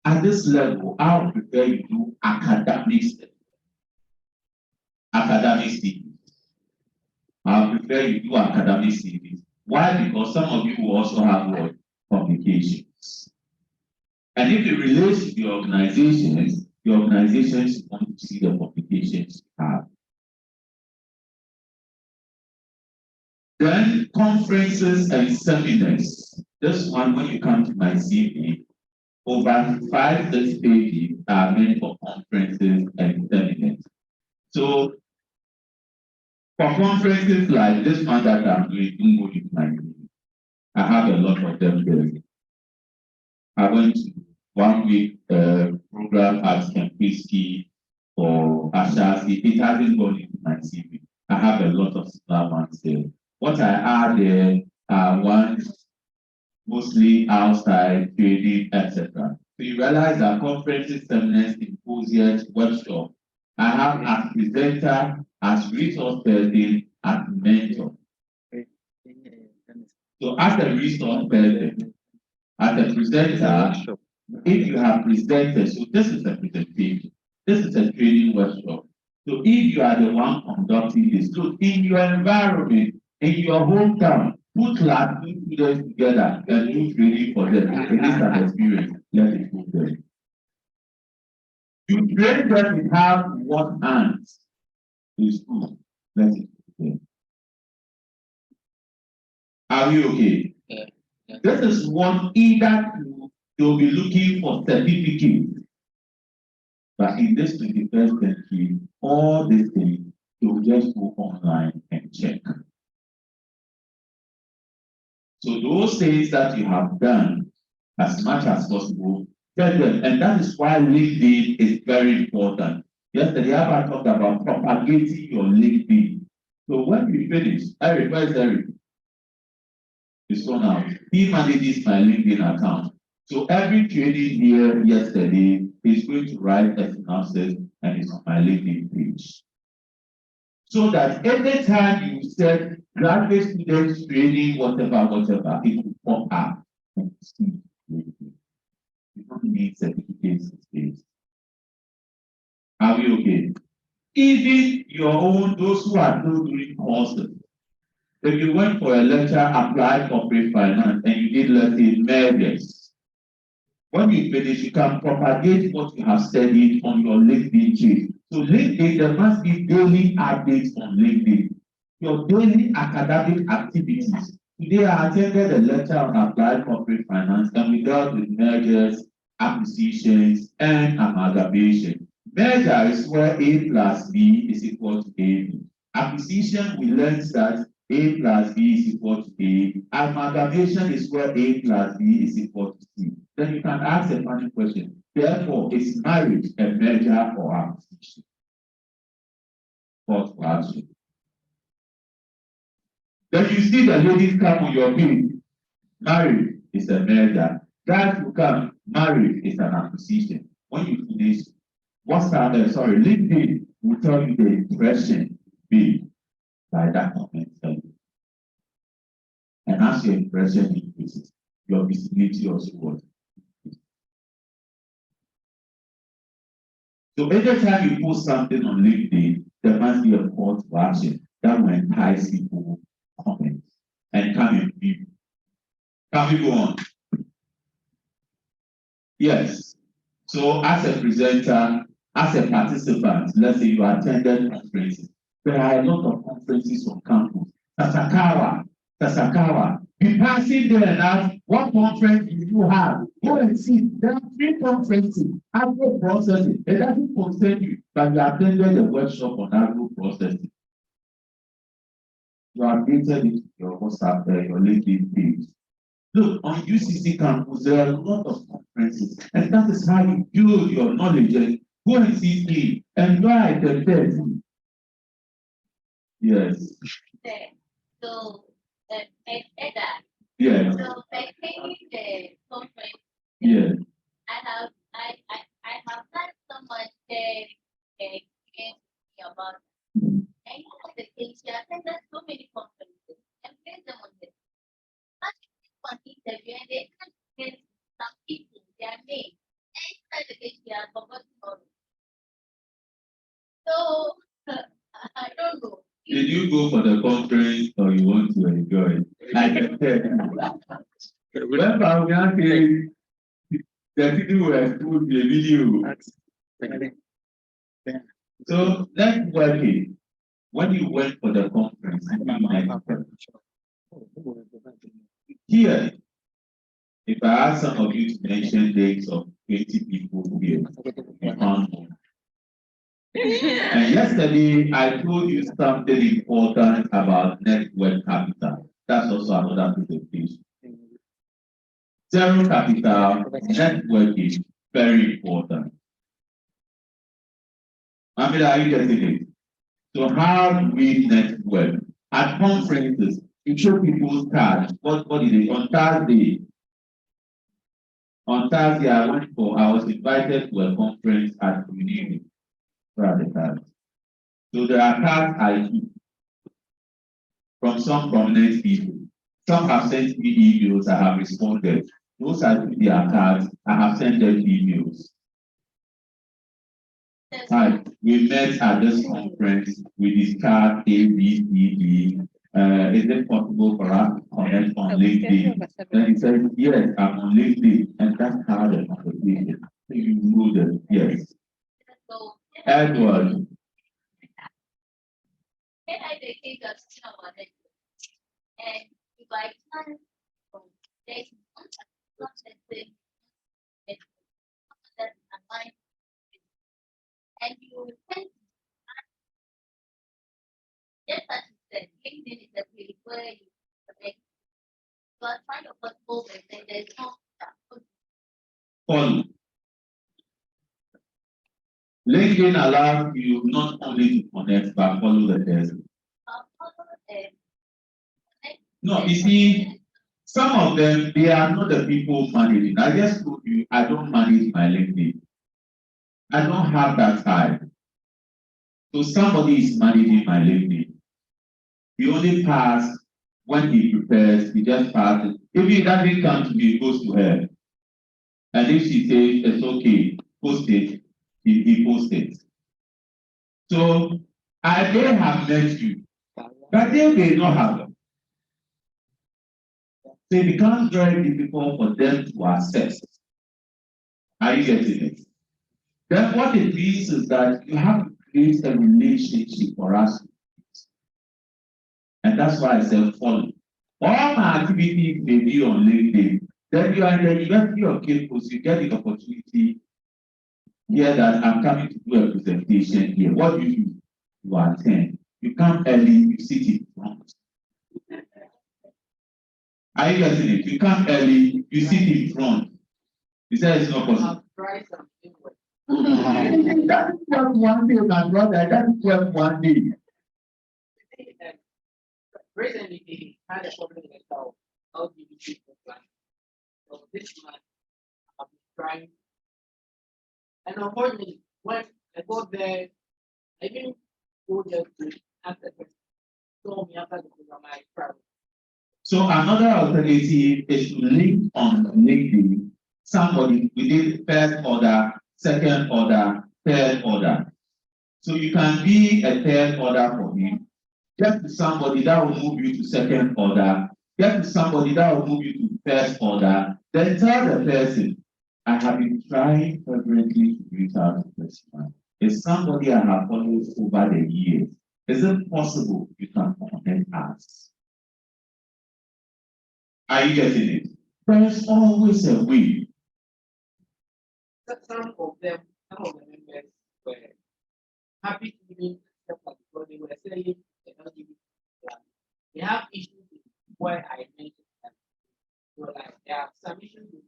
Speaker 1: at this level, I would prefer you do academic studies. Academic studies. I prefer you do academic studies. Why? Because some of you will also have what? Publications. And if it relates to the organizations want to see the publications you have. Then conferences and seminars. This one, when you come to my CV, over 5 pages are meant for conferences and seminars. So for conferences like this one that I'm doing, don't go into my CV. I have a lot of them there. I went to 1 week program at Kempinski for Ashasi. It hasn't gone into my CV. I have a lot of similar ones there. What I add there are ones mostly outside trading, etc. So you realize that conferences, seminars, symposiums, workshops, I have as presenter, as resource person, as mentor. So as a resource person, as a presenter, if you have presented, so this is a presentation, this is a training workshop. So if you are the one conducting this, look in your environment, in your hometown, put students together and do training for them. It is an experience. Let it go there. You train them to have what hands in school. Let it go there. Are we okay?
Speaker 3: Yeah.
Speaker 1: This is what either you'll be looking for certificates. But in this 21st century, all these things, you'll just go online and check. So those things that you have done, as much as possible, tell them. And that is why LinkedIn is very important. Yesterday, I talked about propagating your LinkedIn. So when we finish, Eric, where's Eric? It's gone out. He manages my LinkedIn account. So every training here yesterday is going to write a synopsis and it's on my LinkedIn page. So that anytime you said graduate students training, whatever, it will come up. And see, you don't need certificates these days. Are we okay? Even your own, those who are still doing courses. If you went for a lecture, applied corporate finance, and you did, let's say, mergers, when you finish, you can propagate what you have studied on your LinkedIn page. So LinkedIn, there must be daily updates on LinkedIn. Your daily academic activities. Today, I attended a lecture on applied corporate finance, and we dealt with mergers, acquisitions, and amalgamation. Merger is where A plus B is equal to A. Acquisition, we learned that A plus B is equal to A. Amalgamation is where A plus B is equal to C. Then you can ask a funny question. Therefore, is marriage a merger or acquisition? Fourth question. Then you see the ladies come on your page. Marriage is a merger. Guys will come. Marriage is an acquisition. When you finish, LinkedIn will tell you the impression made by that comment. And as your impression increases, your visibility also will. So anytime you post something on LinkedIn, there must be a call to action that will entice people to comment and come and view. Can we go on? Yes. So as a presenter, as a participant, let's say you attended conferences. There are a lot of conferences on campus. Tasakawa. Be passing there and ask, what conference do you have? Go and see. There are 3 conferences. Agro processing. It doesn't concern you, but you attended a workshop on agro processing. You are updated it your WhatsApp, your LinkedIn page. Look, on UCC campus, there are a lot of conferences, and that is how you build your knowledge. And go and see me, enjoy the test. Yes.
Speaker 7: Okay. So, Eda.
Speaker 1: Yes.
Speaker 7: So, I came the conference.
Speaker 1: Yes.
Speaker 7: I have had someone share experience about. And the case, she attended so many conferences and placed them on this. One interview and they can't get some people, they are made. And inside the case, they are forgotten about. So, I don't know.
Speaker 1: Did you go for the conference or you want to enjoy? I can tell you. Remember, we are saying the people were told the video. So let's work it. When you went for the conference, here, if I ask some of you to mention dates of 20 people here, you found one. And yesterday, I told you something important about network capital. That's also another presentation. Zero capital networking, very important. I mean, are you getting it? So how do we network? At conferences, you show people's cards. What did they on Thursday? On Thursday, I was invited to a conference at Unity. So there are cards I took from some prominent people. Some have sent me emails, I have responded. Those are their cards, I have sent them emails. Hi, we met at this conference, we discussed A, B, C, D. Is it possible for us to connect on LinkedIn? Then he said, yes, I'm on LinkedIn, and that's how the conversation. So you know that, yes. Edward.
Speaker 7: And if I can, there's something that aligns, and you tend to just as you said, LinkedIn is a place where you connect. You are trying to put over, and there's no
Speaker 1: Follow. LinkedIn allows you not only to connect but follow the person. No, you see, some of them, they are not the people managing. I just told you, I don't manage my LinkedIn. I don't have that time. So somebody is managing my LinkedIn. He only pass when he prepares, he just passes. If he doesn't come to me, it goes to her. And if she says it's okay, post it, he posts it. So I may have met you, but they may not have. So it becomes very difficult for them to assess. Are you getting it? Then what it means is that you have to create a relationship for us. And that's why I said follow. All my activities may be on LinkedIn. Then you are in the University of Cape Coast, you get the opportunity here that I'm coming to do a presentation here. What do? You attend. You come early, you sit in front. Are you getting it? You come early, you sit in front. You say it's not possible.
Speaker 4: I've tried something with
Speaker 1: That's just one day, my brother. That's just one day.
Speaker 4: recently they had a problem with our LGBT plan. So this month I've been trying. And unfortunately, when I got there, I didn't go there to ask the question. So me after the program, I traveled.
Speaker 1: So another alternative is to link on LinkedIn somebody within first order, second order, third order. So you can be a third order for him. Get to somebody that will move you to second order. Get to somebody that will move you to first order. Then tell the person, I have been trying fervently to reach out to this man. It's somebody I have followed over the years. Is it possible you can connect us? Are you getting it? There is always a way.
Speaker 4: Some of the members were happy to be accept that because they were saying the LGBT plan. They have issues with where I mentioned that. So like there are some issues with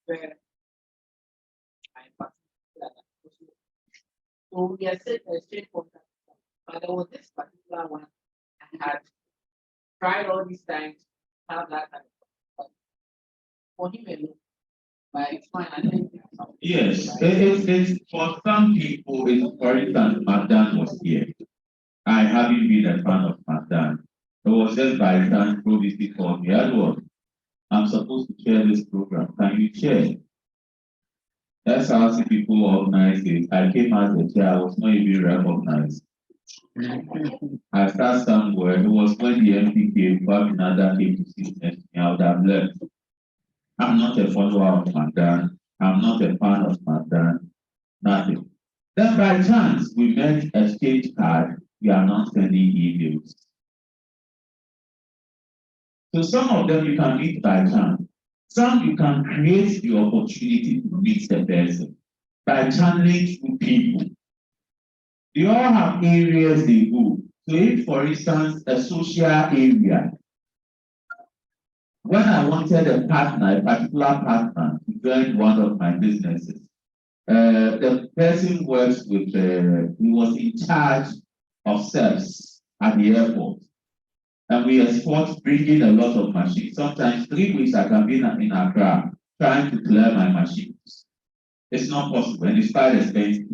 Speaker 4: where I participated. So we are set a straight contact. But there was this particular one I had tried all these times to have that kind of contact. For him alone, but it's fine. I think
Speaker 1: Yes, it's for some people, it's for instance, Magdan was here. I haven't been a fan of Magdan. It was just by chance Provisy called me. Edward, I'm supposed to share this program. Can you share? That's how see people organize it. I came as a chair, I was not even recognized. I started somewhere. It was when the MP came, another came to sit next to me. I would have left. I'm not a follower of Magdan. I'm not a fan of Magdan. Nothing. Then by chance, we met exchange card. We are not sending emails. So some of them you can meet by chance. Some you can create the opportunity to meet the person by channeling through people. They all have areas they go. So if, for instance, a social area, when I wanted a partner, a particular partner to join one of my businesses, the person works with, he was in charge of sales at the airport. And we export bringing a lot of machines. Sometimes 3 weeks I can be in Accra trying to clear my machines. It's not possible and it's quite expensive.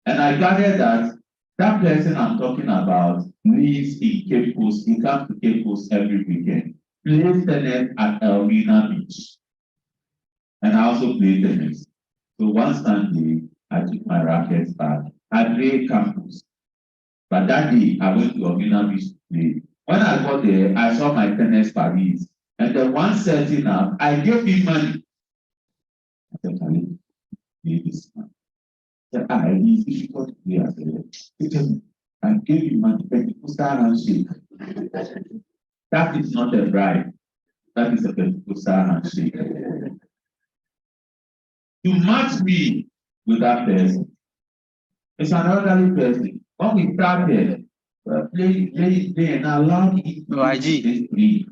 Speaker 1: And I gathered that that person I'm talking about lives in Cape Coast. He comes to Cape Coast every weekend. Plays tennis at Elmina Beach. And I also play tennis. So one Sunday, I took my rackets back. I played campus. But that day, I went to Elmina Beach to play. When I got there, I saw my tennis parties. And the one setting up, I gave him money. I said, can you play this man? Said, it's difficult to play. I said, I gave you money, but you start handshake. That is not a bribe. That is a Pentecostal handshake. To match me with that person, it's an elderly person. When we started, play, and I allowed him to play.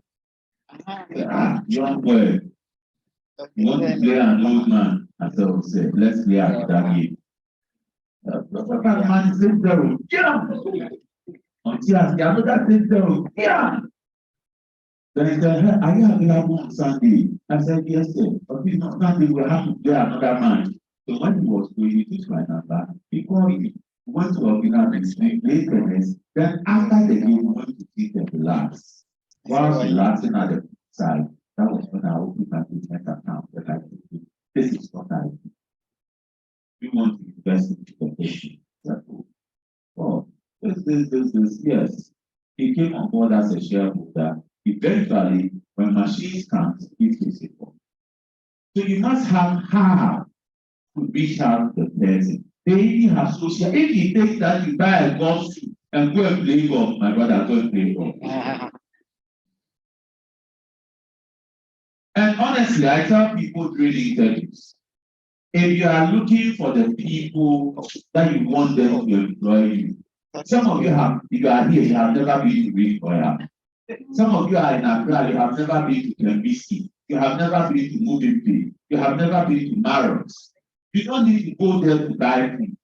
Speaker 1: Young boy, you want to play an old man? I said, let's play after that game. That man said, no, yeah. Until I said, another said, no, yeah. Then he said, hey, are you available on Sunday? I said, yes, sir. But it's not Sunday, we'll have to play another match. So when he was going, he took my number, he called me. want to organize lateness, then after the game, we want to sit and relax. Whilst relaxing at the side, that was when I opened my business account. That I said, this is what I do. We want to invest into the patient. Oh, this, yes. He came on board as a shareholder. Eventually, when machines come, it's visible. So you must have how to reach out to the person. They even have social. If he takes that you buy a golf suit and go and play golf, my brother, go and play golf. And honestly, I tell people during interviews, if you are looking for the people that you want them to employ you, some of you have, if you are here, you have never been to Reach Oil. Some of you are in Accra, you have never been to MBC, you have never been to Moving Pay, you have never been to Maros. You don't need to go there to buy food.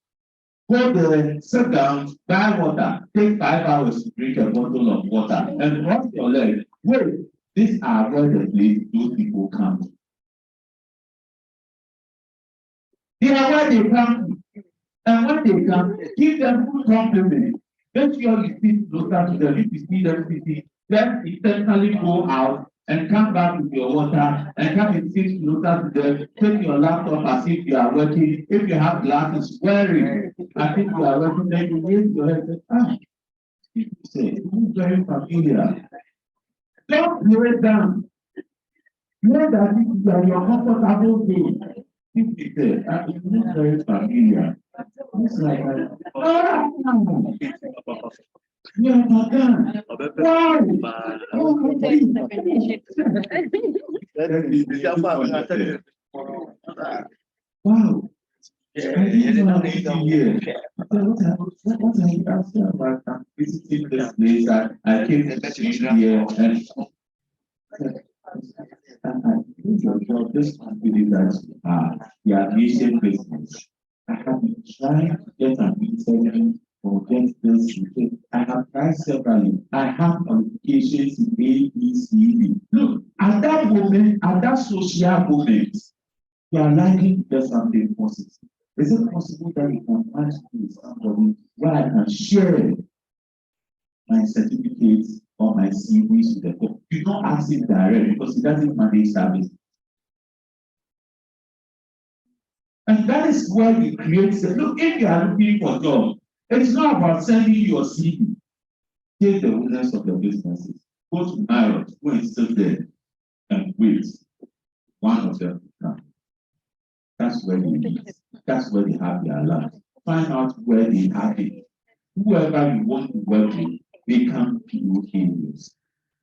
Speaker 1: Go there, sit down, buy water, take 5 hours to drink a bottle of water, and cross your leg. Wait, these are where the place those people come to. They are where they come to. And when they come, give them full compliment. Make sure you sit closer to them. If you see them sitting, then intentionally go out and come back with your water and come and sit closer to them. Take your laptop as if you are working. If you have glasses, wear it. As if you are working, then you raise your head and say, people say, this is very familiar. Don't play down. Know that this is your comfortable thing. People say, it is very familiar. It's like, yeah, Madam. Wow. I didn't know anything here. What are you asking about? I'm visiting this place. I came to see here and your job, this company that the aviation business. I have been trying to get an interview or get this. I have tried severally. I have qualifications in A, B, C, D. Look, at that moment, at that social moment, you are likely to get something positive. Is it possible that you can match with somebody where I can share my certificates or my CVs with the book? You don't ask him direct because he doesn't manage service. And that is where we create. Look, if you are looking for a job, it's not about sending your CV. Take the owners of the businesses. Go to Marriott, go and sit there and wait. One of them will come. That's where they meet. That's where they have their lunch. Find out where they have it. Whoever you want to work with, they come to your areas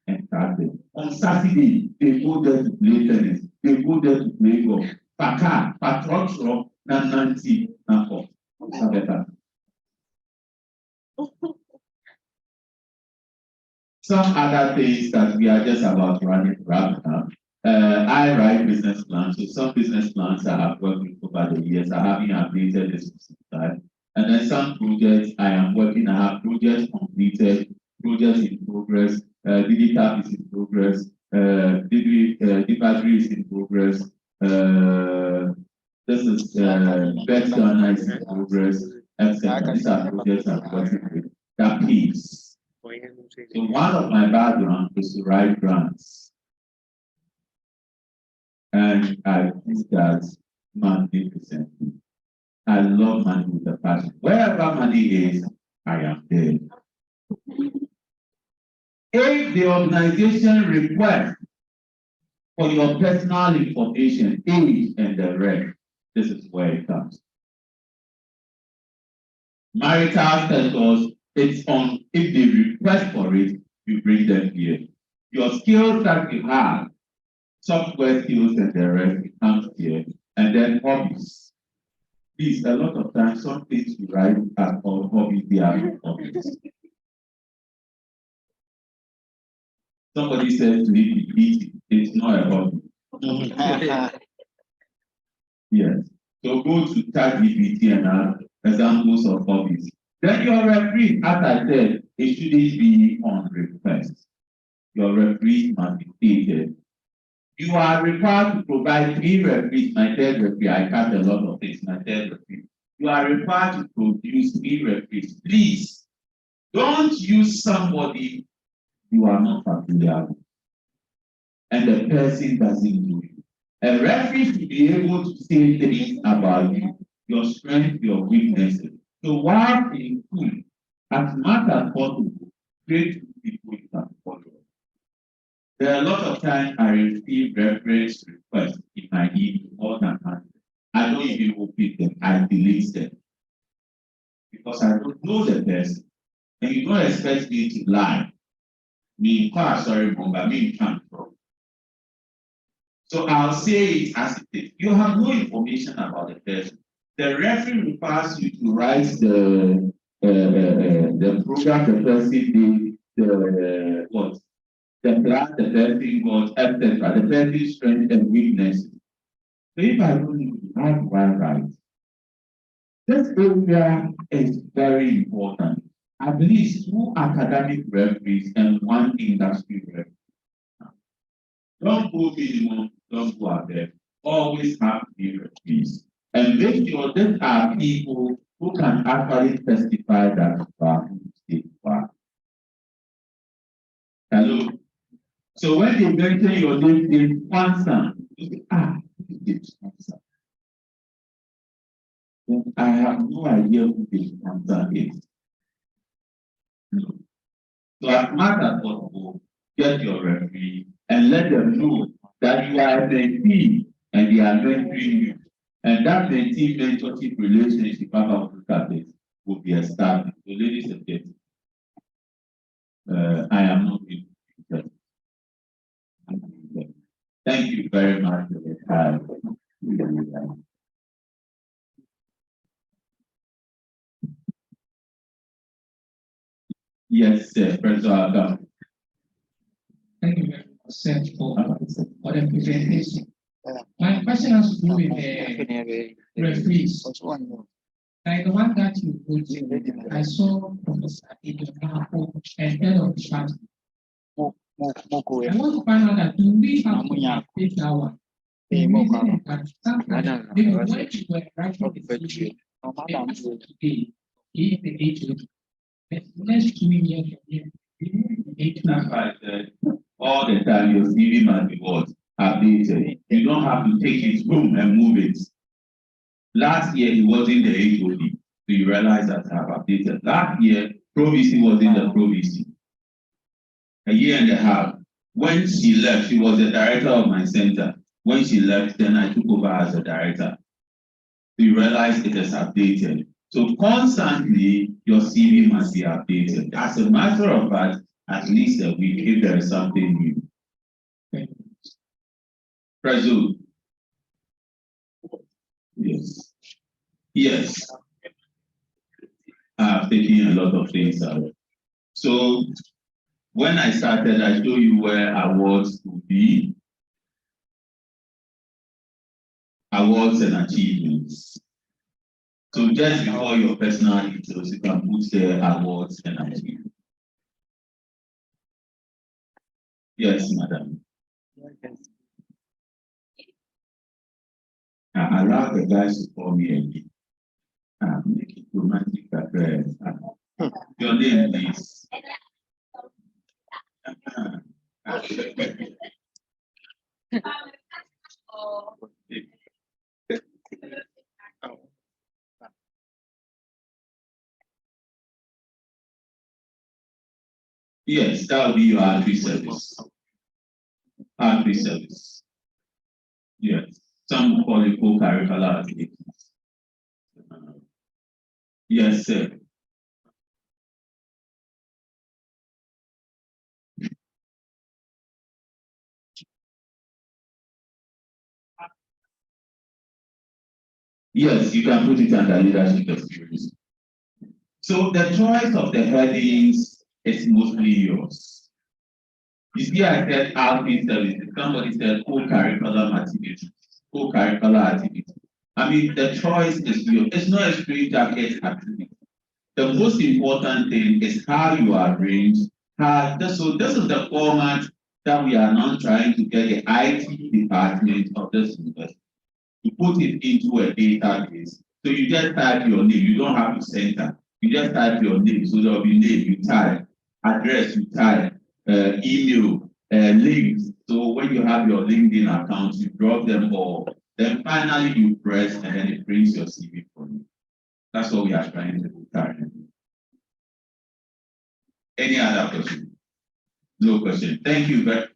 Speaker 1: and start them. On Saturday, they go there to play tennis. They go there to play golf. Paka, Patron, Nancy, Nako. Some other things that we are just about running right now. I write business plans. So some business plans I have worked with over the years. I haven't updated this time. And then some projects I am working. I have projects completed, projects in progress. Digital is in progress. Delivery is in progress. This is Best Ghana is in progress. Etc. These are projects I'm working with. That piece. So one of my background is to write grants. And I do that magnificently. I love money with a passion. Wherever money is, I am there. If the organization requests for your personal information, age, and the rest, this is where it comes. Marital status, it's on, if they request for it, you bring them here. Your skills that you have, software skills and the rest, it comes here. And then hobbies. Please, a lot of times, some things you write are called hobbies, they are not hobbies. Somebody says to me, eating, it's not a hobby. Yes. So go to ChatGPT and ask examples of hobbies. Then your referee, as I said, it shouldn't be on request. Your referee must be stated. You are required to provide 3 referees. My third referee, I cut a lot of things. My third referee you are required to produce 3 referees. Please don't use somebody you are not familiar with and the person doesn't know you. A referee should be able to say things about you, your strength, your weaknesses. So while being cool, as much as possible, create people you can follow. There are a lot of times I receive reference requests in my email more than 100. I don't even open them, I delete them. Because I don't know the person. And you don't expect me to lie. Me, sorry, but me can't talk. So I'll say it as it is. You have no information about the person. The referee requires you to write the program the person did, the what, the class the person got, etc. The person's strength and weaknesses. So if I don't know, how do I write? This area is very important. At least 2 academic referees and 1 industry referee. Don't go minimum, don't go above. Always have to be referees. And make sure that are people who can actually testify that you are who you say you are. Hello. So when they mention your name, they sponsor. You say, they sponsor. I have no idea who the sponsor is. No. So as much as possible, get your referee and let them know that you are a mentee and they are mentoring you. And that mentee mentorship relationship about this will be established. So ladies and gentlemen, I am not interested. Thank you very much for the time. Yes, sir. President.
Speaker 6: Thank you very much, sir, for the presentation. My question has to do with the referees. Like the one that you put, I saw Professor Idionapo and head of the party. I want to find out that do we have to take that one? The reason is that sometimes, when you were writing the CV, today, he is the HOD. The next 2 years,
Speaker 1: That's why I said all the time your CV must be what? Updated. You don't have to take it home and move it. Last year, it wasn't the HOD. So you realize that I have updated. Last year, ProVC was in the ProVC. A year and a half. When she left, she was the director of my center. When she left, then I took over as a director. So you realize it is updated. So constantly, your CV must be updated. As a matter of fact, at least a week if there is something new. Presume. Yes. Yes. I've taken a lot of things out. So when I started, I showed you where awards would be. Awards and achievements. So just before your personal details, you can put the awards and achievements. Yes, madam. I allow the guys to call me again. Make it romantic address. Your name, please. Yes, that will be your R3 service. R3 service. Yes, some call it co-curricular activities. Yes, sir. Yes, you can put it under leadership experience. So the choice of the headings is mostly yours. You see, I said R3 services. Somebody said co-curricular activities. Co-curricular activities. I mean, the choice is yours. It's not a straight jacket activity. The most important thing is how you arrange. So this is the format that we are now trying to get the IT department of this university to put it into a database So you just type your name. You don't have to center. You just type your name. So there will be name. You type address. You type email, links. So when you have your LinkedIn account, you drop them all. Then finally you press, and then it brings your CV for you. That's what we are trying to do currently. Any other question? No question. Thank you very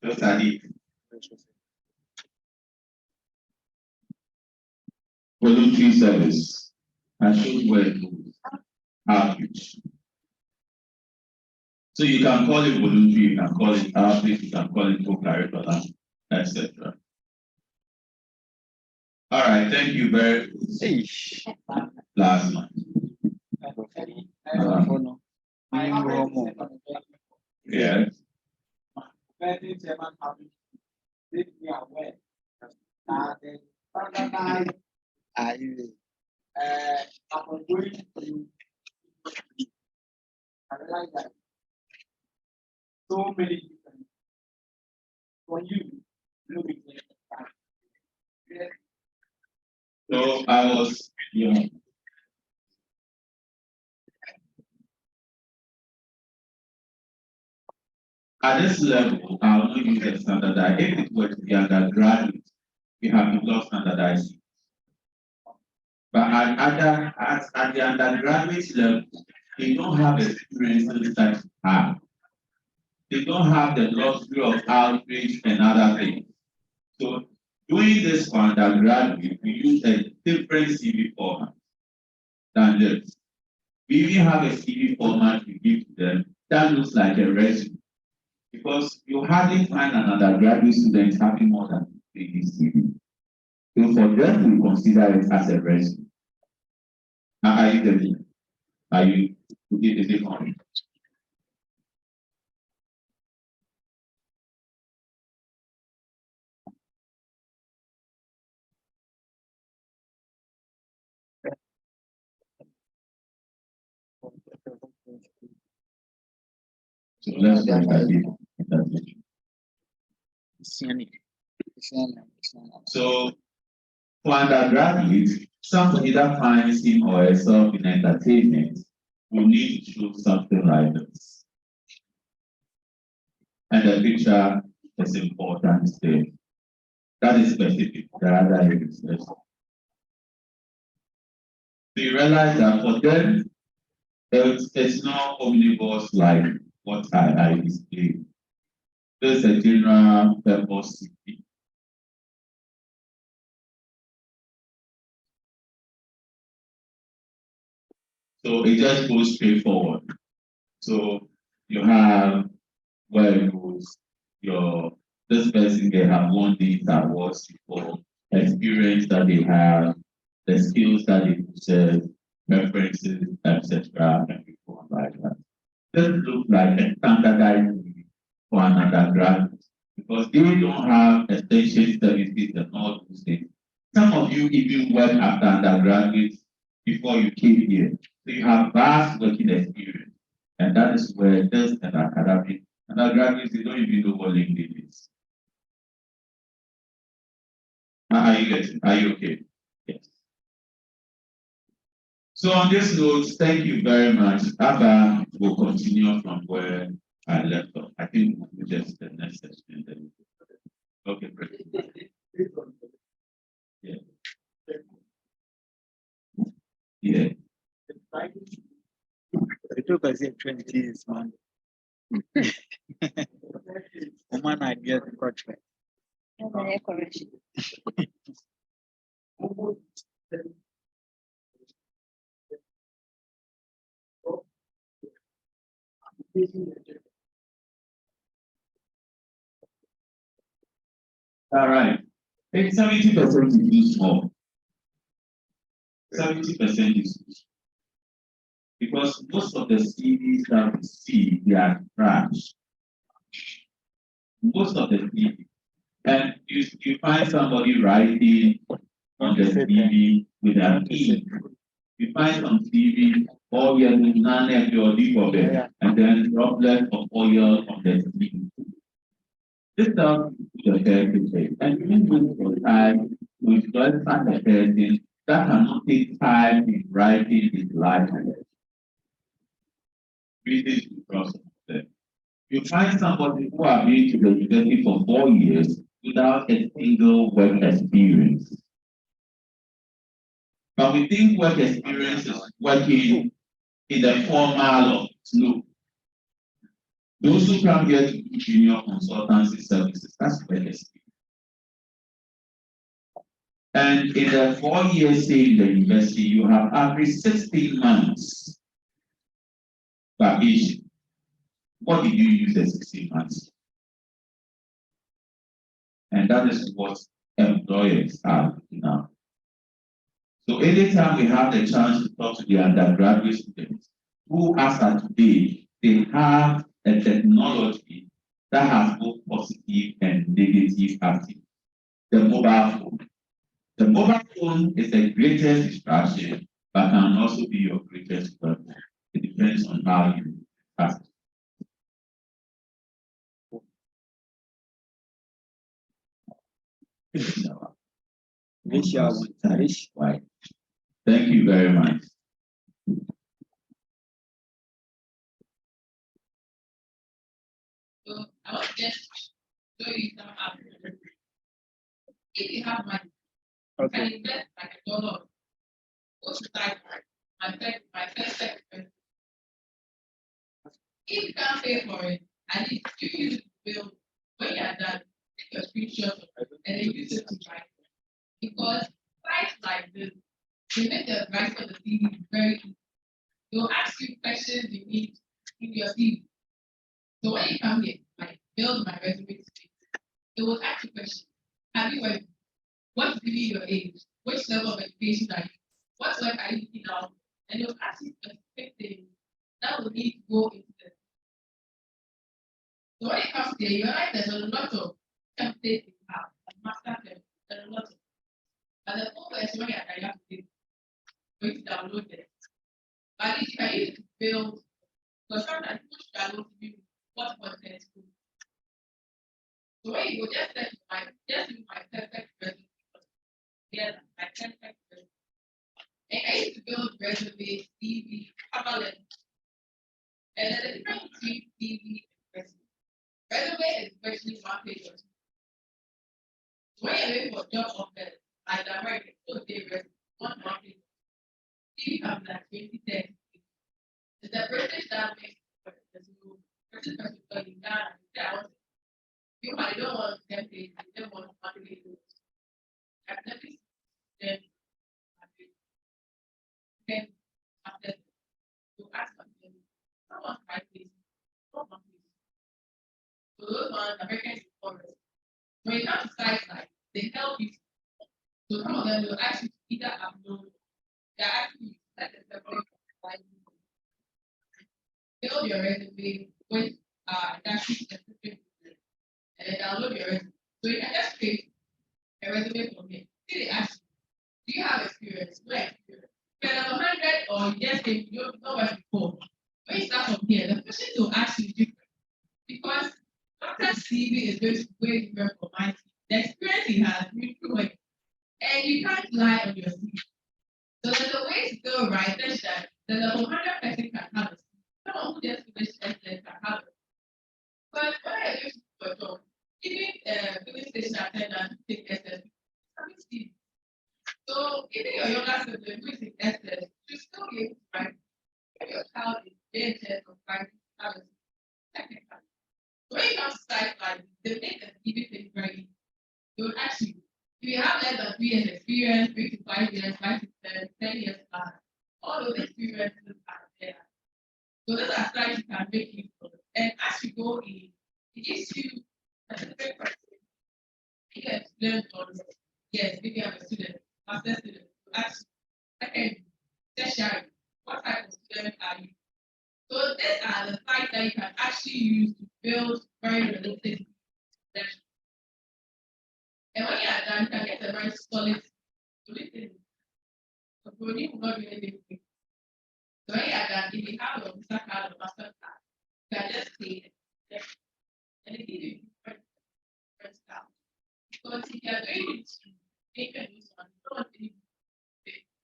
Speaker 1: much. Voluntary service. I showed where it goes. Outreach. So you can call it voluntary, you can call it outreach, you can call it co-curricular, etc. All right, thank you very much. Last one. Yeah.
Speaker 4: Upon going to I realize that so many different for you look at it.
Speaker 1: So I was, at this level, I will not use the standardized. If it were to be undergraduate, we have to love standardized. But at the undergraduate level, they don't have experiences that you have. They don't have the luxury of outreach and other things. So doing this for undergraduate, we use a different CV format than this. We even have a CV format we give to them that looks like a resume. Because you hardly find an undergraduate student having more than 3 CV. So for them, we consider it as a resume. Are you getting it? Are you getting the point? So let's look at it. So for undergraduates, somebody that finds him or herself in entertainment will need to show something like this. And the picture is important there. That is specific. The other areas. So you realize that for them, it's not omnibus like what I displayed. There's a general purpose CV. So it just goes straightforward. So you have where it goes, this person they have won these awards before, experience that they have, the skills that they possess, references, etc. And people like that. This looks like a standardized for an undergraduate because they don't have extension services and all those things. Some of you even work after undergraduate before you came here. So you have vast working experience. And that is where this and academic undergraduates, they don't even know what LinkedIn is. Are you getting? Are you okay? Yes. So on this note, thank you very much. Abba will continue from where I left off. I think we'll just the next session. Then. Okay, great. Yeah. Yeah.
Speaker 3: It took us 20 years, man. Woman idea the contract.
Speaker 2: Correction.
Speaker 1: All right. It's 70% is too small. 70% is too small. Because most of the CVs that we see, they are trash. Most of the CVs. And you find somebody writing on the CV with an E. You find some CV, all your none of your deep of it, and then droplets of oil on the CV. This stuff is a very good thing. And even with your time, with just such a person that cannot take time in writing his life. Reasons because of them. You find somebody who have been to the university for 4 years without a single work experience. But we think work experience is working in the formal of no. Those who come here to do junior consultancy services, that's work experience. And in the 4 years stay in the university, you have averaged 16 months vacation. What did you use the 16 months? And that is what employers are now. So anytime we have the chance to talk to the undergraduate students who, as of today, they have a technology that has both positive and negative aspects. The mobile phone. The mobile phone is the greatest distraction, but can also be your greatest weapon. It depends on how you ask. Right. Thank you very much.
Speaker 5: So I was just show you some options. If you have money, you can invest like $1. Go to like my first sector. If you can't pay for it, at least you use the bill when you are done, take your screenshot of it and then use it to buy it. Because sites like this, they make the advice of the CV very easy. They'll ask you questions you need in your CV. So when you come here, like build my resume space, it will ask you questions. Have you worked? What's really your age? Which level of education are you? What work are you looking out? And it will ask you specific things that will need to go into this. So when it comes here, you realize there's a lot of templates you have, master templates, there's a lot of. But the whole version when you have to do, going to download it. But if you can use it to build, because sometimes people should download to you what content to do. So when you go, just use my perfect resume. Yeah, my perfect resume. And I used to build resume, CV, cover letter. And then the difference between CV and resume. Resume is virtually one page or two. So when you're looking for job offers, like the American, so they resume, one page. CV comes like 20, 30. It's the British that makes there's no British person studying that and you might don't want templates, they don't want one page. I've never seen them. Then after you ask them, someone's right place, someone's place. So those ones, Americans forest. When you come to sites like they help you. So some of them will actually either upload, they're actually like a separate build your resume with actually specific and then download your resume. So you can just create a resume from here. See they ask you, do you have experience? No experience. You can have 100 or you just say you don't know where before. When you start from here, the question to ask you is different because after CV is going to be way different from my CV. The experience he has been through it, and you can't lie on your CV. So there's a way to go right such that the level 100 person can have it. Someone who just finished SS can have it. But when I used to a job, even filling station attendant who take SS, having CV. So even your younger sibling who is in SS, you still be able to write. If your child is JHS or writing, have it technically. So when you come to sites like they make the CV thing very easy. They would ask you, if you have less than 3 years experience, 3 to 5 years, 5 to 10 years plus, all those experiences are there. So those are sites you can make use of. And as you go in, it gives you a different question. You can learn on, yes, maybe I'm a student, master student, to ask, okay, tertiary, what type of student are you? So these are the sites that you can actually use to build very realistic sessions. And when you are done, you can get a very solid thing. So Brody will not do anything. So when you are done, if you have a visa card or master card, you can just pay it. And it gives you different stuff. Because if you are doing it they can use one. Don't really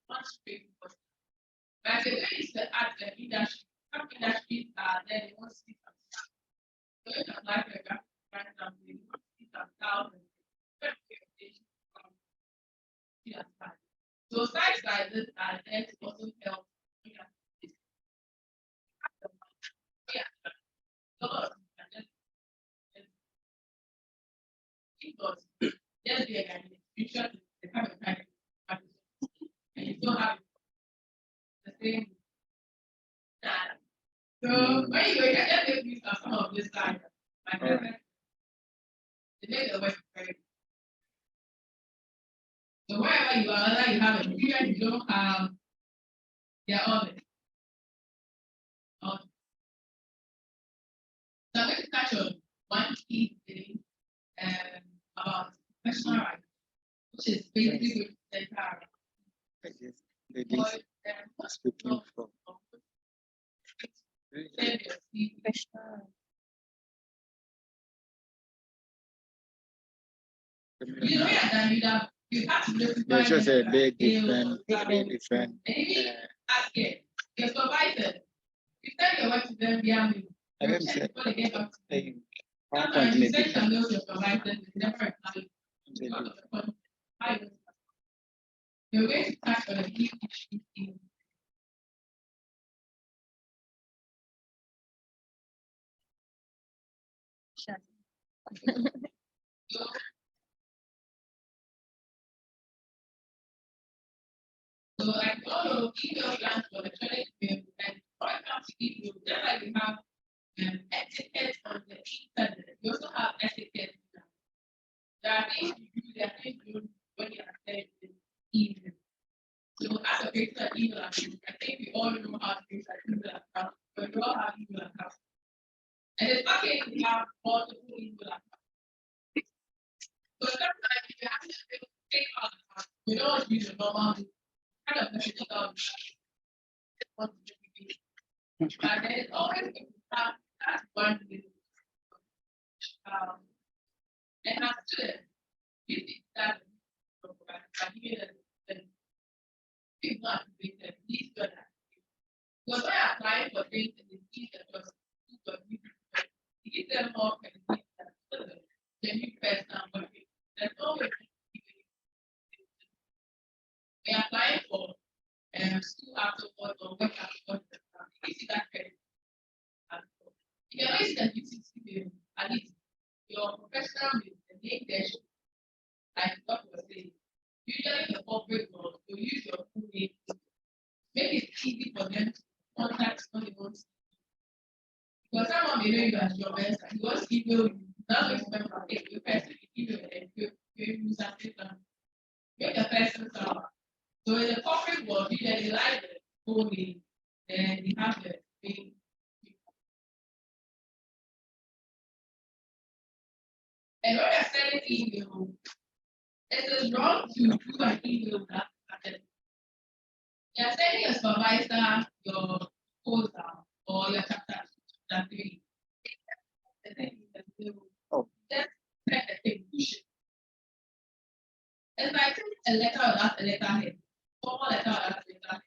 Speaker 5: one straight question. But I said, when you said at the industry, some industries are there, they want to see some stuff. So you can apply for a graphic design company, you want to see some thousands. So sites like this are there to also help. Because just be a guy, you should have a kind of and you still have the same that. So when you go, just make use of some of this side, like it makes the work very. So wherever you are, whether you have a period, you don't have, they're all there. So I'm going to touch on one key thing about professional rights, which is basically the entire
Speaker 3: Speaking for
Speaker 5: you know, yeah, you have to look
Speaker 3: there's just a big different,
Speaker 5: ask it. Your supervisor, you send your work to them via mail.
Speaker 3: I
Speaker 5: You
Speaker 3: didn't
Speaker 5: check
Speaker 3: say
Speaker 5: before they get back to you.
Speaker 3: How
Speaker 5: Sometimes you send
Speaker 3: different.
Speaker 5: some mail to your supervisor, they never reply. Because of the content. How you You're going to touch on a key issue in so like all of email plans for electronic mail and when it comes to email, just like we have etiquette on the internet, we also have etiquette now. There are things you do, there are things you do when you are sending email. So as a creator email account, I think we all know how to create an email account, but we all have email accounts. And it's okay to have multiple email accounts. So sometimes you have to take out, we don't want to use a normal kind of message out. But there is always going to have that one thing. And as students, you think that people are created, these are because when applying for things in the future, you give them more than you person working. There's always we are applying for school afterwards or work afterwards. You see that credit. If you're always at UCC, at least your professional intention, like what was saying, usually the corporate world will use your full name to make it easy for them to contact when they want to. Because someone may know you as your best, and you want to email you, now you remember, okay, your person email and you use that system. Make the person sound. So in the corporate world, usually like the full name, then you have the thing. And when you're sending email, it is wrong to do an email that you're sending a supervisor your proposal or your chapter 3. The thing is that
Speaker 3: Oh.
Speaker 5: just send the thing. It's like a letter without a letterhead, formal letter without a letterhead.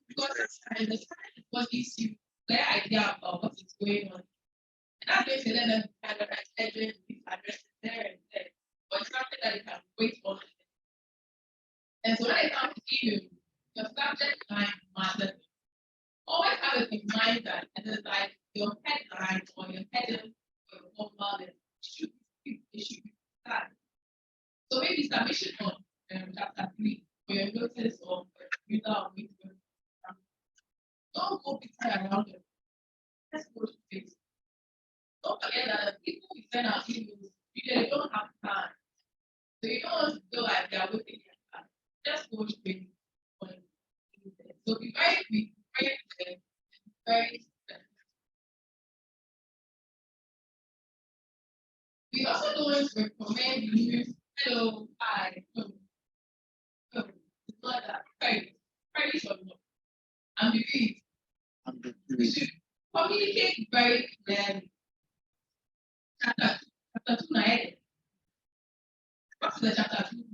Speaker 5: Because the time is what gives you clear idea about what is going on. And that's going to let them kind of like address these addresses there and there. But it's something that you can wait on. And so when it comes to email, your subject line matters. Always have it in mind that it is like your headline or your heading or your formal should be that. So maybe submission on chapter 3 for your notice or user or meeting. Don't go picture around it. Let's go to face. Don't forget that the people we send our emails, usually don't have time. So you don't want to feel like they're waiting your time. Just go straight. So be very very. We also don't recommend you use hello, hi, it's not that very short. And we should communicate very clearly. Chapter 2 na edit. What's the chapter 2?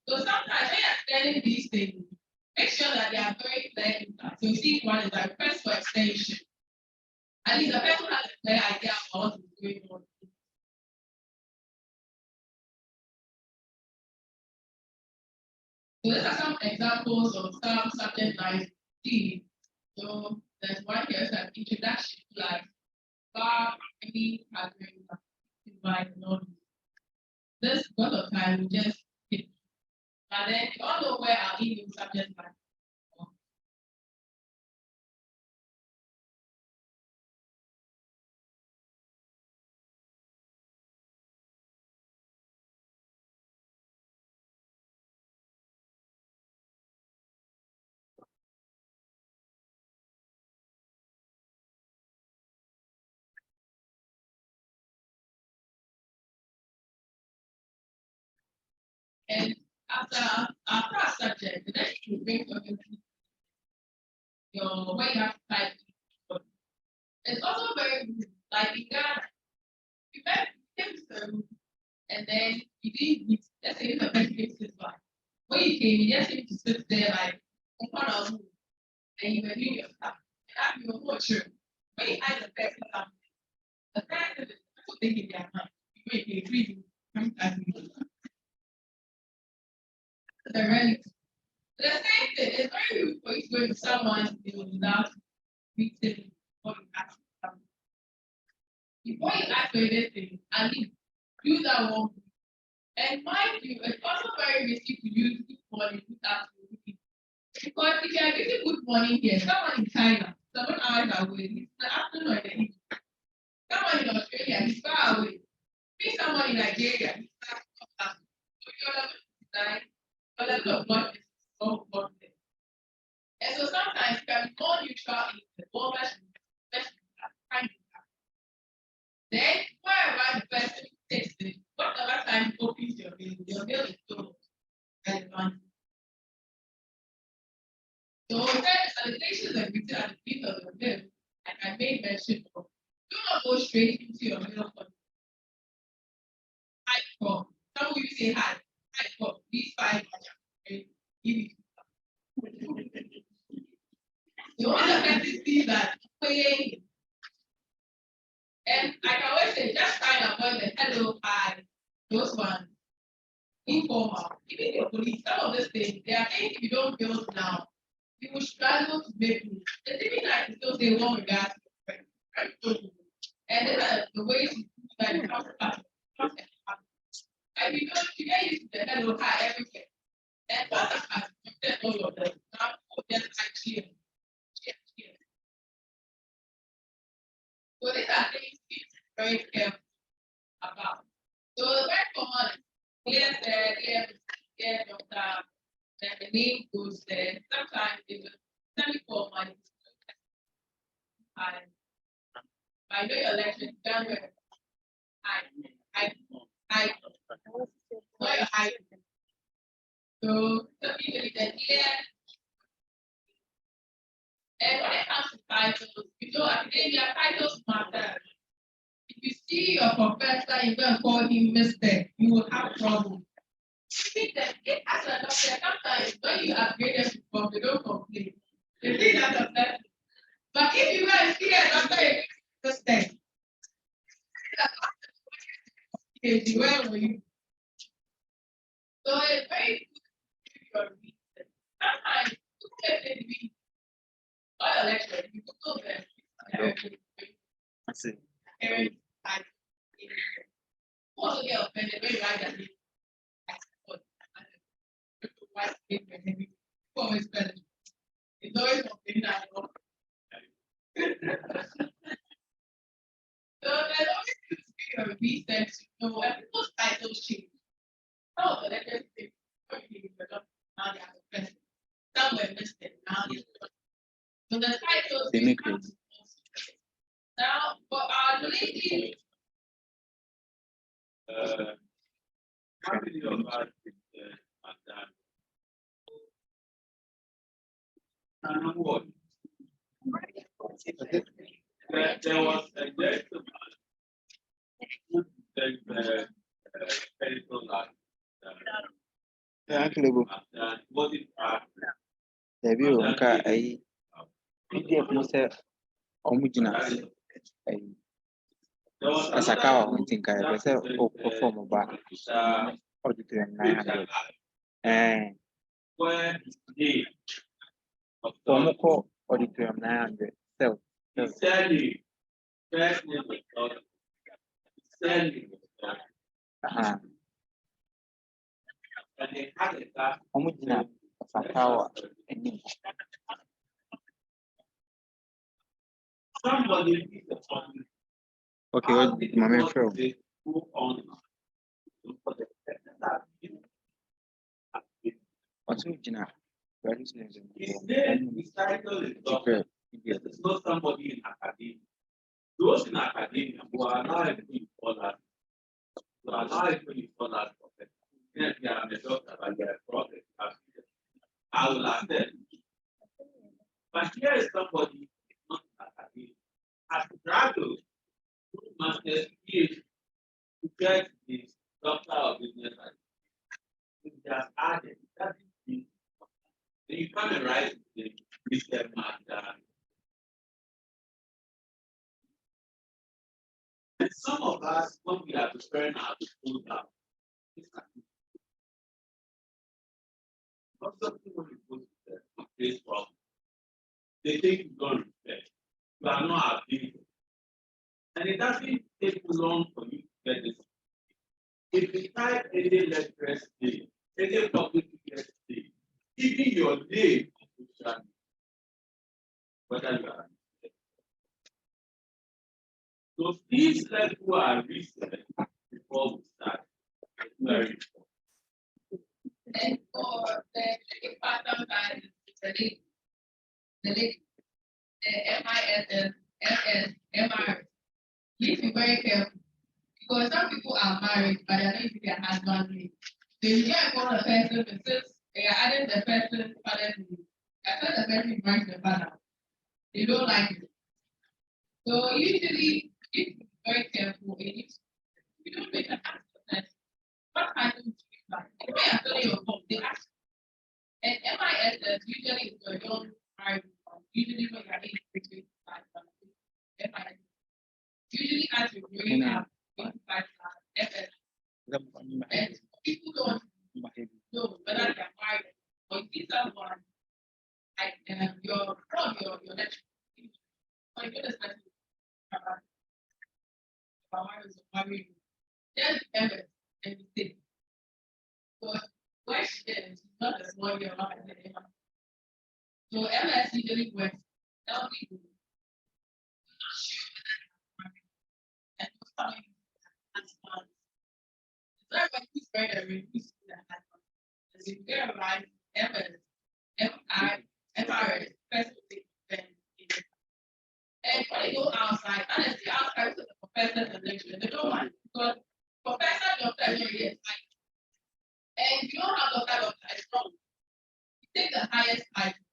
Speaker 5: So sometimes when you're extending these things, make sure that they are very clear. So you see one is like request for extension. At least the person has a clear idea of what is going on. So these are some examples of some subject lines. So there's one here, so an introduction to like bar, any agreement, invite, not. This because of time, we just skip. But then you all know where our English subject lines are. And after our subject, the next you bring your way you have to type. It's also very good. Like in Ghana, you came to the room and then you didn't meet, let's say the first case this one. When you came, you just need to sit there like in front of you and you were doing your stuff. And after you were more sure. When you ask the person something, the person is also thinking their mind. You wait, they read you. The reality. The same thing, it's very good for you to go to someone without meeting what you ask them. Before you ask for anything, at least do that one. And mind you, it's also very risky to use good money without looking. Because if you are using good money here, someone in China, 7 hours away, it's the afternoon or the evening. Someone in Australia, he's far away. See someone in Nigeria, he's far away. So your level of design, your level of money is so important. And so sometimes you can be more neutral in the more time. Then wherever the person takes it, whatever time you opens your bill is so relevant. So then salutations are written at the beginning of the bill, like I made mention of. Do not go straight into your mail for hi for. Some of you say hi for these 5 give it. You want to let it see that paying. And I can always say, just try and avoid the hello, hi, those ones. Informal. Even your police, some of these things, they are things if you don't build now, you will struggle to make it. The thing is that still say one regard to your friend. Right? And then the ways you do that, you have to pass. And you know, you get used to the hello, hi, everything. And once I have all of them, now just cheer. So these are things to be very careful about. So the very common, yes, yeah, doctor, then the name goes there. Sometimes they will send me for money. And I know your lecture, January. I so the people is here. And when it comes to titles, you know, academia titles matter. If you see your professor, you go and call him Mr., you will have trouble. See that as a doctor, sometimes when you upgrade them from, they don't complain. They think that's a blessing. But if you go and see a doctor, Mr., where were you? So it's very good to your reason. Sometimes you can read all the lectures, you Google them.
Speaker 3: I see.
Speaker 5: Who also get offended when you write that name? Always better. It's always something that I know. So there's always a research to know when people's titles change. Some of the letters say, now they have a question. Some were missed now they have. So the titles
Speaker 3: They make it.
Speaker 5: Now for our lady.
Speaker 1: How did you about it? What? There was a gentleman who said medical life.
Speaker 3: Uncle Bo, there be a PDF no say Omugina. Asakawa, I think I was a perform about auditorium 900. And Pomoko auditorium 900. So, Omugina, Asakawa, and
Speaker 1: Somebody
Speaker 3: okay, well, my man, Phil. What's Omugina?
Speaker 1: His name, his title is doctor. It is not somebody in academia. Those in academia who are now employed for that, who are now employed for that profession. Yes, they are a doctor, but they are a prophet. I will attend. But here is somebody not in academia, has struggled through master's PhD to get his doctor of business. He has added that is then you come and write the Mr. Magda. And some of us, when we are preparing our school now, not something when you put the place from, they think you don't respect. You are not our people. And it doesn't take long for you to get this. If you type any lecturer's name, any public figure's name, even your name on social media, whether you are. So please let's do our research before we start. It's very important.
Speaker 5: And for the pattern that the MISS, MS, MR, you need to be very careful because some people are married, but they're not using their husband's name. So you get one of the person, since they are adding the person father's name, that's why the person brings the father. They don't like it. So usually, you need to be very careful. You don't make an ask the person. What title do you like? If they are filling your form, they ask. And MISS usually is a young married people. Usually when you're age between 5 and MIS. Usually as you're growing up, 25 FS. And people don't know whether they're married or you see someone like your lecture. Or you get a special married. Just MS and mistake. So questions not a small year long. So MS usually works. Tell people. And coming as one. It's very very reduced to that. As you get right, MS, MI, MRS, specific and when they go outside, honestly, outside to the professors and lecturers, they don't mind because professor doctor is like, and you know how doctor is wrong. You take the highest title.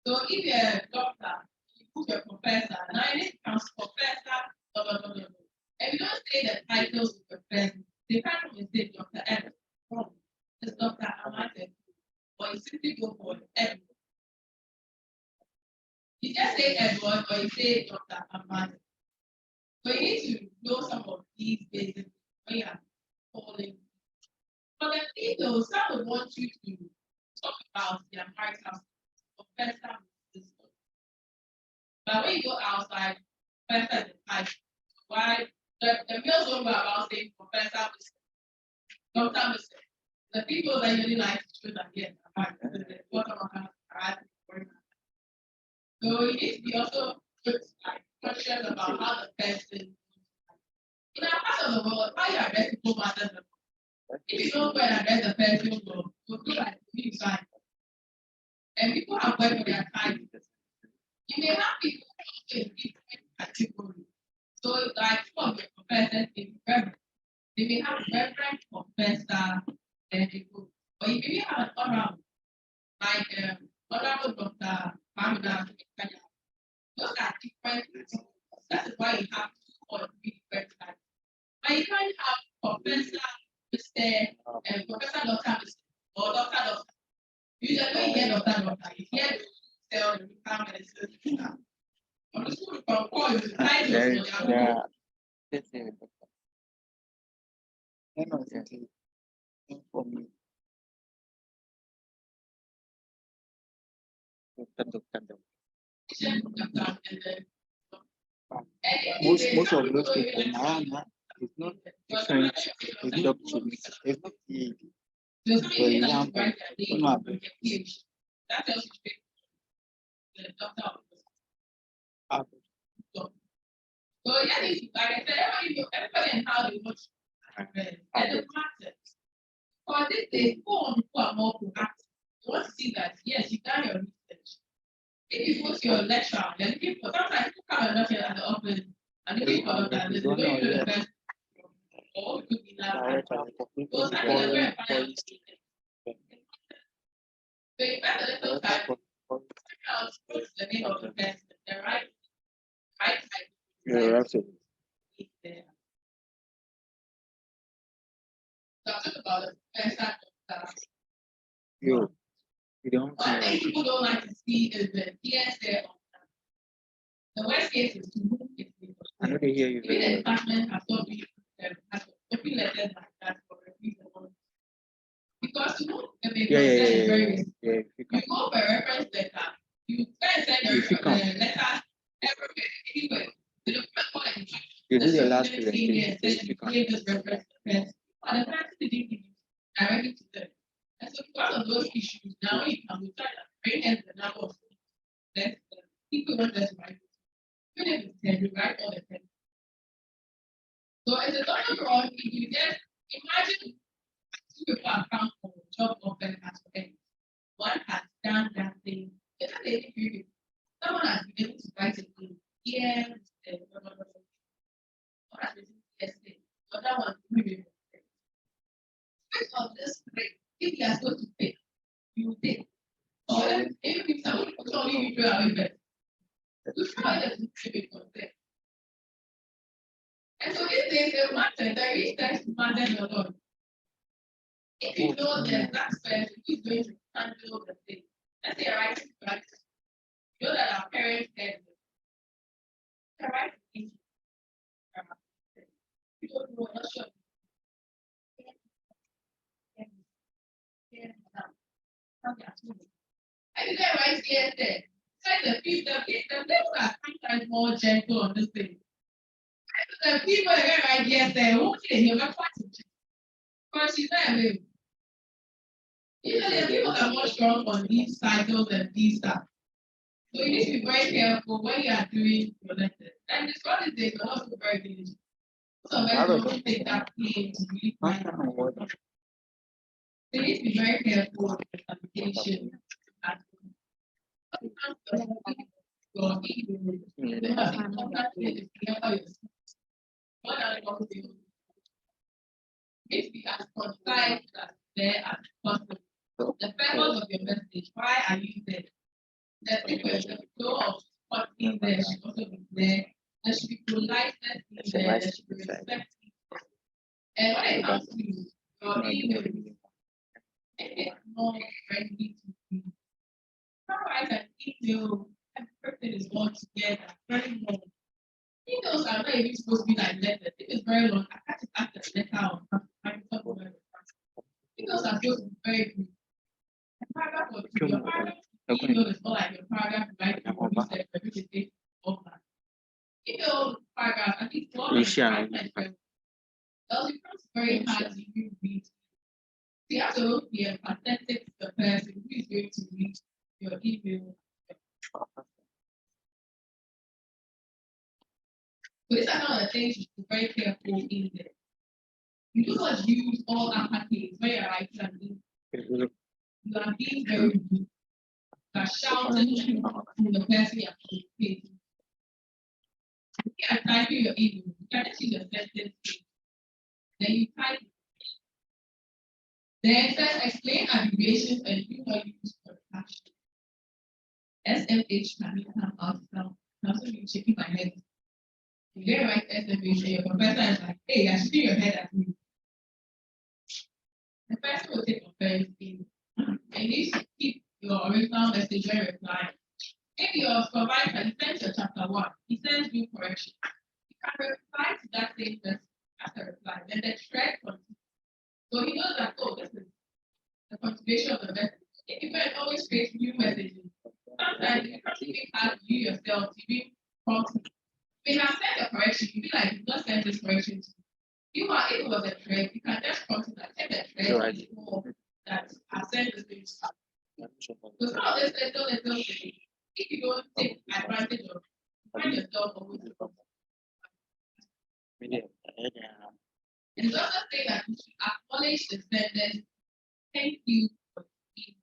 Speaker 5: So if you're a doctor, you put your professor, now it becomes professor, blah, blah, blah, blah. And you don't say the titles of the person, they can't even say Dr. Evans. Wrong. It's Dr. Amate. Or you simply go for Edward. You just say Edward or you say Dr. Amate. So you need to know some of these basics when you are calling. For the people, some would want you to talk about their marital professor. But when you go outside, professor is like, why the males don't go about saying professor, doctor, the people that really like to show that yes, so you need to be also like conscious about how the person in our part of the world, how you address people matters. If you don't go and address the person, you'll feel like you fine. And people have worked for their time. You may have people in different categories. So like some of the professors in reverend, they may have reverend professor and they go. Or you may have an honorable, like honorable Dr. Mamda. Those are different categories. That is why you have 2 or 3 different types. But you can't have professor, Mr. and professor Dr. Mr. or Dr. time and it's I'm just going to call you the title.
Speaker 3: Yeah. Yes, yes.
Speaker 8: For me. Most of those people now it's not different with doctrine. It's not the for example,
Speaker 5: That tells you the doctor. So yeah, like I said, everybody and how they watch and it matters. For this day, who are more proactive. You want to see that yes, you done your research. If you go to your lecture, then people sometimes people come and lecture at the office and the people are that they don't know the best or it could be that. So that is very fine. So you better let them time figure out what's the name of the person, the right type.
Speaker 8: You're absolutely.
Speaker 5: So I'll talk about the first type of stuff.
Speaker 3: You don't
Speaker 5: One thing people don't like to see is the PSA of that. The worst case is to move it.
Speaker 3: I know they hear you.
Speaker 5: Even the department has not been open letters like that for a reason. Because you know, the
Speaker 3: Yeah.
Speaker 5: is very risky.
Speaker 3: Yeah.
Speaker 5: You go for a reference letter, you can send a letter everywhere, anywhere. The first one
Speaker 3: You do your last
Speaker 5: thing
Speaker 3: presentation.
Speaker 5: is you give this reference defense, and the person didn't give you directly to them. And so because of those issues, now you can try to bring in the number of that people want us to write. Even if it's 10, you write all the 10. So it's a lot wrong if you just imagine two people are found for job offer as well. One has done that thing. Someone has been able to write it in years. One has been yesterday. Other one really. Based on this rate, if he has got to pay, you will pay. Or if someone puts only you are with it, you try to keep it for them. And so these days, the matter, the research matters a lot. If you know the tax person who is going to handle the thing, let's say a writing practice, you know that our parents said, the right thing, you don't know, not sure. I did that right here. The people are sometimes more gentle on this thing. The people that right here, okay, you're not fighting. But she's not available. You know, the people are more strong on these titles and these stuff. So you need to be very careful when you are doing your letters. And this one is they are also very diligent. So don't take that claim to really find out. So you need to be very careful with the application. If you as concise as there as possible. The purpose of your message, why are you there? The flow of what in there should also be there. There should be politeness in there, there should be respect. And when it comes to your email, it's more friendly to you. Write an email, everything is all together, very long. Emails are not even supposed to be like letters. It is very long. I can't act as letter or emails are supposed to be very good. A paragraph or two, your paragraph email is more like your paragraph, right? Email paragraph, I think one is very hard to read. You have to be empathetic to the person who is going to read your email. So these are some of the things you should be very careful in there. You do not use all uppercase when you're writing an email. You are being very good. You are shouting to the person you are communicating. If you are typing your email, you can just use your sentence. Then you type it. Then explain abbreviations and do not use for caption. SMH can become out now. I'm also be shaking my head. You didn't write SMH, your professor is like, hey, you're shaking your head at me. The person will take offense in. And you need to keep your original message when replying. If your supervisor, he sends your chapter 1, he sends you correction. You can reply to that same person as a reply, then the thread continues. So he knows that, oh, this is the continuation of the message. If you can always create new messages, sometimes you can't even have you yourself to be prompted. When I send a correction, you feel like you not send this correction to you. Are, if it was a thread, you can just prompt it like, check the thread before that I send this thing to you. So some of this little things, if you don't take advantage of, find yourself always a problem. And the other thing that you should acknowledge the sentence, thank you for speaking.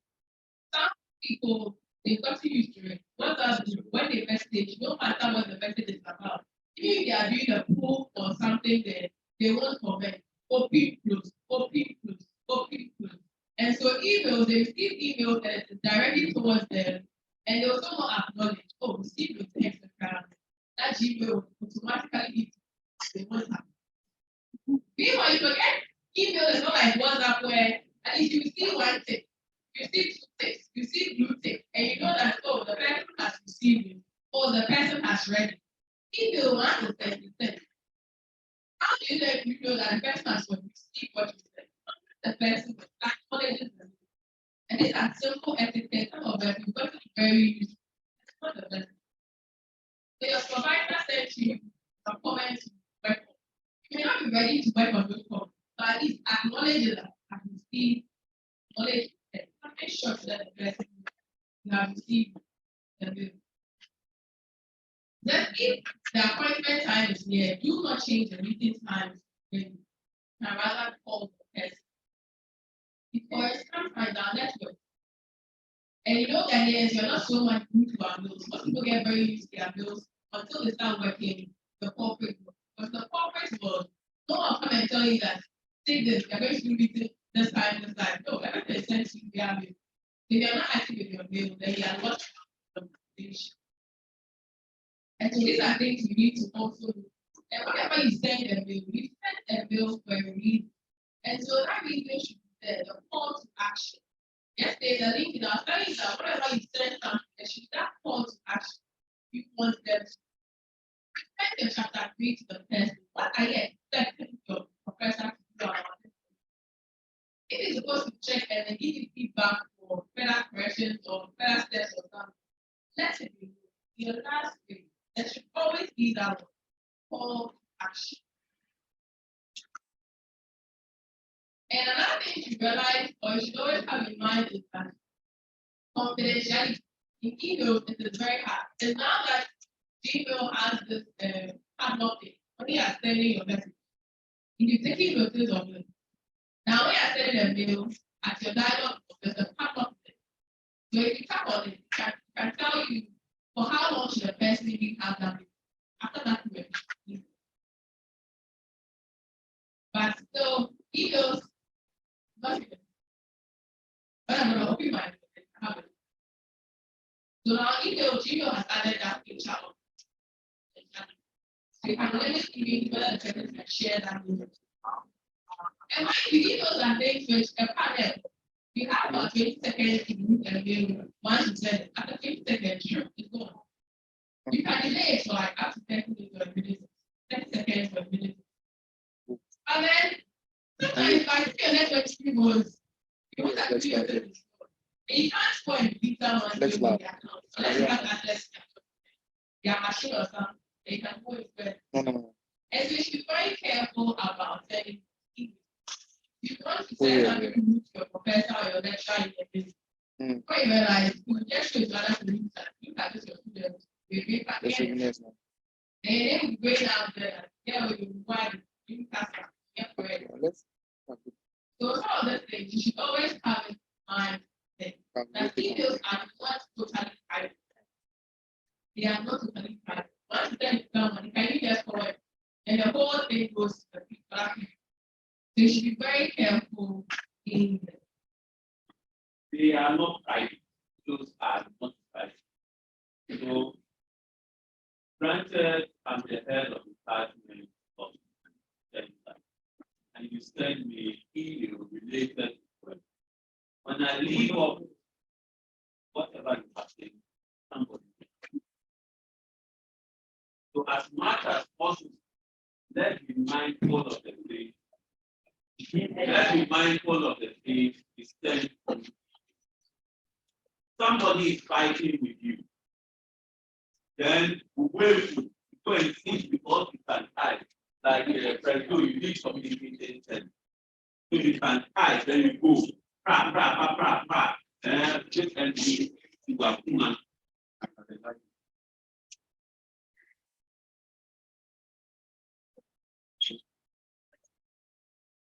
Speaker 5: Some people, they've got used to it. What does when they message, no matter what the message is about, even if they are doing a poll or something there, they won't comment. Open, close, open, close, open, close. And so emails, they receive emails that is directly towards them, and they also not acknowledge, oh, receive with the extra account. That Gmail will automatically they won't have. Meanwhile, you forget email is not like WhatsApp where at least you see one tick, you see two ticks, you see blue tick, and you know that, oh, the person has received it, or the person has read it. Email 1 to 10%. How do you know that the person has received what you said? The person acknowledges them. And these are simple etiquette, some of them, but it's very useful. It's not the best. So your provider sends you a comment to work on. You may not be ready to work on those comments, but at least acknowledge that I can see, acknowledge that. Make sure that the person you have received the bill. Then if the appointment time is near, do not change the meeting times when you can rather call the person. Because sometimes our network. And you know, Ghanaians, you're not so much new to our bills. Most people get very used to their bills until they start working the corporate world. Because the corporate world, no one come and tell you that take this, you're going to do it this time. No, everything is sent to you via mail. If you're not active with your bill, then you are not the conversation. And so these are things you need to also do. And whenever you send a bill, you send a bill for a reason. And so that reason should be the call to action. Yesterday, the link in our studies that whenever you send something, there should be that call to action. You want them to send your chapter 3 to the person. What are you expecting your professor to do about it? If it's supposed to check and then give you feedback for further corrections or further steps or something, let it be your last thing. There should always be that call to action. And another thing you realize or you should always have in mind is that confidentiality in email is very hard. And now that Gmail has this padlock thing, when you are sending your message, if you're taking notice of it, now when you are sending a mail at your dialogue, there's a padlock thing. So if you tap on it, it can tell you for how long should the person even have that mail. After that, you will. But still, emails, not even. But I'm going to open my habit. So now Gmail has added that feature. So you can limit even whether the person can share that with you. And mind you, emails are things which a panel, you have about 20 seconds to move the mail once you send it. After 20 seconds, it's gone. You can delay it for like up to 10 minutes or a minute, 10 seconds or a minute. And then sometimes if I see your network goes, you want to do your business. And you can't go and beat someone to your account. Unless you have access to your machine or something, they can go with it.
Speaker 8: No.
Speaker 5: And so you should be very careful about sending emails. You want to send something to your professor or your lecturer in your business. When you realize, you just show to other students that you can just your students. And then we bring out the, you pass it. So some of the things you should always have in mind that emails are not totally private. They are not totally private. Once you send it to someone, can you just forward? And the whole thing goes to the people. So you should be very careful in them.
Speaker 1: They are not private. Those are not private. So, granted, I'm the head of the department of Dental, and you send me email related to it. When I leave off, whatever you are saying, somebody So as much as possible, let's be mindful of the thing. Let's be mindful of the thing. Somebody is fighting with you. Then we will go and see because you can hide. Like you need communicating sense. So you can hide, then you go. Just and you are human.